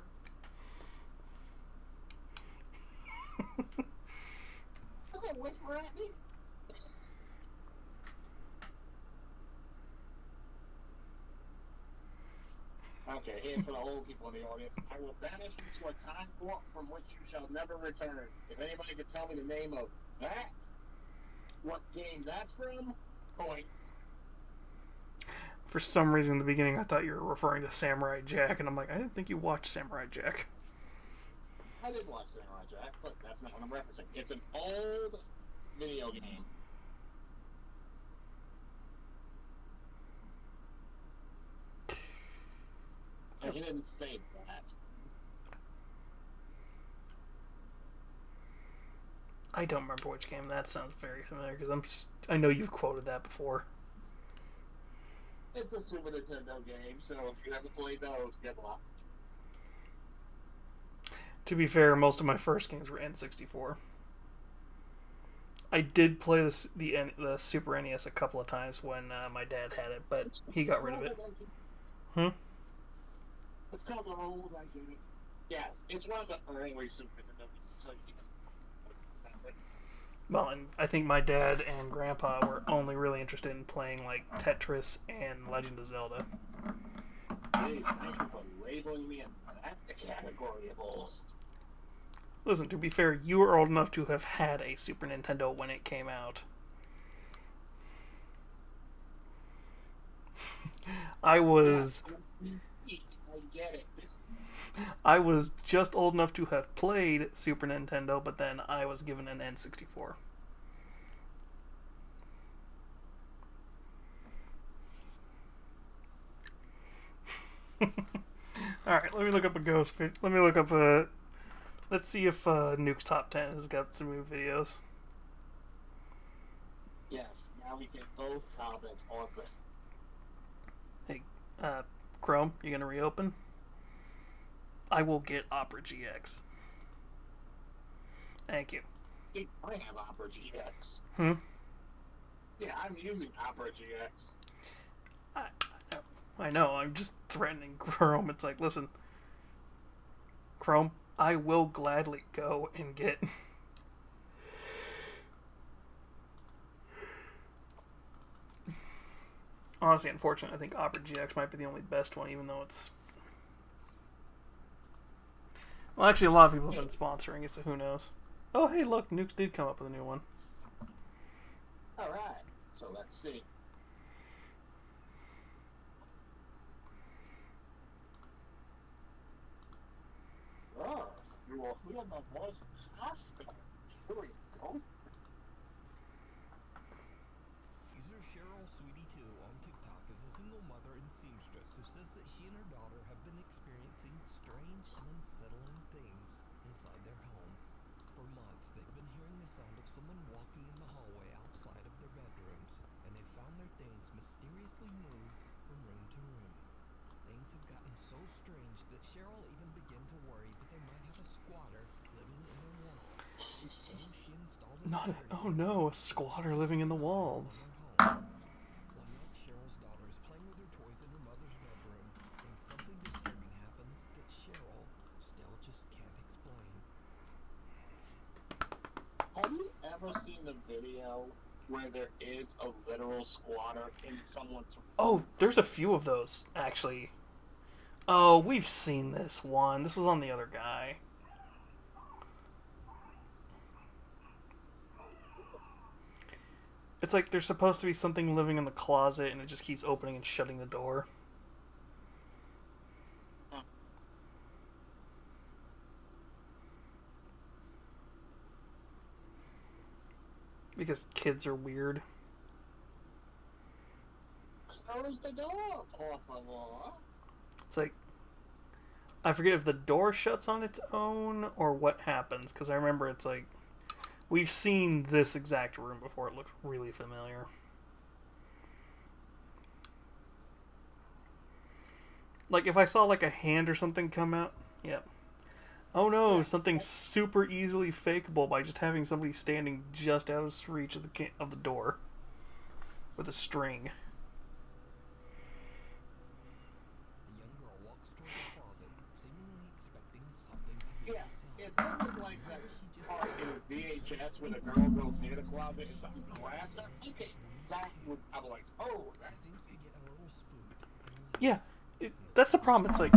Doesn't whisper at me. Okay, here for the old people in the audience. I will banish you to a time warp from which you shall never return. If anybody could tell me the name of that, what game that's from, points. For some reason, in the beginning, I thought you were referring to Samurai Jack, and I'm like, I didn't think you watched Samurai Jack. I did watch Samurai Jack, but that's not what I'm referencing. It's an old video game. And he didn't say that. I don't remember which game. That sounds very familiar, because I know you've quoted that before. It's a Super Nintendo game, so if you haven't played those, get lost. To be fair, most of my first games were N64. I did play the Super NES a couple of times when my dad had it, but he got rid of it. It's called the old, I get it. Yes, it's one of the early Super Nintendo games. Well, and I think my dad and Grandpa were only really interested in playing like Tetris and Legend of Zelda. Hey, thank you for labeling me in that category of old. Listen, to be fair, you were old enough to have had a Super Nintendo when it came out. I get it. I was just old enough to have played Super Nintendo, but then I was given an N64. Alright, let me look up a ghost. Let me look up a... Let's see if Nuke's Top 10 has got some new videos. Yes, now we get both comments on the... Hey, Chrome, you gonna reopen? I will get Opera GX. Thank you. I have Opera GX. Hmm? Yeah, I'm using Opera GX. I know, I'm just threatening Chrome. It's like, listen, Chrome, I will gladly go and get... Honestly, unfortunately, I think Opera GX might be the only best one, even though it's... Well, actually, a lot of people have been sponsoring it, so who knows. Oh, hey, look, Nukes did come up with a new one. Alright, so let's see. Oh, you will hear my voice in the hospital. Here we go. User Cheryl Sweetie2 on TikTok is a single mother and seamstress who says that she and her daughter have been experiencing strange and unsettling things inside their home. For months, they've been hearing the sound of someone walking in the hallway outside of their bedrooms, and they found their things mysteriously moved from room to room. Things have gotten so strange that Cheryl even began to worry that they might have a squatter living in their walls. So she installed Oh no, a squatter living in the walls. one night, Cheryl's daughter is playing with her toys in her mother's bedroom when something disturbing happens that Cheryl still just can't explain. Have you ever seen the video where there is a literal squatter in someone's... Oh, there's a few of those, actually. Oh, we've seen this one. This was on the other guy. It's like there's supposed to be something living in the closet, and it just keeps opening and shutting the door. Because kids are weird. Close the door, por favor. It's like, I forget if the door shuts on its own or what happens, because I remember it's like we've seen this exact room before. It looks really familiar. Like if I saw like a hand or something come out, yep. Oh no, something super easily fakeable by just having somebody standing just out of reach of the door with a string. The young girl walks toward the closet, seemingly expecting something to be Yeah, inside. it doesn't like that part in VHS when a girl goes near the closet and something grabs her. Okay, that would, I'm like, oh, She that's seems to get a little spooked and Yeah, that's the problem. It's like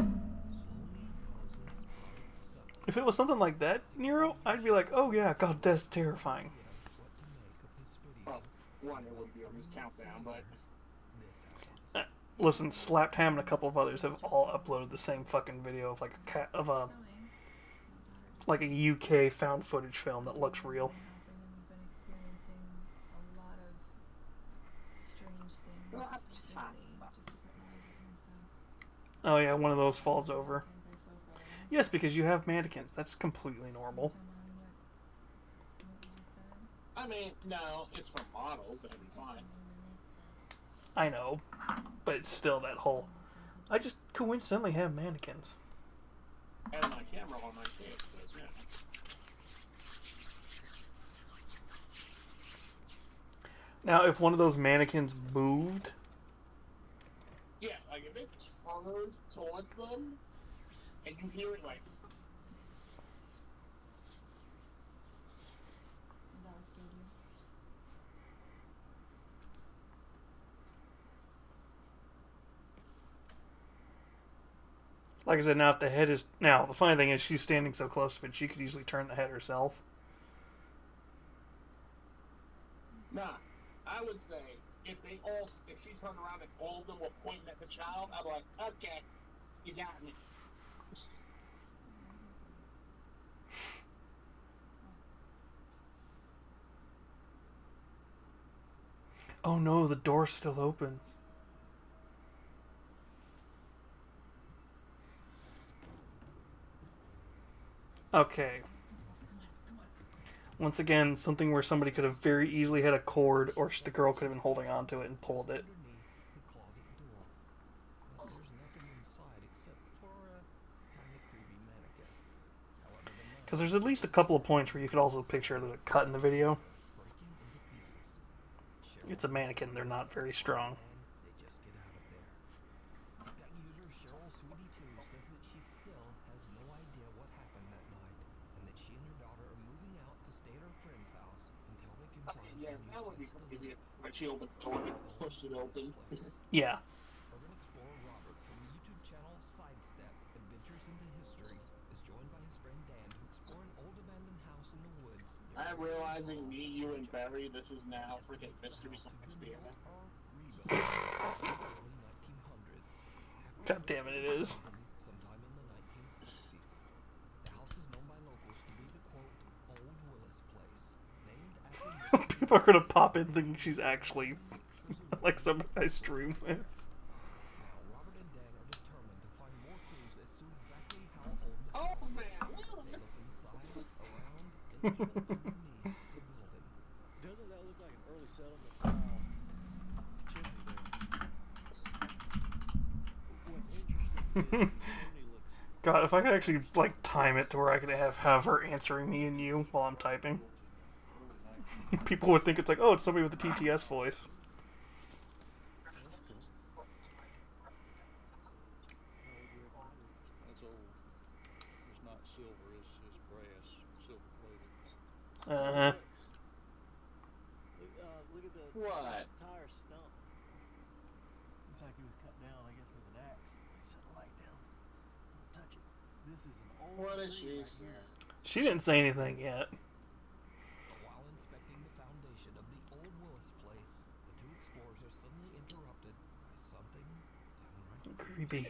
slowly closes by itself. if it was something like that, Nero, I'd be like, oh yeah, God, that's terrifying. Yeah, what to make of this video. well, one, it would be on his countdown, but This happens. Listen, Slapped Ham and a couple of others have all uploaded the same fucking video of like a UK found footage film that looks real. Oh yeah, one of those falls over. Yes, because you have mannequins. That's completely normal. I mean, no, it's for models, that'd be fine. I know, but it's still that whole. I just coincidentally have mannequins. And my camera on my face says, yeah. Now, if one of those mannequins moved, Yeah, like if it turns towards them, and you hear it like, like I said, now if the head is now the funny thing is she's standing so close to it, she could easily turn the head herself. nah. I would say if she turned around and all of them were pointing at the child, I'd be like, okay, you got me. Oh no, the door's still open. Okay. Once again, something where somebody could have very easily had a cord, or the girl could have been holding onto it and pulled it. Underneath the closet door. Well, there's nothing inside except for a kind of creepy mannequin. However, the man Because there's at least a couple of points where you could also picture there's a cut in the video. breaking into pieces. Cheryl It's a mannequin, they're not very strong. and they just get out of there. TikTok user Cheryl Sweetie 2 says that she still has no idea what happened that night, and that she and her daughter are moving out to stay at her friend's house until they can Okay, find yeah, a new that would be place to crazy live. if when she opened the door and pushed it open. Yeah. Urban explorer Robert from the YouTube channel Sidestep Adventures into History is joined by his friend Dan to explore an old abandoned house in the woods. I'm realizing me, you, and Barry, this is now freaking Mystery Science Theater. God damn it, it is. Sometime in the 1960s. The house is known by locals to be the quote Old Willis Place, named after People are gonna pop in thinking she's actually like somebody I stream with. Now, Robert and Dan are determined to find more clues as to exactly how old the Oh house is. man, They look! look inside, around, and even underneath the building. Doesn't that look like an early settlement style chimney there? What's interesting is the chimney looks God, if I could actually like time it to where I could have her answering me and you while I'm typing, people would think it's like, oh, it's somebody with a TTS voice. that's old. It's not silver, it's brass, silver plated. Uh, Look at the What? tire stump. Looks like it was cut down, I guess, with an axe. Set the light down. Don't touch it. This is an old What is tree she right saying? here. she didn't say anything yet. But while inspecting the foundation of the Old Willis Place, the two explorers are suddenly interrupted by something downright Creepy.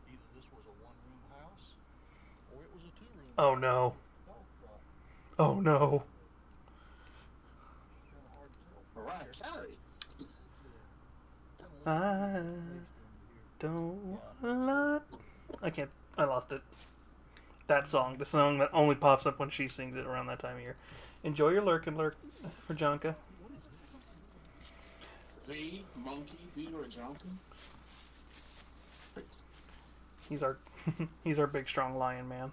Either this was a one-room house, or it was a two-room. Oh no. Oh no. Kinda hard to tell. Mariah Carey. Ah. don't want a lot. I can't. I lost it. That song, the song that only pops up when she sings it around that time of year. Enjoy your lurk and lurk for Jonka. The monkey, the or junkie? He's our he's our big strong lion man.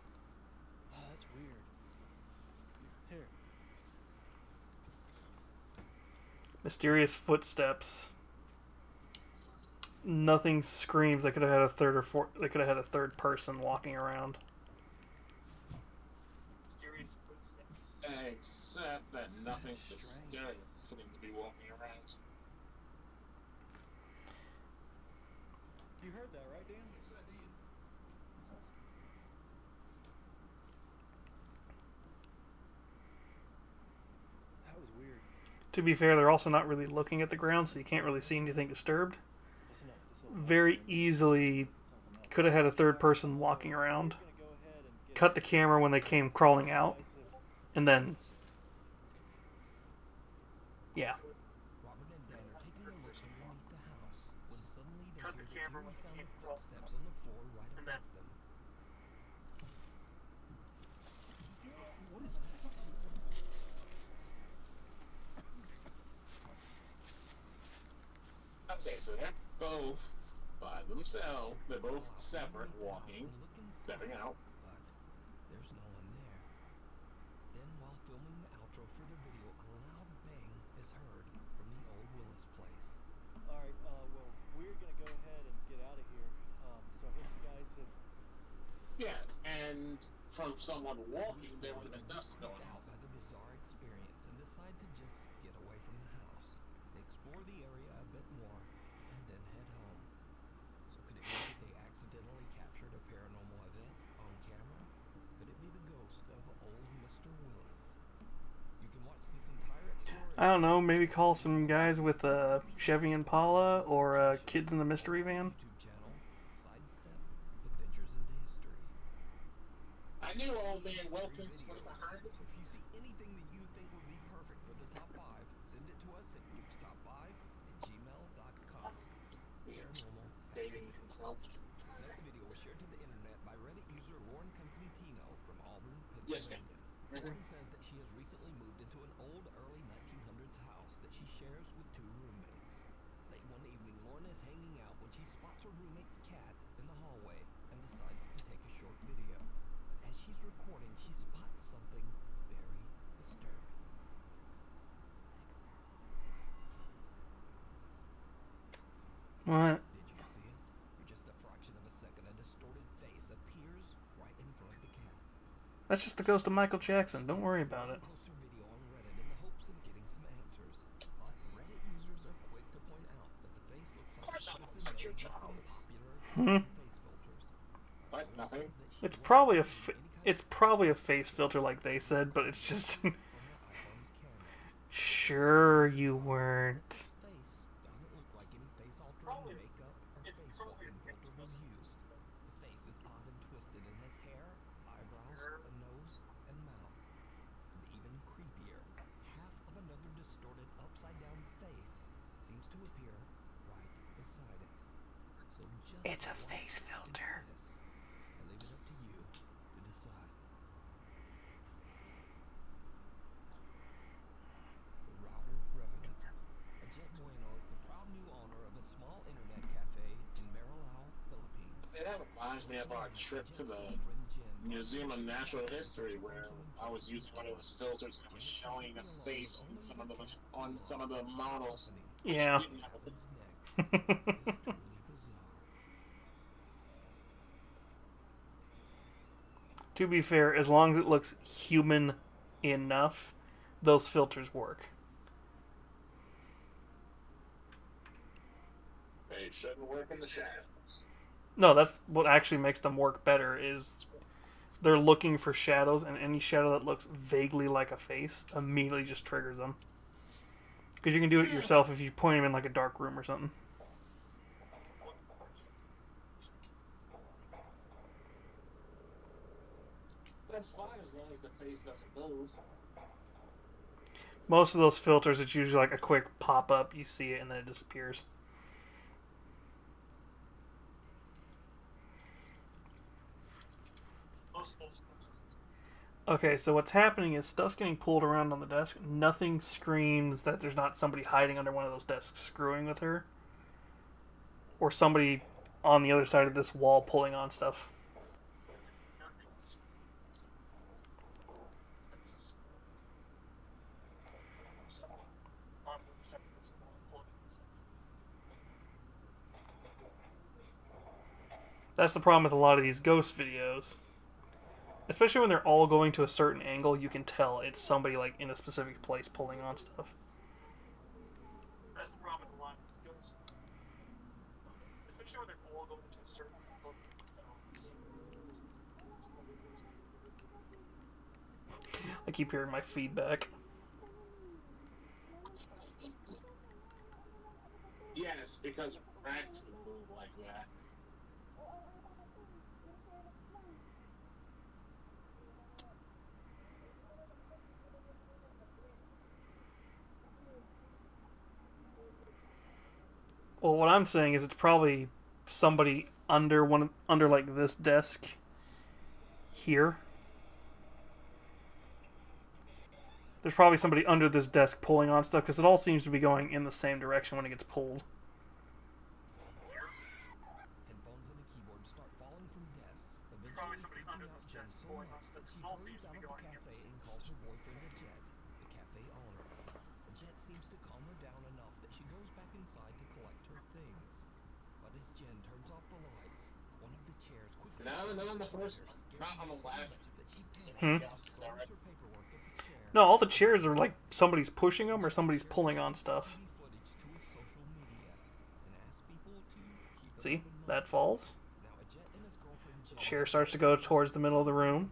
Oh, that's weird. Here. Mysterious footsteps. Nothing screams. They could have had a third or fourth. They could have had a third person walking around. Mysterious footsteps. Except that nothing's mysterious for them to be walking around. You heard that, right, Dan? That was weird. To be fair, they're also not really looking at the ground, so you can't really see anything disturbed. Listen up. This little Very easily could have had a third person walking around. We're gonna go ahead and get Cut the camera when they came crawling out, and then yeah. Robert and Dan are taking a look underneath the house when suddenly they Cut hear the the camera eerie when sound it of came footsteps on the floor right and above then- them. Okay, so they're both by themselves. They're both separate, walking, stepping out. But there's no one there. Then, while filming the outro for the video, a loud bang is heard from the old Willis place. All right. Well, we're gonna go ahead and get out of here. So I hope you guys have. Yeah, and from someone walking, there would have been dust Creeped going out on. by the bizarre experience and decide to just get away from the house. They explore the area a bit more and then head home. So could it be that they accidentally captured a paranormal event on camera? Could it be the ghost of old Mr. Willis? You can watch this entire exploration. I don't know. Maybe call some guys with Chevy Impala or Kids in the Mystery Van. YouTube channel, Sidestep Adventures into History. I knew old man Wilkins was behind it. If you see anything that you think would be perfect for the top 5, send it to us at nukestop5@gmail.com. Paranormal Dating activity. himself. This next video was shared to the internet by Reddit user Lauren Constantino from Auburn, Yes, ma'am. Pennsylvania. Lauren says that she has recently moved into an old early 1900s house that she shares with 2 roommates. Late one evening, Lauren is hanging out when she spots her roommate's cat in the hallway and decides to take a short video. But as she's recording, she spots something very disturbing. What? Did you see it? For just a fraction of a second, a distorted face appears right in front of the cat. That's just the ghost of Michael Jackson. Don't worry about it. Post her video on Reddit in the hopes of getting some answers. But Reddit users are quick to point out that the face looks like course it I could have know, been such made your with some child. popular face filters. But nothing. Says that she It's won't probably a use any kind of it's probably a face filter like they said, but it's just from her iPhone's camera. sure you weren't. This face doesn't look like any face altering makeup or face swapping filter was used. The face is odd and twisted and has hair, eyebrows, a nose, and mouth. And even creepier, half of another distorted upside down face seems to appear right beside it. So just It's a what face is filter. this? I leave it up to you to decide. The Router Revenant. Jet Bueno is the proud new owner of a small internet cafe in Marilao, Philippines. That reminds me of our trip to the Museum of Natural History, where I was using one of those filters and it was showing a face on some of the models. Yeah. Didn't have a face. What's next is truly bizarre. To be fair, as long as it looks human enough, those filters work. They shouldn't work in the shadows. No, that's what actually makes them work better is they're looking for shadows, and any shadow that looks vaguely like a face immediately just triggers them. Because you can do it yourself if you point them in like a dark room or something. That's fine as long as the face doesn't move. Most of those filters, it's usually like a quick pop-up, you see it, and then it disappears. Okay, so what's happening is stuff's getting pulled around on the desk. Nothing screams that there's not somebody hiding under one of those desks screwing with her. Or somebody on the other side of this wall pulling on stuff. That's the problem with a lot of these ghost videos. Especially when they're all going to a certain angle, you can tell it's somebody like in a specific place pulling on stuff. That's the problem with a lot of these ghosts. Especially when they're all going to a certain angle. I keep hearing my feedback. Yes, because rats would move like that. Well, what I'm saying is it's probably somebody under like this desk here. There's probably somebody under this desk pulling on stuff because it all seems to be going in the same direction when it gets pulled. Headphones and a keyboard start falling from desks, Probably eventually somebody freaking under out those Jen desks so pulling on much stuff. that she It all hurries seems to out be of the going in cafe the and calls her boyfriend Jet, the cafe owner. Jet seems to calm her down enough that she goes back inside to collect her things. But as Jen turns off the lights, one of the chairs quickly No, slides on the behind first, her, not on scaring her the so last. much that she Hmm? panics and just throws her paperwork at the chair. No, all the chairs are like somebody's pushing them or somebody's pulling on stuff. See? That falls. Chair starts to go towards the middle of the room.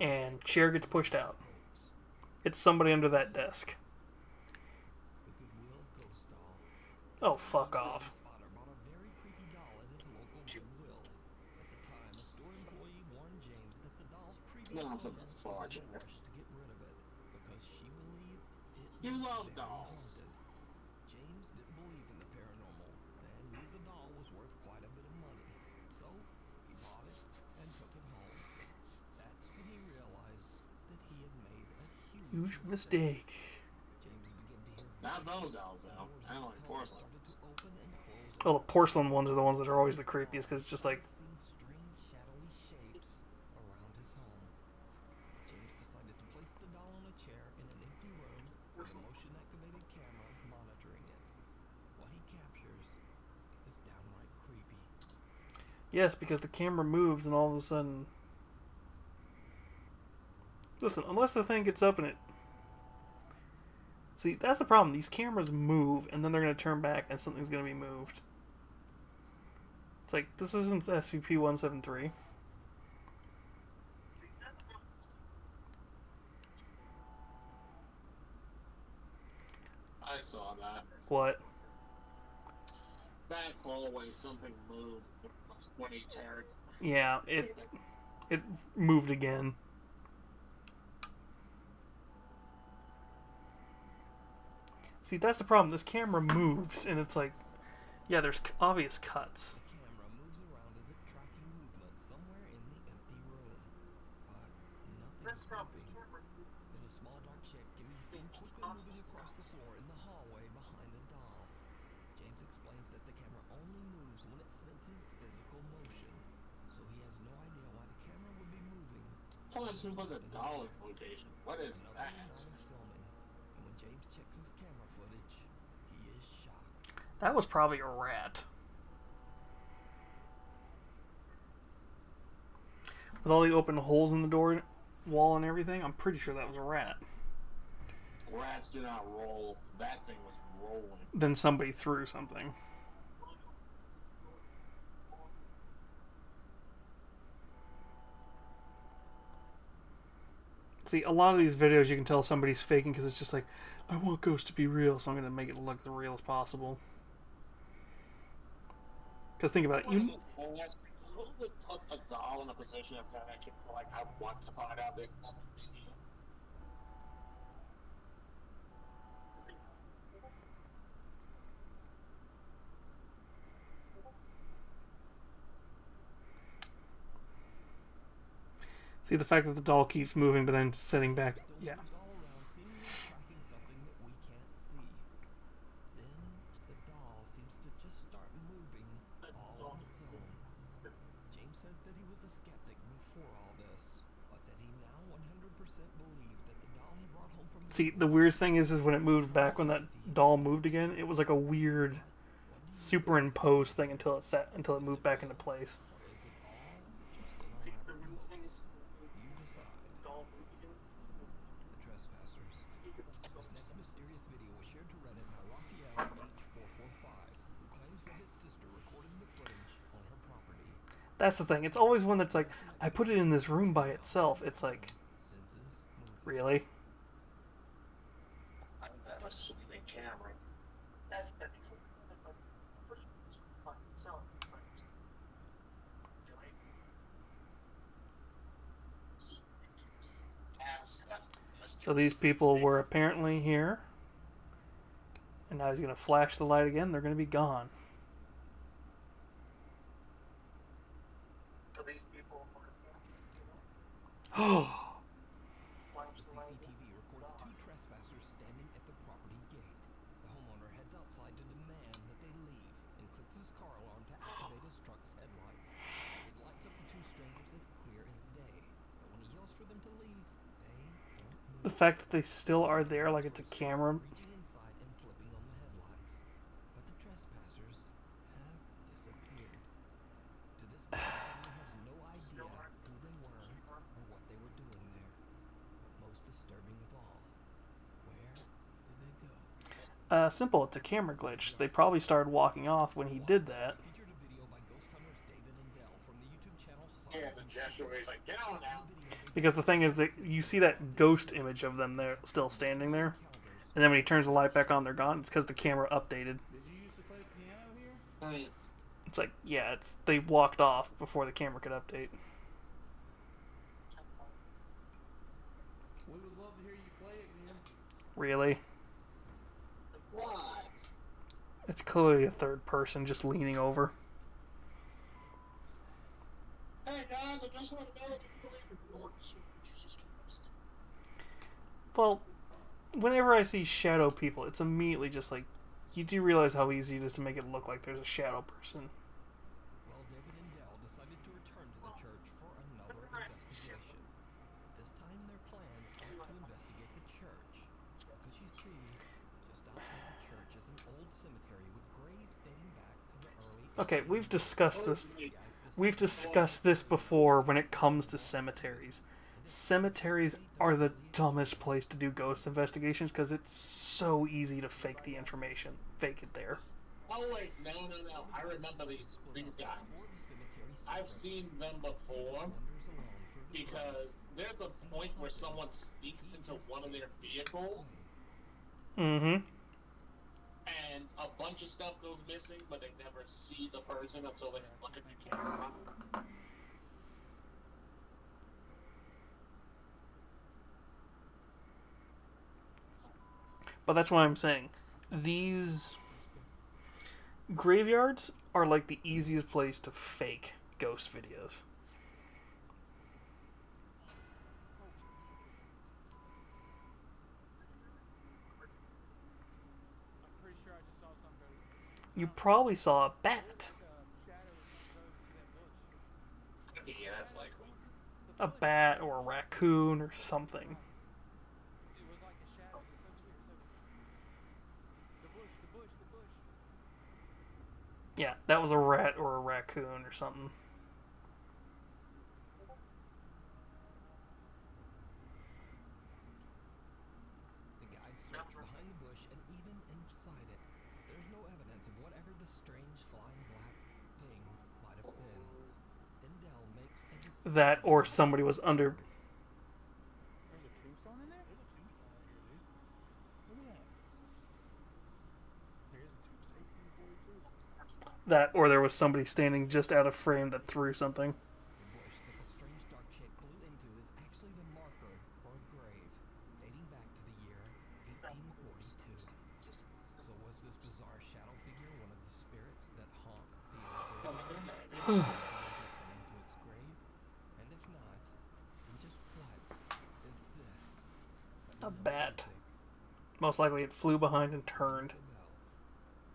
And chair gets pushed out. It's somebody under that desk. Oh, fuck off. No, for the fudge. You love dolls. James didn't believe in the paranormal and knew the doll was worth quite a bit of money. So he bought it and took it home. That's when he realized that he had made a huge mistake. James began to hear Not those dolls, though. I don't like porcelain. started to open and close. Oh, the porcelain ones are the ones that are always the creepiest because it's just like, Seeing strange shadowy shapes around his home. James decided to place the doll on a chair in an empty room with a motion-activated camera monitoring it. What he captures is downright creepy. yes, because the camera moves and all of a sudden... Listen, unless the thing gets up and it... See, that's the problem. These cameras move and then they're going to turn back and something's going to be moved. It's like, this isn't SCP-173. I saw that. What? Back hallway, something moved when he turned. Yeah, it moved again. See, that's the problem. This camera moves, and it's like, yeah, there's obvious cuts. The camera moves around as if tracking movement somewhere in the empty room. But That's the problem. nothing's moving. In a small dark shape can be seen quickly moving across the floor in the hallway behind the doll. James explains that the camera only moves when it senses physical motion, so he has no idea why the camera would be moving. Plus, who was a doll in location? What is Another that? night of filming, and when James checks his camera footage, he is shocked. That was probably a rat. With all the open holes in the door wall and everything, I'm pretty sure that was a rat. Rats do not roll. That thing was rolling. Then somebody threw something. See, a lot of these videos you can tell somebody's faking because it's just like, I want ghosts to be real, so I'm going to make it look as real as possible. Because think about it, you... Who would put a doll in a position of that? Like, I want to find out if See the fact that the doll keeps moving but then sitting back. Still Yeah. moves all around, seemingly tracking something that we can't see. Then the doll seems to just start moving all on its own. James says that he was a skeptic before all this, but that he now 100% believes that the doll he brought home from See, the weird thing is when it moved back, when that doll moved again, it was like a weird superimposed thing until it moved back into place. Is it all just an elaborate hoax? You decide. The Trespassers. This next mysterious video was shared to Reddit by Raphael H445, who claims that his sister recorded the footage on her property. That's the thing. It's always one that's like, I put it in this room by itself. It's like, Senses moving. really? I have a sleeping camera. That's the thing. So these people were apparently here. And now he's going to flash the light again. They're going to be gone. So these people Oh, The CCTV records two trespassers standing at the property gate. The homeowner heads outside to demand that they leave and clicks his car alarm to activate his truck's headlights. It lights up the two strangers as clear as day, but when he yells for them to leave, they don't the move. fact that they still are there like it's a camera. Reaching inside and flipping on the headlights. But the trespassers have disappeared. To this day, the family has no idea who they were or what they were doing there. But most disturbing of all, where did they go? Simple. It's a camera glitch. They probably started walking off when he did that. Featured a video by ghost hunters David and Dell from the YouTube channel Yeah, Silence the and gesture where he's like, get on now. Because the thing is that you see that ghost image of them there still standing there. And then when he turns the light back on, they're gone. It's because the camera updated. Did you used to play piano here? It's like, yeah, they walked off before the camera could update. We would love to hear you play it again. Really? What? It's clearly a third person just leaning over. Hey guys, I just want to know if you believe in Lord Jesus Christ. Well, whenever I see shadow people, it's immediately just like, you do realize how easy it is to make it look like there's a shadow person. Well, David and Dell decided to return to the church for another investigation. This time their plans aren't to investigate the church. Because you see, just outside the church is an old cemetery with graves dating back to the early Okay, we've discussed this. guys We've discussed this before when it comes to cemeteries. Cemeteries are the dumbest place to do ghost investigations because it's so easy to fake the information. Fake it there. Oh wait, no. I remember these guys. I've seen them before because there's a point where someone sneaks into one of their vehicles Mm-hmm. and a bunch of stuff goes missing, but they never see the person until they look at the camera. But that's what I'm saying. These graveyards are like the easiest place to fake ghost videos. I'm pretty sure I just saw something go. You probably saw a bat. Shadow was over to that bush. Yeah, that's likely. A bat or a raccoon or something. It was like a shadow. It was so clear. The bush. Yeah, that was a rat or a raccoon or something. The guys search behind the bush and even inside it. There's no evidence of whatever the strange flying black thing might have been. Then Dell makes a decision. That or somebody was under. There's a tombstone in there? There's a tombstone in here, dude. Look at that. There is a tombstone. 1842. That or there was somebody standing just out of frame that threw something. The bush that the strange dark shape blew into is actually the marker for a grave dating back to the year 1842. So was this bizarre shadow figure one of the spirits that haunt the old graveyard? Returning to its grave? And if not, then A bat. Most likely it flew behind and turned.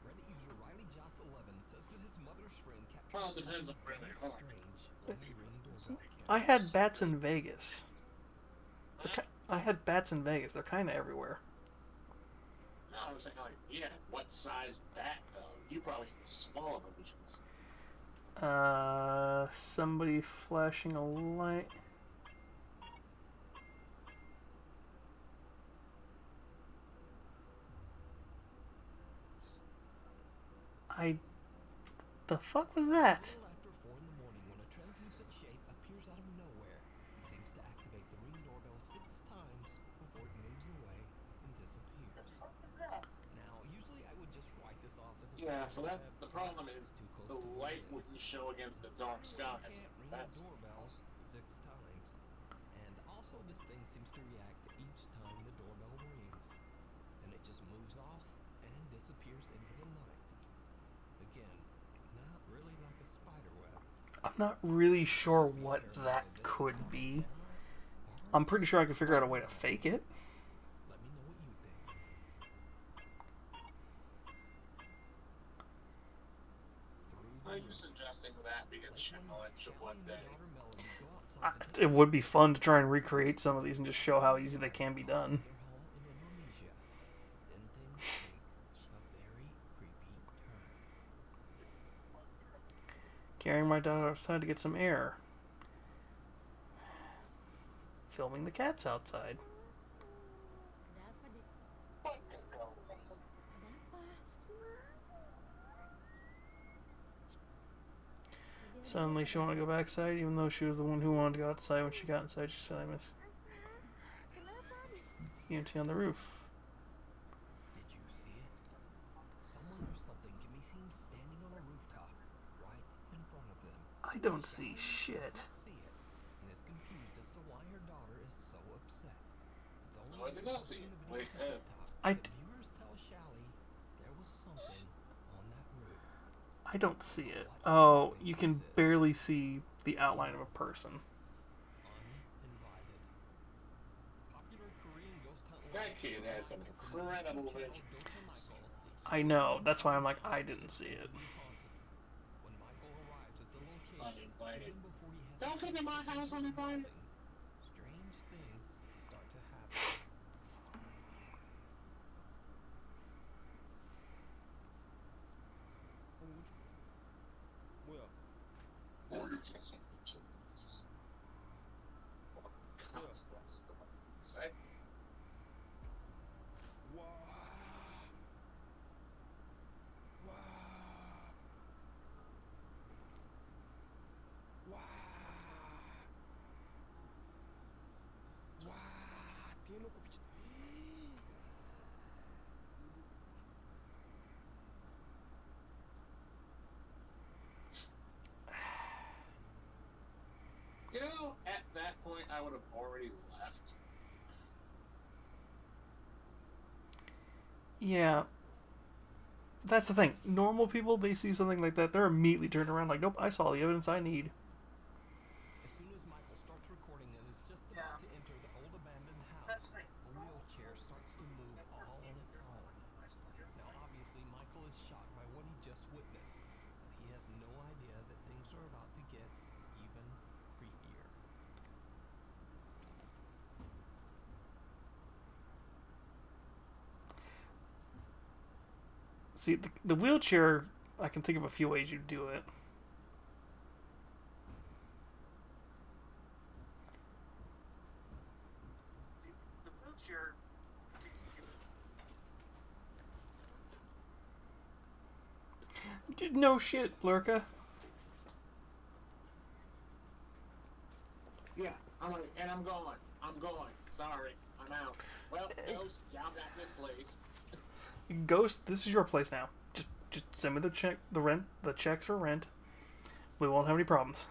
Reddit user Riley Joss 11 says that his mother's friend captured Well, it depends on where they are. strange ring doorbell I had bats in Vegas. Huh? I had bats in Vegas. They're kind of everywhere. No, I was thinking, like, yeah, what size bat, though? You probably have smaller versions. Somebody flashing a light. The fuck was that? Little after 4 in the morning, when a translucent shape appears out of nowhere, he seems to activate the ring doorbell 6 times before it moves away and disappears. Now, usually I would just write this off as a Yeah, spider so that's web, the but problem it's is too close the to light who it wouldn't is. show against the dark Unfortunately, skies. you can't ring That's the doorbell 6 times. And also, this thing seems to react each time the doorbell rings. Then it just moves off and disappears into the night. Again, not really like a spider web. I'm not really sure what that could be. I'm pretty sure I could figure out a way to fake it. Let me know what you think. Are you suggesting that because challenge of what day? It would be fun to try and recreate some of these and just show how easy they can be done. Carrying my dog outside to get some air. Filming the cats outside. Suddenly she wanted to go backside, even though she was the one who wanted to go outside. When she got inside, she said, I miss EMT on the roof. Did you see it? Someone or something can be seen standing on a rooftop right in front of them. I don't see shit. Doesn't see it and is confused as to why her daughter is so upset. It's only No, I did not see it. Wait, the viewers tell Shally there was something on that roof. I don't see it. Oh, you can barely see the outline of a person. Uninvited. Popular Korean ghost hunt That kid has some incredible vision. I know. That's why I'm like, I didn't see it. When Michael arrives at the location, Uninvited. even before he has Don't come to my house uninvited. strange things start to happen. Say, you know, at that point, I would have already left. Yeah. That's the thing. Normal people, they see something like that, they're immediately turned around like, nope, I saw the evidence I need. As soon as Michael starts recording and is just about to enter the old abandoned house, a wheelchair starts to move all on its own. Now, obviously, Michael is shocked by what he just witnessed, but he has no idea that things are about to get even creepier. See, the wheelchair, I can think of a few ways you do it. The wheelchair. No shit, Lurka. Yeah, I'm going. I'm going. Sorry, I'm out. Well, Ghost, y'all got this place. Ghost, this is your place now. Just send me the check, the checks for rent. We won't have any problems.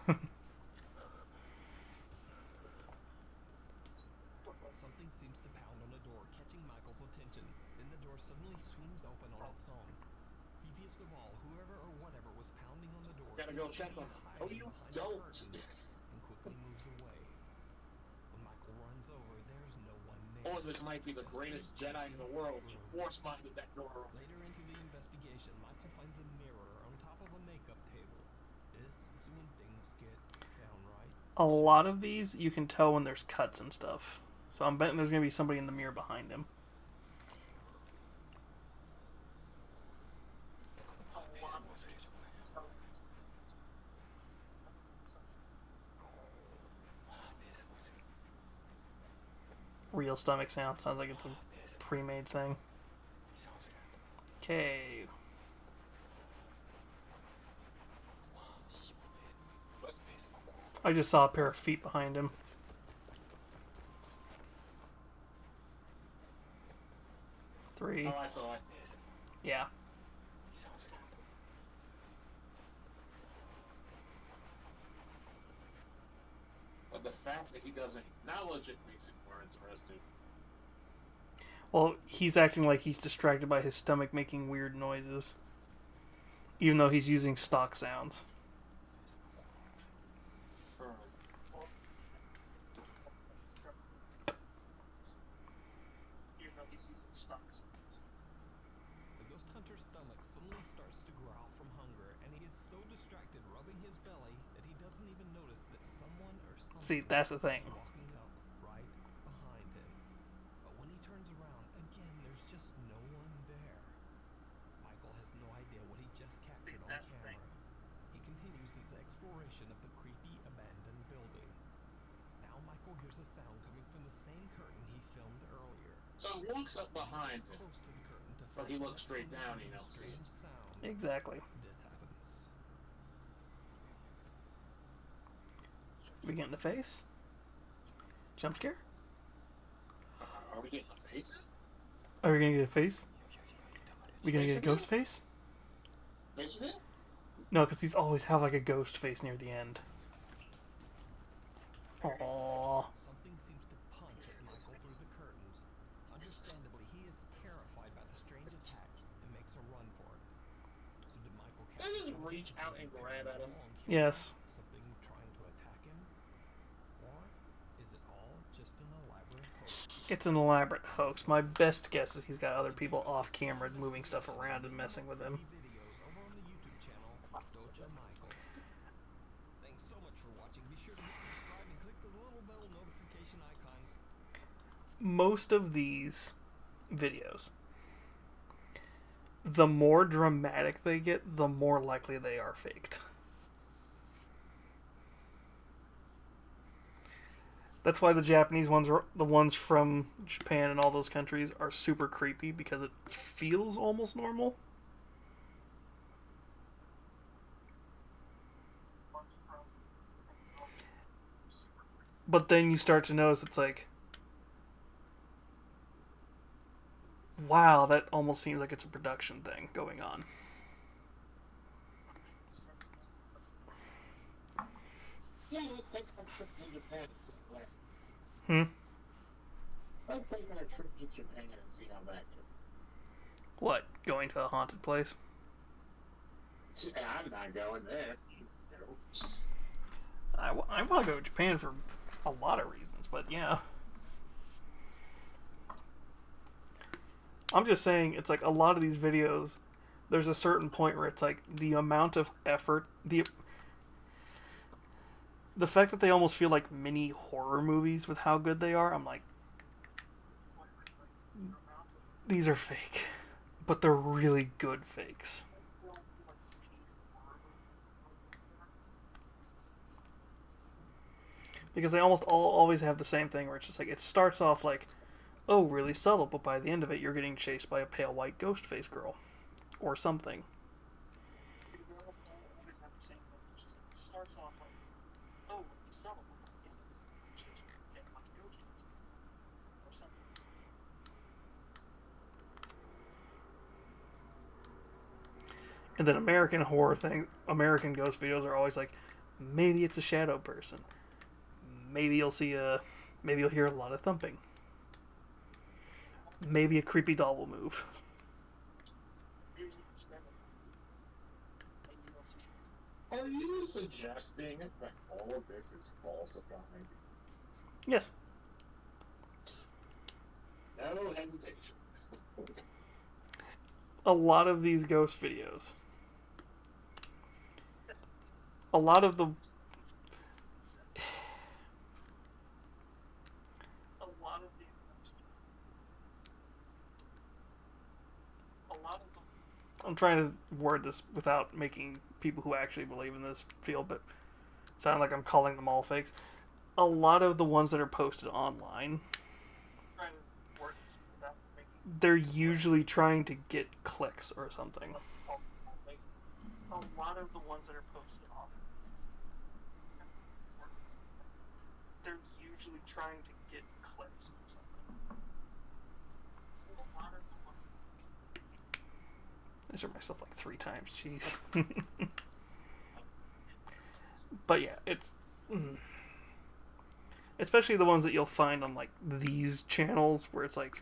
Something seems to pound on the door, catching Michael's attention. Then the door suddenly swings open on its own. Creepiest of all, whoever or whatever was pounding on the door Gotta go seems to check be on them. hiding Oh, you behind the don't. curtain and quickly moves away. When Michael runs over, there's no one Or this might be the greatest Jedi in the world. He force-minded that door open. Later into the investigation, Michael finds a mirror on top of a makeup table. This is when things get downright. A lot of these, you can tell when there's cuts and stuff. So I'm betting there's going to be somebody in the mirror behind him. Real stomach sound. Sounds like it's a pre-made thing. Okay. I just saw a pair of feet behind him. Three. Oh, I saw it. Yeah. But the fact that he doesn't acknowledge it makes it more interesting. Well, he's acting like he's distracted by his stomach making weird noises. Even though he's using stock sounds. Even though he's using stock sounds. The ghost hunter's stomach suddenly starts to growl from hunger, and he is so distracted rubbing his belly that he doesn't even notice that someone or something See, that's the thing. is walking up right behind him. But when he turns around, again, there's just no one there. Michael has no idea what he just captured on That's the camera. thing. He continues his exploration of the creepy abandoned building. Now Michael hears a sound coming from the same curtain he filmed earlier. So he walks up behind him, Close to the curtain to but he find looks straight down, he don't see strange it. sound. Exactly. This happens. We get in the face? Jump scare? Are we getting the faces? Are we gonna get a face? We gonna get a ghost face? Basically? No, because these always have like a ghost face near the end. Aww. Something seems to punch at Michael through the curtains. Understandably, he is terrified by the strange attack and makes a run for it. So did Michael catch Doesn't he something reach out and grab at him? on camera? Yes. Something trying to attack him? Or is it all just an elaborate hoax? It's an elaborate hoax. My best guess is he's got other people off camera moving stuff around and messing with him. Videos over on the YouTube channel, Doja Michael. Thanks so much for watching. Be sure to hit subscribe and click the little bell notification icons. Most of these videos, the more dramatic they get, the more likely they are faked. That's why the Japanese ones, are the ones from Japan and all those countries, are super creepy because it feels almost normal. But then you start to notice it's like, wow, that almost seems like it's a production thing going on. Yeah, let's take a trip to Japan. Hmm? Let's take a trip to Japan and see how that goes. What? Going to a haunted place? I'm not going there. I want to go to Japan for a lot of reasons, but yeah. I'm just saying, it's like a lot of these videos, there's a certain point where it's like the amount of effort, the fact that they almost feel like mini horror movies with how good they are, I'm like, these are fake. But they're really good fakes. Because they almost always have the same thing where it's just like, it starts off like, oh, really subtle, but by the end of it, you're getting chased by a pale white ghost face girl. Or something. The girls always have the same thing, which is it starts off like, oh, really subtle, but by the end of it, she's like a ghost face or something. And then American ghost videos are always like, maybe it's a shadow person. Maybe you'll hear a lot of thumping. Maybe a creepy doll will move. Are you suggesting that all of this is falsified? Yes. No hesitation. A lot of these ghost videos. A lot of the... A lot of the I'm trying to word this without making people who actually believe in this feel, but sound like I'm calling them all fakes. A lot of the ones that are posted online, trying to work this without making they're usually trying to get clicks or something. a lot of the ones that are posted on. They're usually trying to get clicks or something. A lot of the ones. I said myself like 3 times, jeez. But yeah, it's... especially the ones that you'll find on like these channels where it's like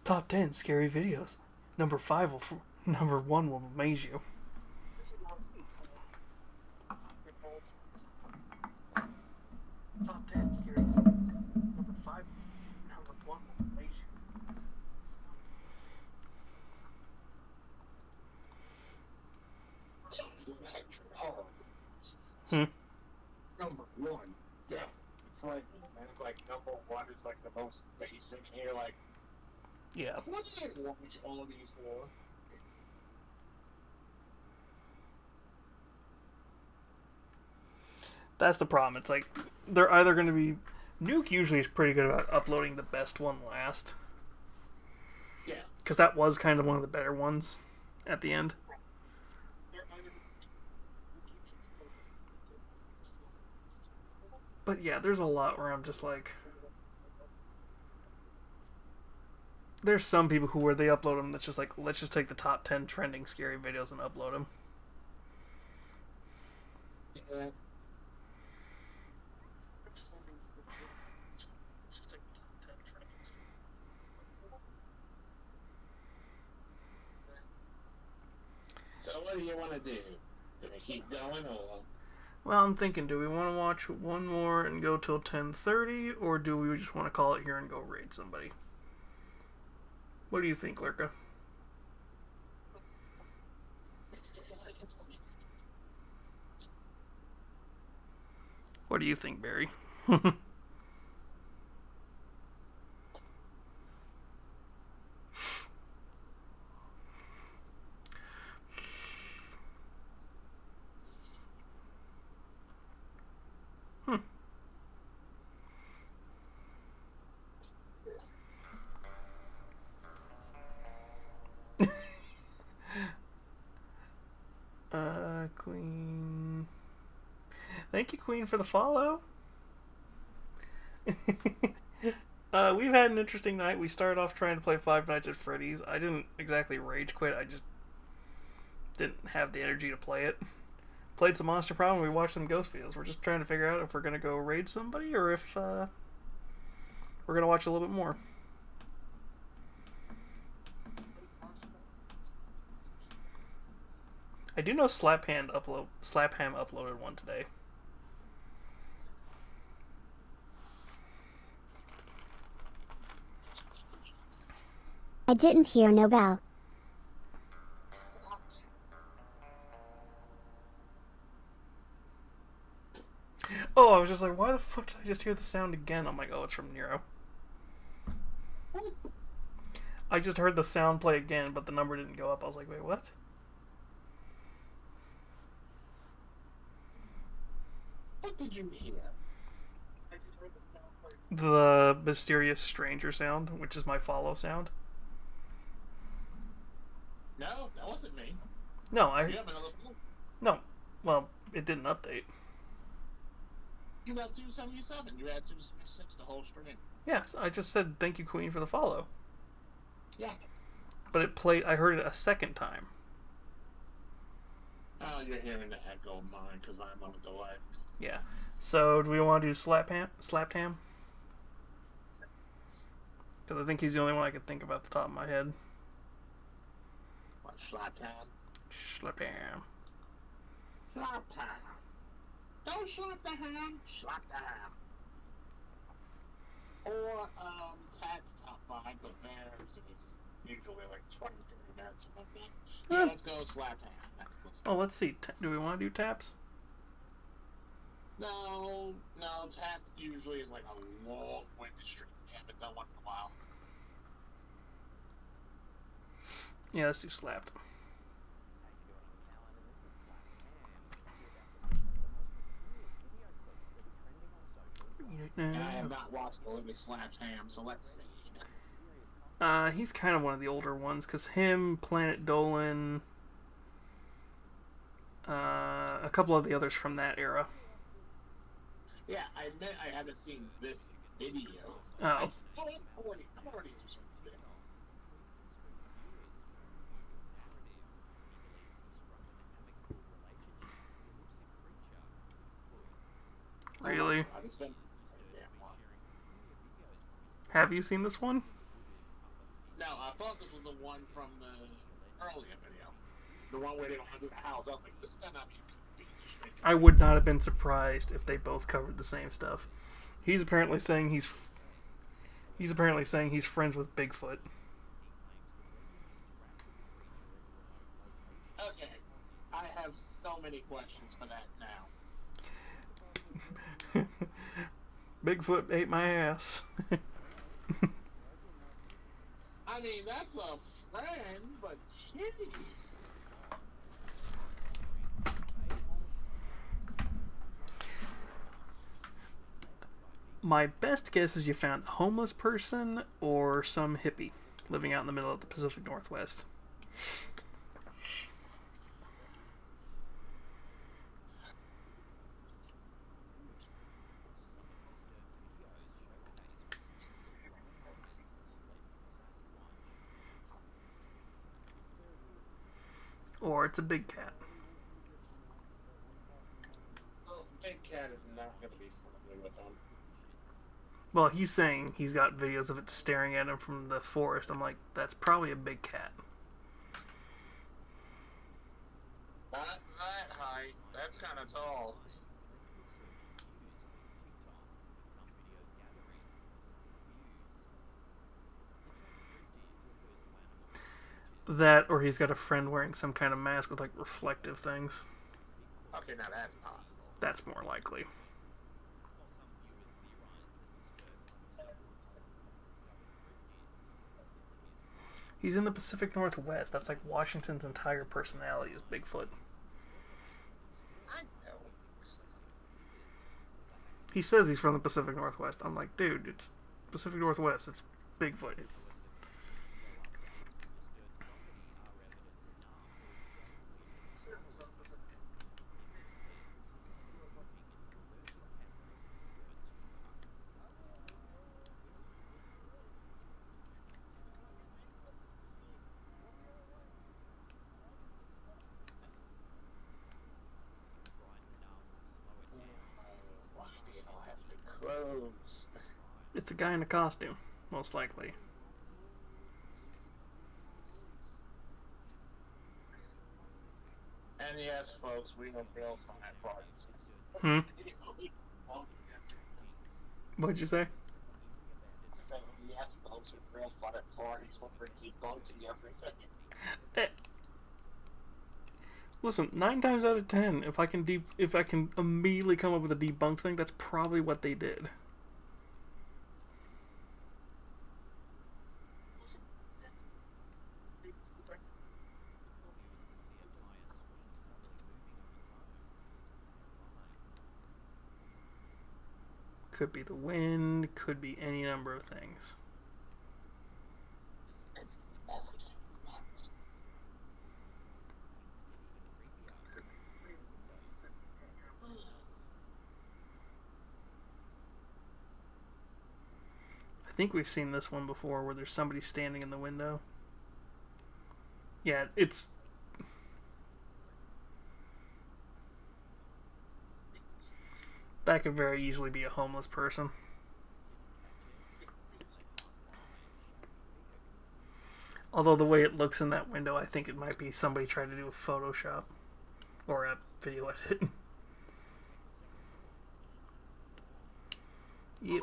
top 10 scary videos. Number 5 will... Number 1 will amaze you. Top 10 scary movies. Number 5, number 1 will amaze you. Horror. Number 1, death, frightening. And it's like number 1 is like the most basic. And you're like, Yeah. what do you watch all of these for? That's the problem. It's like they're either going to be... Nuke usually is pretty good about uploading the best one last. Yeah. Because that was kind of one of the better ones at the end. But yeah, there's a lot where I'm just like... There's some people who, where they upload them, that's just like, let's just take the top 10 trending scary videos and upload them. Yeah. Just take the top 10 trends. So what do you want to do? Do we keep going or? Well, I'm thinking, do we want to watch one more and go till 10:30, or do we just want to call it here and go raid somebody? What do you think, Lurka? What do you think, Barry? Queen. Thank you, Queen, for the follow. We've had an interesting night. We started off trying to play Five Nights at Freddy's. I didn't exactly rage quit. I just didn't have the energy to play it. Played some Monster Problem. We watched some ghost videos. We're just trying to figure out if we're gonna go raid somebody or if we're gonna watch a little bit more. I do know Slapham uploaded one today. I didn't hear no bell. Oh, I was just like, why the fuck did I just hear the sound again? I'm like, oh, it's from Nero. I just heard the sound play again, but the number didn't go up. I was like, wait, what? What did you hear? I just heard the sound play. The mysterious stranger sound, which is my follow sound. No, that wasn't me. No, You have another phone. no. Well, it didn't update. You got 277. You had 276 the whole stream. Yes, I just said thank you, Queen, for the follow. Yeah. But it played. I heard it a second time. Oh, you're hearing the echo of mine because I'm on a delay. Yeah. So, do we want to do Slapham? Because I think he's the only one I could think of off the top of my head. What, Slaptown? Slapham. Slaptown. Don't slap the hand. Slap the hand. Or Tat's top 5, but theirs is usually like 20, 30 minutes. Yeah, let's go Slap Ham. Oh, let's see. Do we want to do taps? No, Tats usually is like a long winded stream. I haven't done one in a while. Yeah, let's do slapped. And I have not watched the Olympic Slap Ham, so let's see. He's kind of one of the older ones, because him, Planet Dolan, a couple of the others from that era. Yeah, I admit I haven't seen this video. Oh. I'm already subscribed. Really? Oh, it's been, Have you seen this one? no, I thought this was the one from the earlier video. The one where they went into the house. I was like, this better not be a beach. I would not have been surprised if they both covered the same stuff. He's apparently saying he's friends with Bigfoot. Okay, I have so many questions for that now. Bigfoot ate my ass. I mean, that's a friend, but jeez. My best guess is you found a homeless person or some hippie living out in the middle of the Pacific Northwest. Or it's a big cat. Well, Big Cat is not going to be friendly with them. Well, he's saying he's got videos of it staring at him from the forest. I'm like, that's probably a big cat. Not that height. That's kind of tall. That, or he's got a friend wearing some kind of mask with like reflective things. Okay, now that's possible. That's more likely. He's in the Pacific Northwest. That's like Washington's entire personality is Bigfoot. I know. He says he's from the Pacific Northwest. I'm like, dude, it's Pacific Northwest. It's Bigfoot. Why do you all have the clothes? It's a guy in a costume, most likely. And yes, folks, we have real fun at parties. Hmm? What'd you say? Yes, folks, we're real fun at parties when we're debunking everything. Listen, 9 times out of 10, if I can immediately come up with a debunked thing, that's probably what they did. Could be the wind, could be any number of things. I think we've seen this one before where there's somebody standing in the window. Yeah, that could very easily be a homeless person. Although the way it looks in that window, I think it might be somebody trying to do a Photoshop or a video edit. Yep.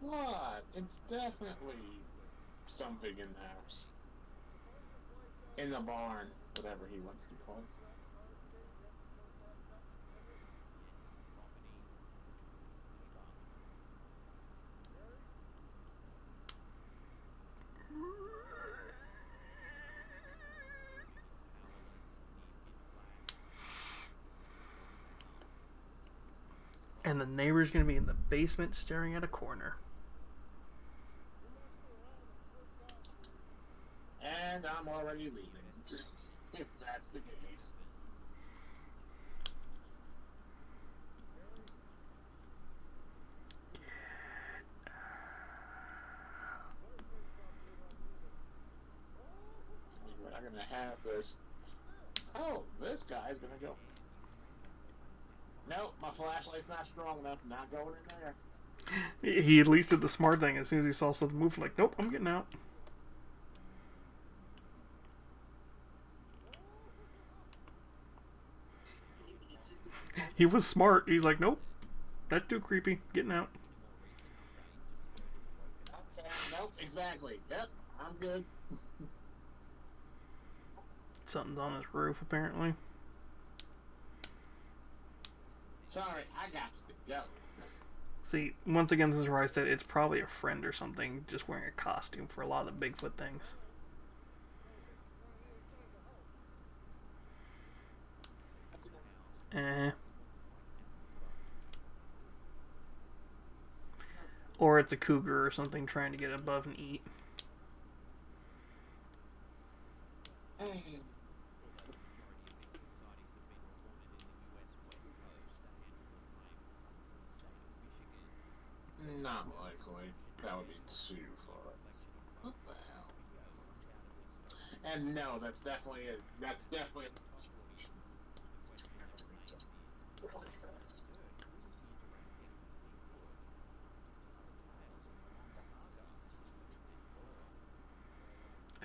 What? It's definitely something in the house. In the barn, whatever he wants to call it. And the neighbor's gonna be in the basement staring at a corner. And I'm already leaving. If that's the case. We're not gonna have this. Oh, this guy's gonna go. Nope, my flashlight's not strong enough. Not going in there. He at least did the smart thing. As soon as he saw something move, like, nope, I'm getting out. He was smart. He's like, nope, that's too creepy. Getting out. Okay, nope, exactly. Yep, I'm good. Something's on his roof, apparently. Sorry, I got to go. See, once again, this is where I said it's probably a friend or something just wearing a costume for a lot of the Bigfoot things. Or it's a cougar or something trying to get above and eat. Not likely. That would be too far. What the hell? And no, that's definitely a. That's definitely a.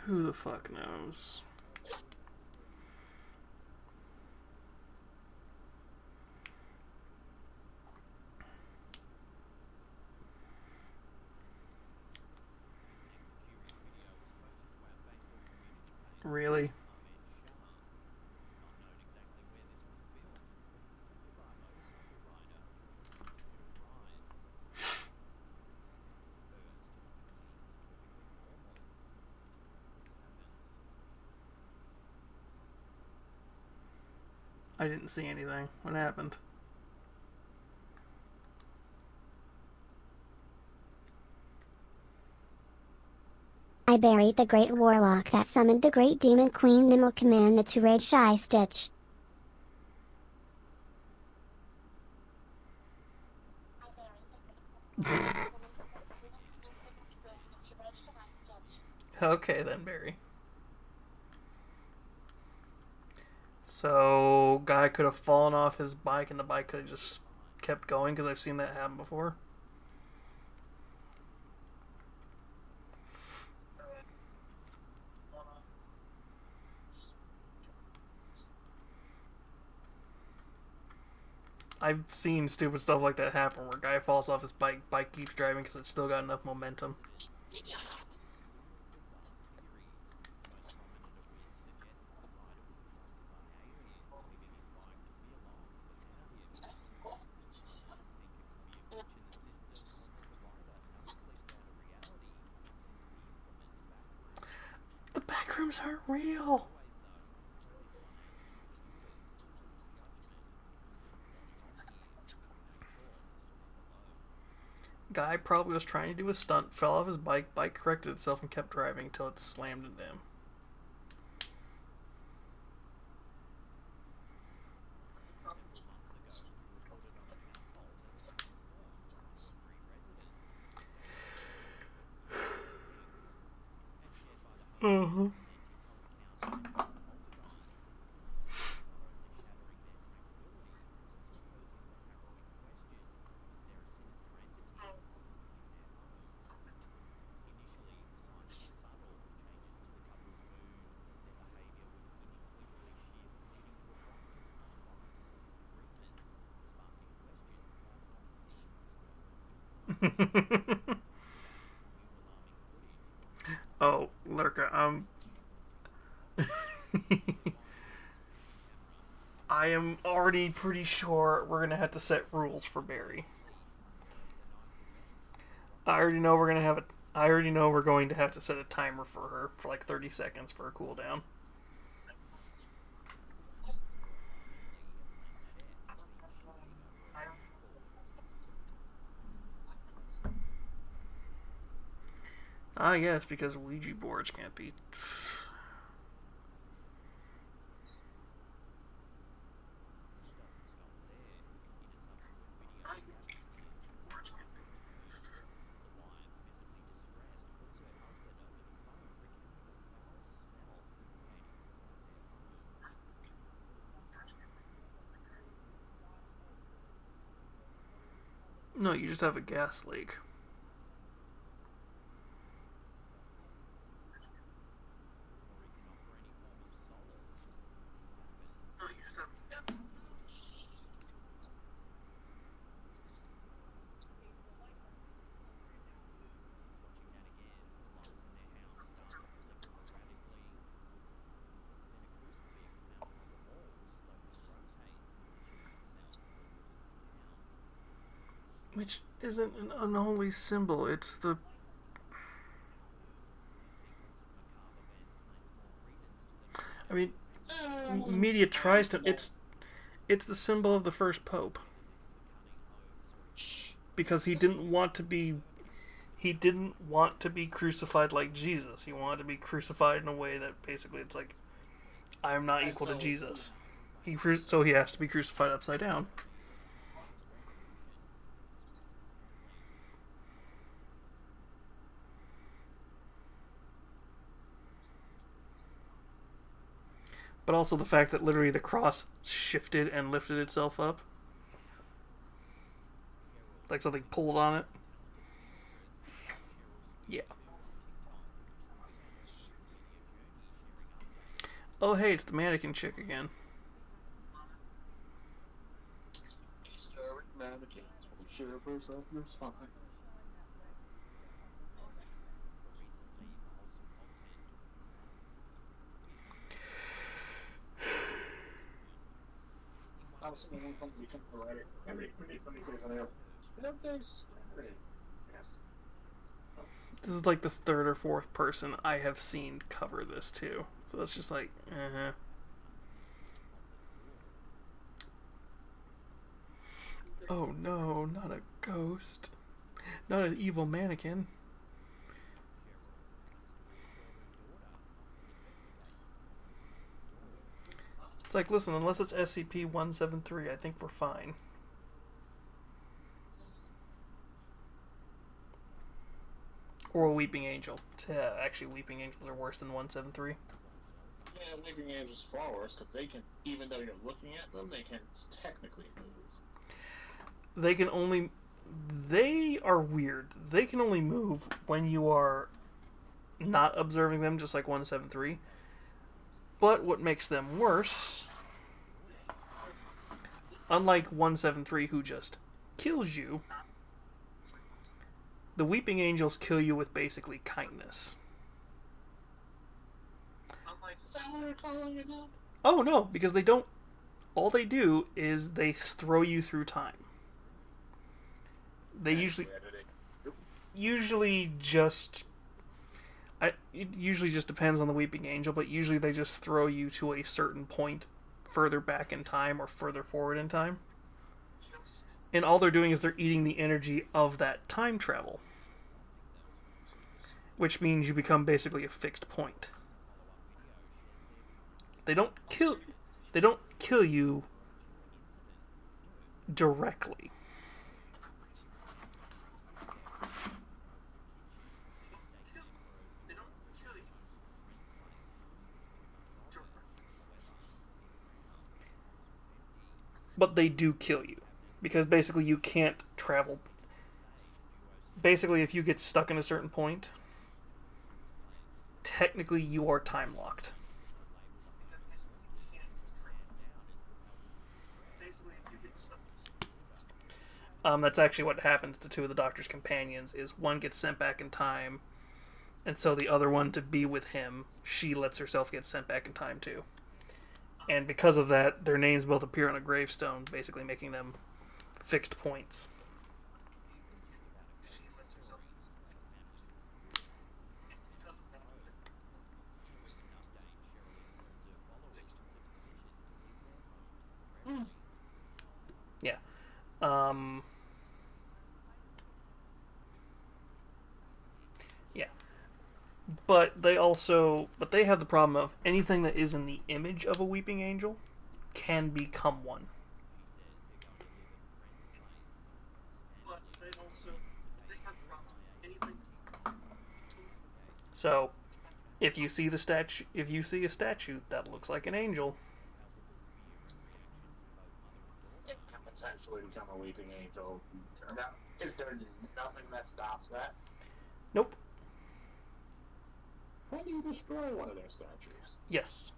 Who the fuck knows? Really? I didn't see anything. What happened? I buried the great warlock that summoned the great demon queen Nimble command the to raid Shy Stitch. Okay then, Barry. So, guy could have fallen off his bike and the bike could have just kept going, because I've seen that happen before. I've seen stupid stuff like that happen where a guy falls off his bike, bike keeps driving because it's still got enough momentum. The backrooms aren't real. Guy probably was trying to do a stunt, fell off his bike, bike corrected itself and kept driving until it slammed into him. Uh-huh. I am already pretty sure we're gonna have to set rules for Barry. I already know we're gonna have a. I already know we're going to have to set a timer for her for like 30 seconds for a cooldown. Ah, yes, because Ouija boards can't be. No, you just have a gas leak. Which isn't an unholy symbol, it's the... I mean, media tries to... It's the symbol of the first pope. Because he didn't want to be... He didn't want to be crucified like Jesus. He wanted to be crucified in a way that basically it's like, I'm not equal to Jesus. So he has to be crucified upside down. But also the fact that literally the cross shifted and lifted itself up. Like something pulled on it. Yeah. Oh hey, it's the mannequin chick again. Historic mannequins will shivers up your spine. Honestly, one company can provide it. Every funny things on there. Yes. This is like the third or fourth person I have seen cover this too. So that's just like, Oh no, not a ghost. Not an evil mannequin. It's like, listen, unless it's SCP-173, I think we're fine. Or a Weeping Angel. Actually, Weeping Angels are worse than 173. Yeah, Weeping Angels far worse because they can, even though you're looking at them, they can technically move. They can only... They are weird. They can only move when you are not observing them, just like 173. But what makes them worse, unlike 173 who just kills you, the Weeping Angels kill you with basically kindness. Is that what we're calling it now? Oh no, because they don't... All they do is they throw you through time. They usually just... it usually just depends on the Weeping Angel, but usually they just throw you to a certain point further back in time or further forward in time. And all they're doing is they're eating the energy of that time travel. Which means you become basically a fixed point. They don't kill you directly. But they do kill you. Because basically you can't travel. Basically, if you get stuck in a certain point, technically you are time locked. That's actually what happens to two of the Doctor's companions, is one gets sent back in time And so the other one, to be with him, she lets herself get sent back in time too. And because of that, their names both appear on a gravestone, basically making them fixed points. Yeah. Yeah. But they have the problem of anything that is in the image of a weeping angel can become one. But they also they have anything. So, if you see a statue that looks like an angel, It can potentially become a weeping angel. Now, is there nothing that stops that? nope. How do you destroy one of their statues? Yes.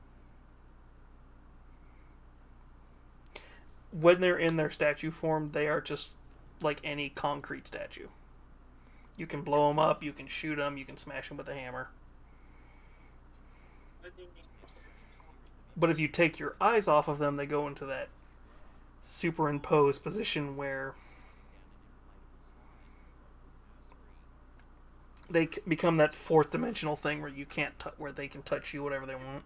When they're in their statue form, they are just like any concrete statue. You can blow them up, you can shoot them, you can smash them with a hammer. But if you take your eyes off of them, they go into that superimposed position where they become that fourth dimensional thing where you can't where they can touch you whatever they want.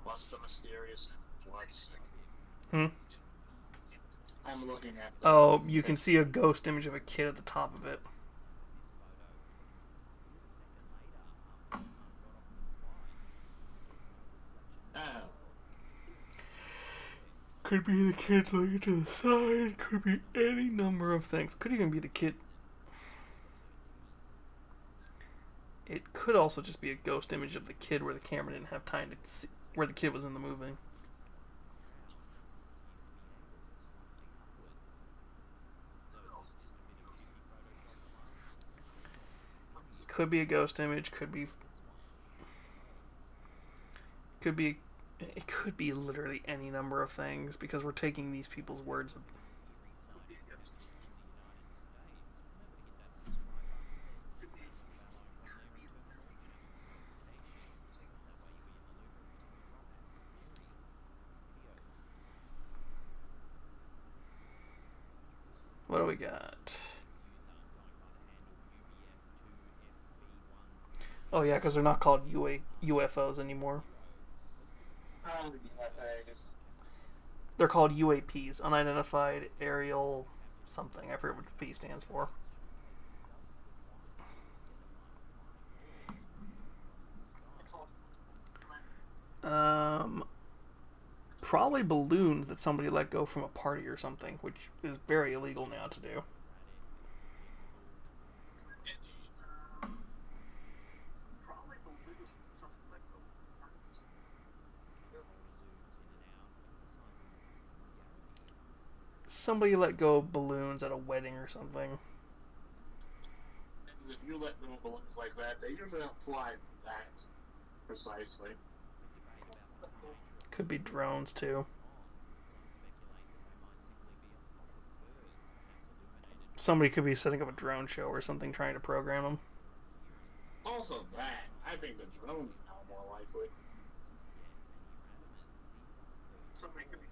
What's the mysterious influence? Hmm? I'm looking at the... Oh, you can see a ghost image of a kid at the top of it. Oh. Could be the kid looking to the side, could be any number of things. Could even be the kid. It could also just be a ghost image of the kid where the camera didn't have time to see where the kid was in the movie. Could be a ghost image, could be it could be literally any number of things because we're taking these people's words. What do we got? Oh yeah, because they're not called UFOs anymore. They're called UAPs, unidentified aerial something. I forget what P stands for. Probably balloons that somebody let go from a party or something, which is very illegal now to do. Somebody let go of balloons at a wedding or something. If you let go of balloons like that, they usually don't fly that precisely. Could be drones too. Somebody could be setting up a drone show or something trying to program them. Also that, I think the drones are now more likely. Somebody could be.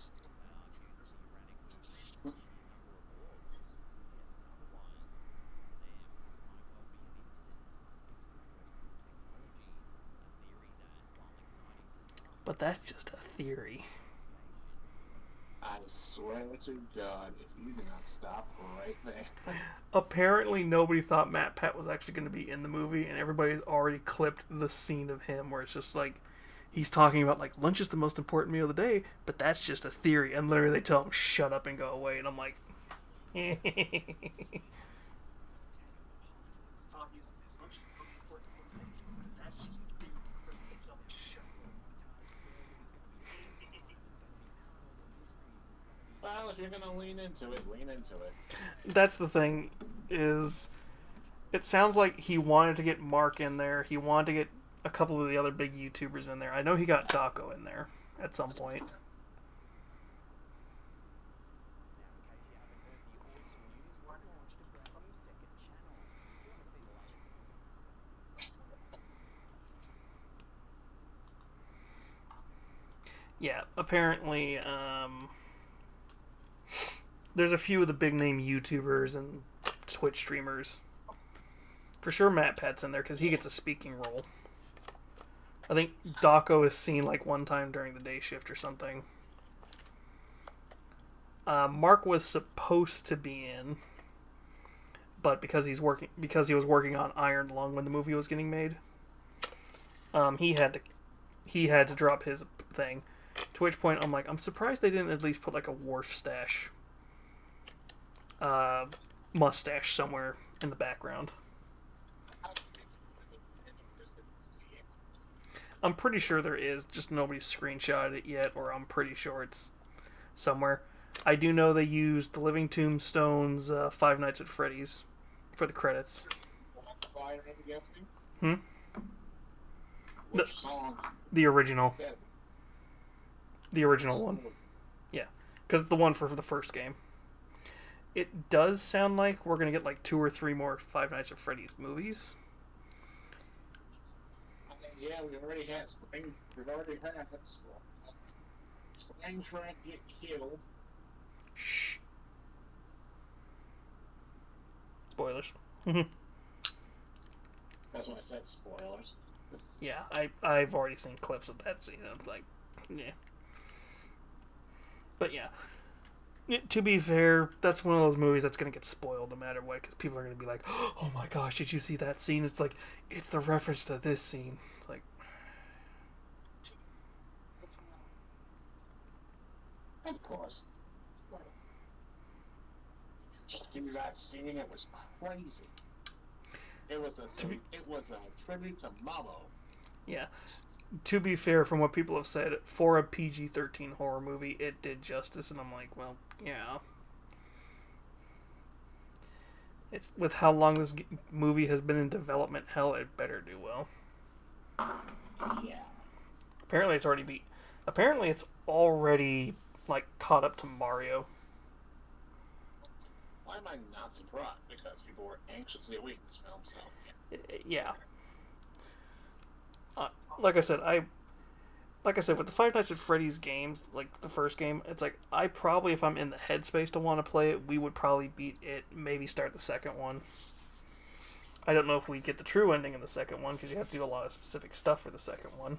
But that's just a theory. I swear to God, if you do not stop right there. Apparently nobody thought Matt Pat was actually going to be in the movie, and everybody's already clipped the scene of him where it's just like he's talking about like lunch is the most important meal of the day, but that's just a theory, and literally they tell him shut up and go away, and I'm like Well, if you're gonna lean into it, lean into it. that's the thing, is it sounds like he wanted to get Mark in there, he wanted to get a couple of the other big YouTubers in there. I know he got Daco in there at some point. Yeah, apparently, there's a few of the big name YouTubers and Twitch streamers. For sure, MatPat's in there because he gets a speaking role. I think Dako is seen like one time during the day shift or something. Mark was supposed to be in, but because he was working on Iron Lung when the movie was getting made, he had to drop his thing. To which point I'm like, I'm surprised they didn't at least put like a Worf stash, mustache somewhere in the background. I'm pretty sure there is, just nobody's screenshotted it yet, or I'm pretty sure it's somewhere. I do know they used the Living Tombstone's Five Nights at Freddy's for the credits. Hmm? Which song? The original. The original one. Yeah. Because the one for the first game. It does sound like we're going to get like 2 or 3 more Five Nights at Freddy's movies. Yeah, we already had Spring. We've already had Springtrap get killed. Shh. Spoilers. That's when I said spoilers. Yeah, I've already seen clips of that scene. I'm like, yeah. But yeah. To be fair, that's one of those movies that's going to get spoiled no matter what, because people are going to be like, oh my gosh, did you see that scene? It's like, it's the reference to this scene. It's like... Of course. Give me that scene, it was crazy. It was a tribute to Mamo. Yeah. To be fair, from what people have said, for a PG-13 horror movie, it did justice, and I'm like, well, yeah. It's with how long this movie has been in development, hell, it better do well. Yeah. Apparently it's already, like, caught up to Mario. Why am I not surprised? Because people were anxiously awaiting this film, so... Yeah. Like I said, with the Five Nights at Freddy's games, like the first game, it's like, I probably, if I'm in the headspace to want to play it, we would probably beat it, maybe start the second one. I don't know if we get the true ending in the second one, because you have to do a lot of specific stuff for the second one.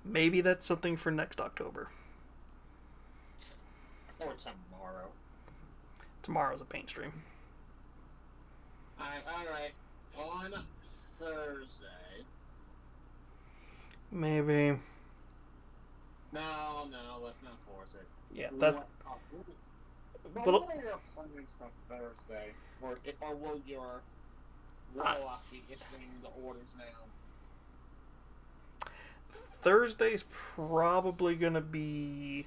Maybe that's something for next October. Or tomorrow. Tomorrow's a paint stream. Alright. On Thursday. Maybe. No, let's not force it. Yeah, that's... What are your plans for Thursday? Or will your Warlock be issuing the orders now? Thursday's probably going to be,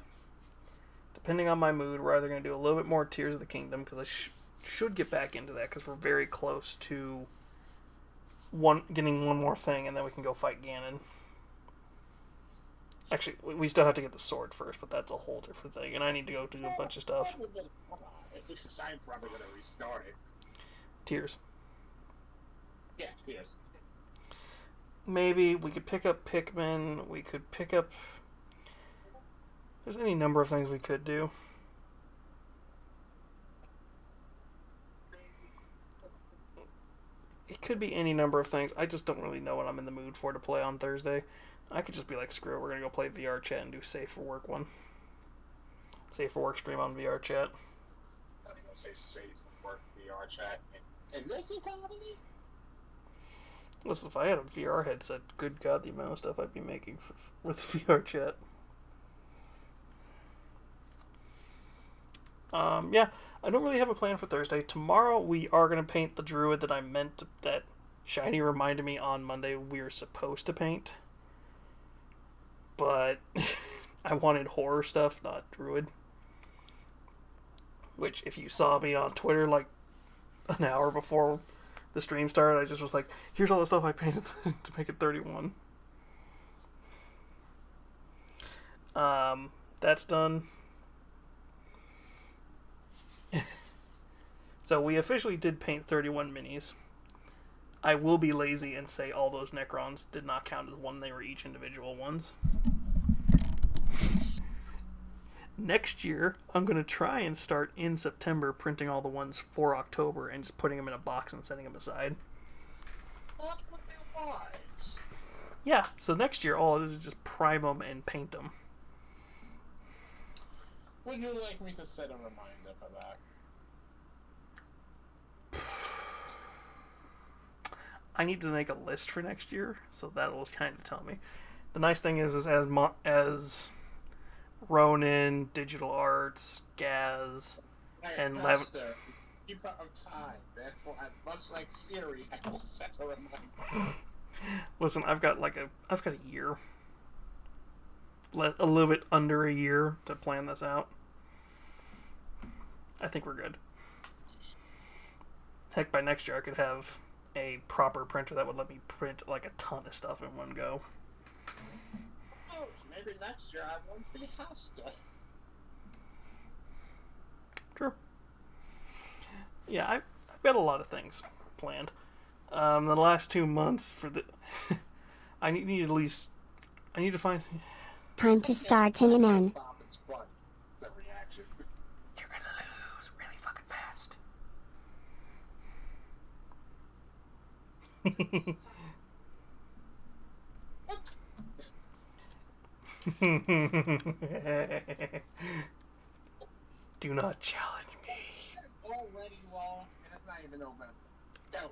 depending on my mood, we're either going to do a little bit more Tears of the Kingdom, because I should get back into that, because we're very close to getting one more thing, and then we can go fight Ganon. Actually, we still have to get the sword first, but that's a whole different thing, and I need to go do a bunch of stuff. I'm probably going to restart it. Tears. Yeah, Tears. Maybe we could pick up Pikmin. We could pick up... There's any number of things we could do. It could be any number of things. I just don't really know what I'm in the mood for to play on Thursday. I could just be like, screw it, we're going to go play VR Chat and do Safe for Work one. Safe for Work stream on VR Chat. I was going to say Safe for Work VR Chat. And this economy? Listen, if I had a VR headset, good God, the amount of stuff I'd be making with VR Chat. Yeah, I don't really have a plan for Thursday. Tomorrow we are going to paint the druid that Shiny reminded me on Monday we were supposed to paint. But I wanted horror stuff, not druid. Which, if you saw me on Twitter like an hour before the stream started, I just was like, here's all the stuff I painted to make it 31. That's done. So we officially did paint 31 minis. I will be lazy and say all those Necrons did not count as one. They were each individual ones. Next year, I'm going to try and start in September printing all the ones for October and just putting them in a box and setting them aside. That's what they wise. Yeah, so next year all it is just prime them and paint them. Would you like me to set a reminder for that? I need to make a list for next year, so that will kind of tell me. The nice thing is as Ronin, Digital Arts, Gaz, and Master, keeper of time. Therefore, much like Siri, I will set a reminder. Listen, I've got a year, a little bit under a year to plan this out. I think we're good. Heck, by next year I could have a proper printer that would let me print like a ton of stuff in one go. Oh, maybe next year I won't be Hasta. True. Yeah, I've got a lot of things planned. The last 2 months for the... I need at least... I need to find... Time to start tuning in. It's funny, the reaction. You're gonna lose really fucking fast. Do not challenge me. Already lost, and it's not even over. Go.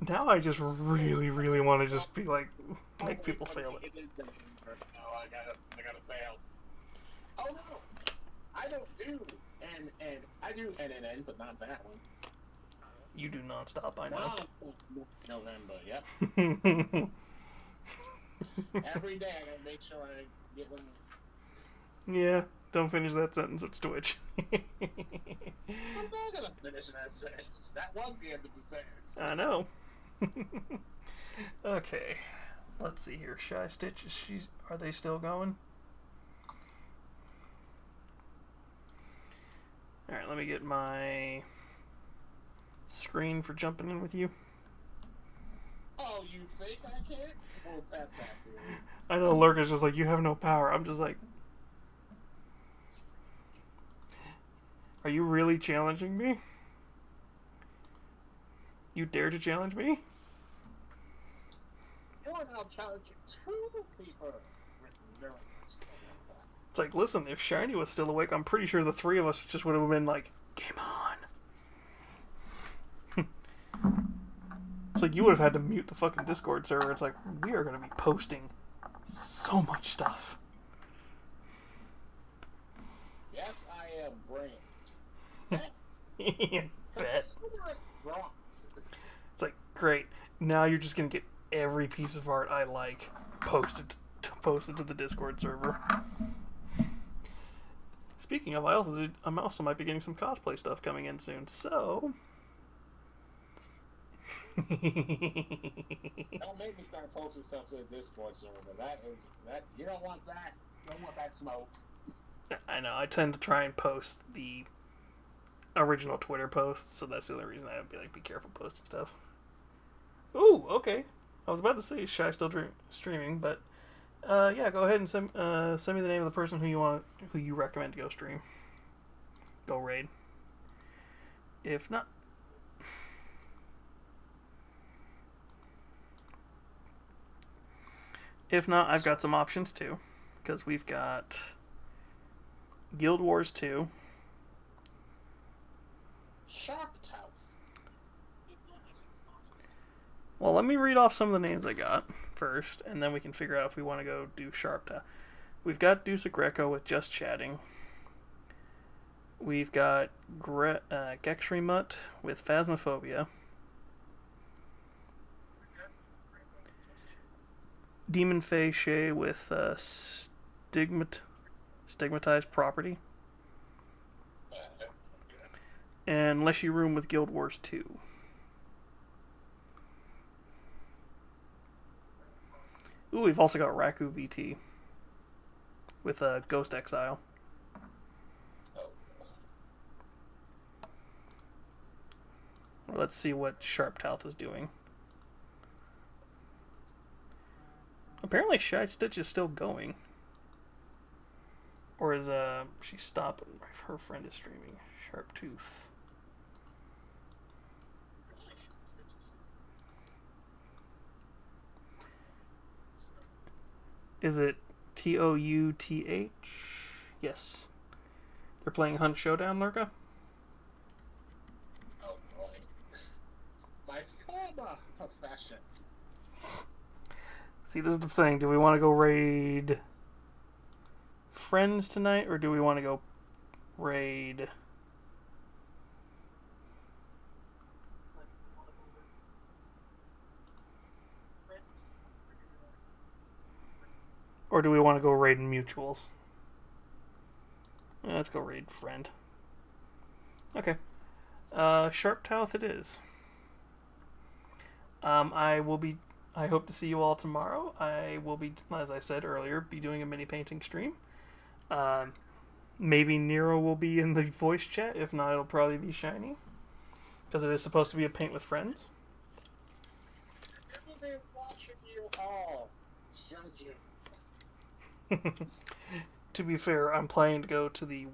Now I just really want to just be like, make people fail it. I gotta fail. Oh no, I don't do and I do NNN, but not that one. You do non-stop, I know. November, yep. Every day I gotta make sure I get one. Yeah, don't finish that sentence, it's Twitch. I'm not gonna finish that sentence. That was the end of the sentence. I know. Okay, let's see here. Shy Stitch, are they still going? Alright, let me get my screen for jumping in with you. Oh, you think I can't? Well, test that, dude. I know Lurker's just like, you have no power. I'm just like... Are you really challenging me? You dare to challenge me? You are now challenging two people with millions. It's like, listen, if Shiny was still awake, I'm pretty sure the three of us just would have been like, game on. It's like, you would have had to mute the fucking Discord server. It's like, we are going to be posting so much stuff. Yes, I am brain. Bet. It's like, great. Now you're just going to get every piece of art I like posted to the Discord server. Speaking of, I also might be getting some cosplay stuff coming in soon, so... Don't make me start posting stuff to the Discord server. That you don't want that. You don't want that smoke. I know, I tend to try and post the original Twitter posts, so that's the only reason I would be like, be careful posting stuff. Ooh, okay. I was about to say Shy still streaming, but yeah, go ahead and send me the name of the person who you recommend to go stream. Go raid. If not, I've got some options too, because we've got Guild Wars 2. Sharp Tooth. Well, let me read off some of the names I got first, and then we can figure out if we want to go do Sharpta. We've got Deuce Greco with Just Chatting. We've got Gexrimut with Phasmophobia. Demon Fae Shay with Stigmatized Property. And Leshy Room with Guild Wars 2. Ooh, we've also got Raku VT with a Ghost Exile. Oh. Let's see what Sharptooth is doing. Apparently Shy Stitch is still going. Or is she stopping? Her friend is streaming. Sharptooth. Is it Touth? Yes. They're playing Hunt Showdown, Lurka? Oh boy. My former profession. See, this is the thing. Do we want to go raid friends tonight, or do we want to go raid... Or do we want to go raid mutuals? Yeah, let's go raid friend. Okay. Sharptooth it is. I hope to see you all tomorrow. I will be, as I said earlier, be doing a mini painting stream. Maybe Nero will be in the voice chat. If not, it'll probably be Shiny. Because it is supposed to be a paint with friends. I've been watching you all. Judge you. To be fair, I'm planning to go to the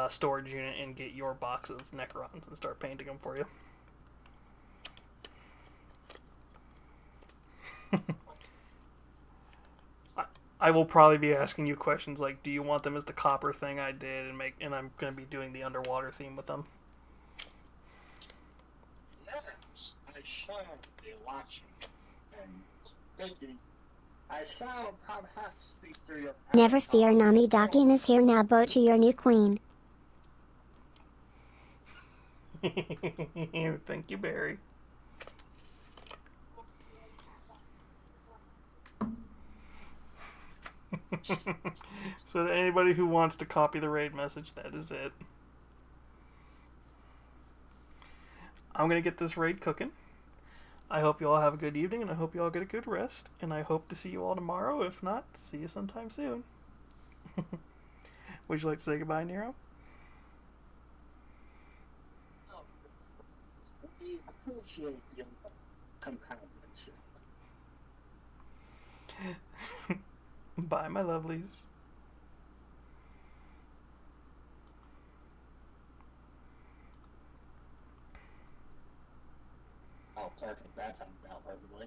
storage unit and get your box of Necrons and start painting them for you. I will probably be asking you questions like, do you want them as the copper thing I did, and I'm going to be doing the underwater theme with them. Yes, I shall be watching and thinking. I shall perhaps speak through your... Never fear, Nami Dakin is here now. Bow to your new queen. Thank you, Barry. So to anybody who wants to copy the raid message, that is it. I'm going to get this raid cooking. I hope you all have a good evening, and I hope you all get a good rest, and I hope to see you all tomorrow. If not, see you sometime soon. Would you like to say goodbye, Nero? We appreciate your companionship. Bye, my lovelies. Oh, perfect. That's how about perfectly.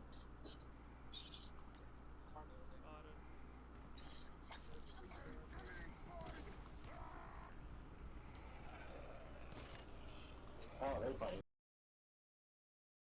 Oh, they fight.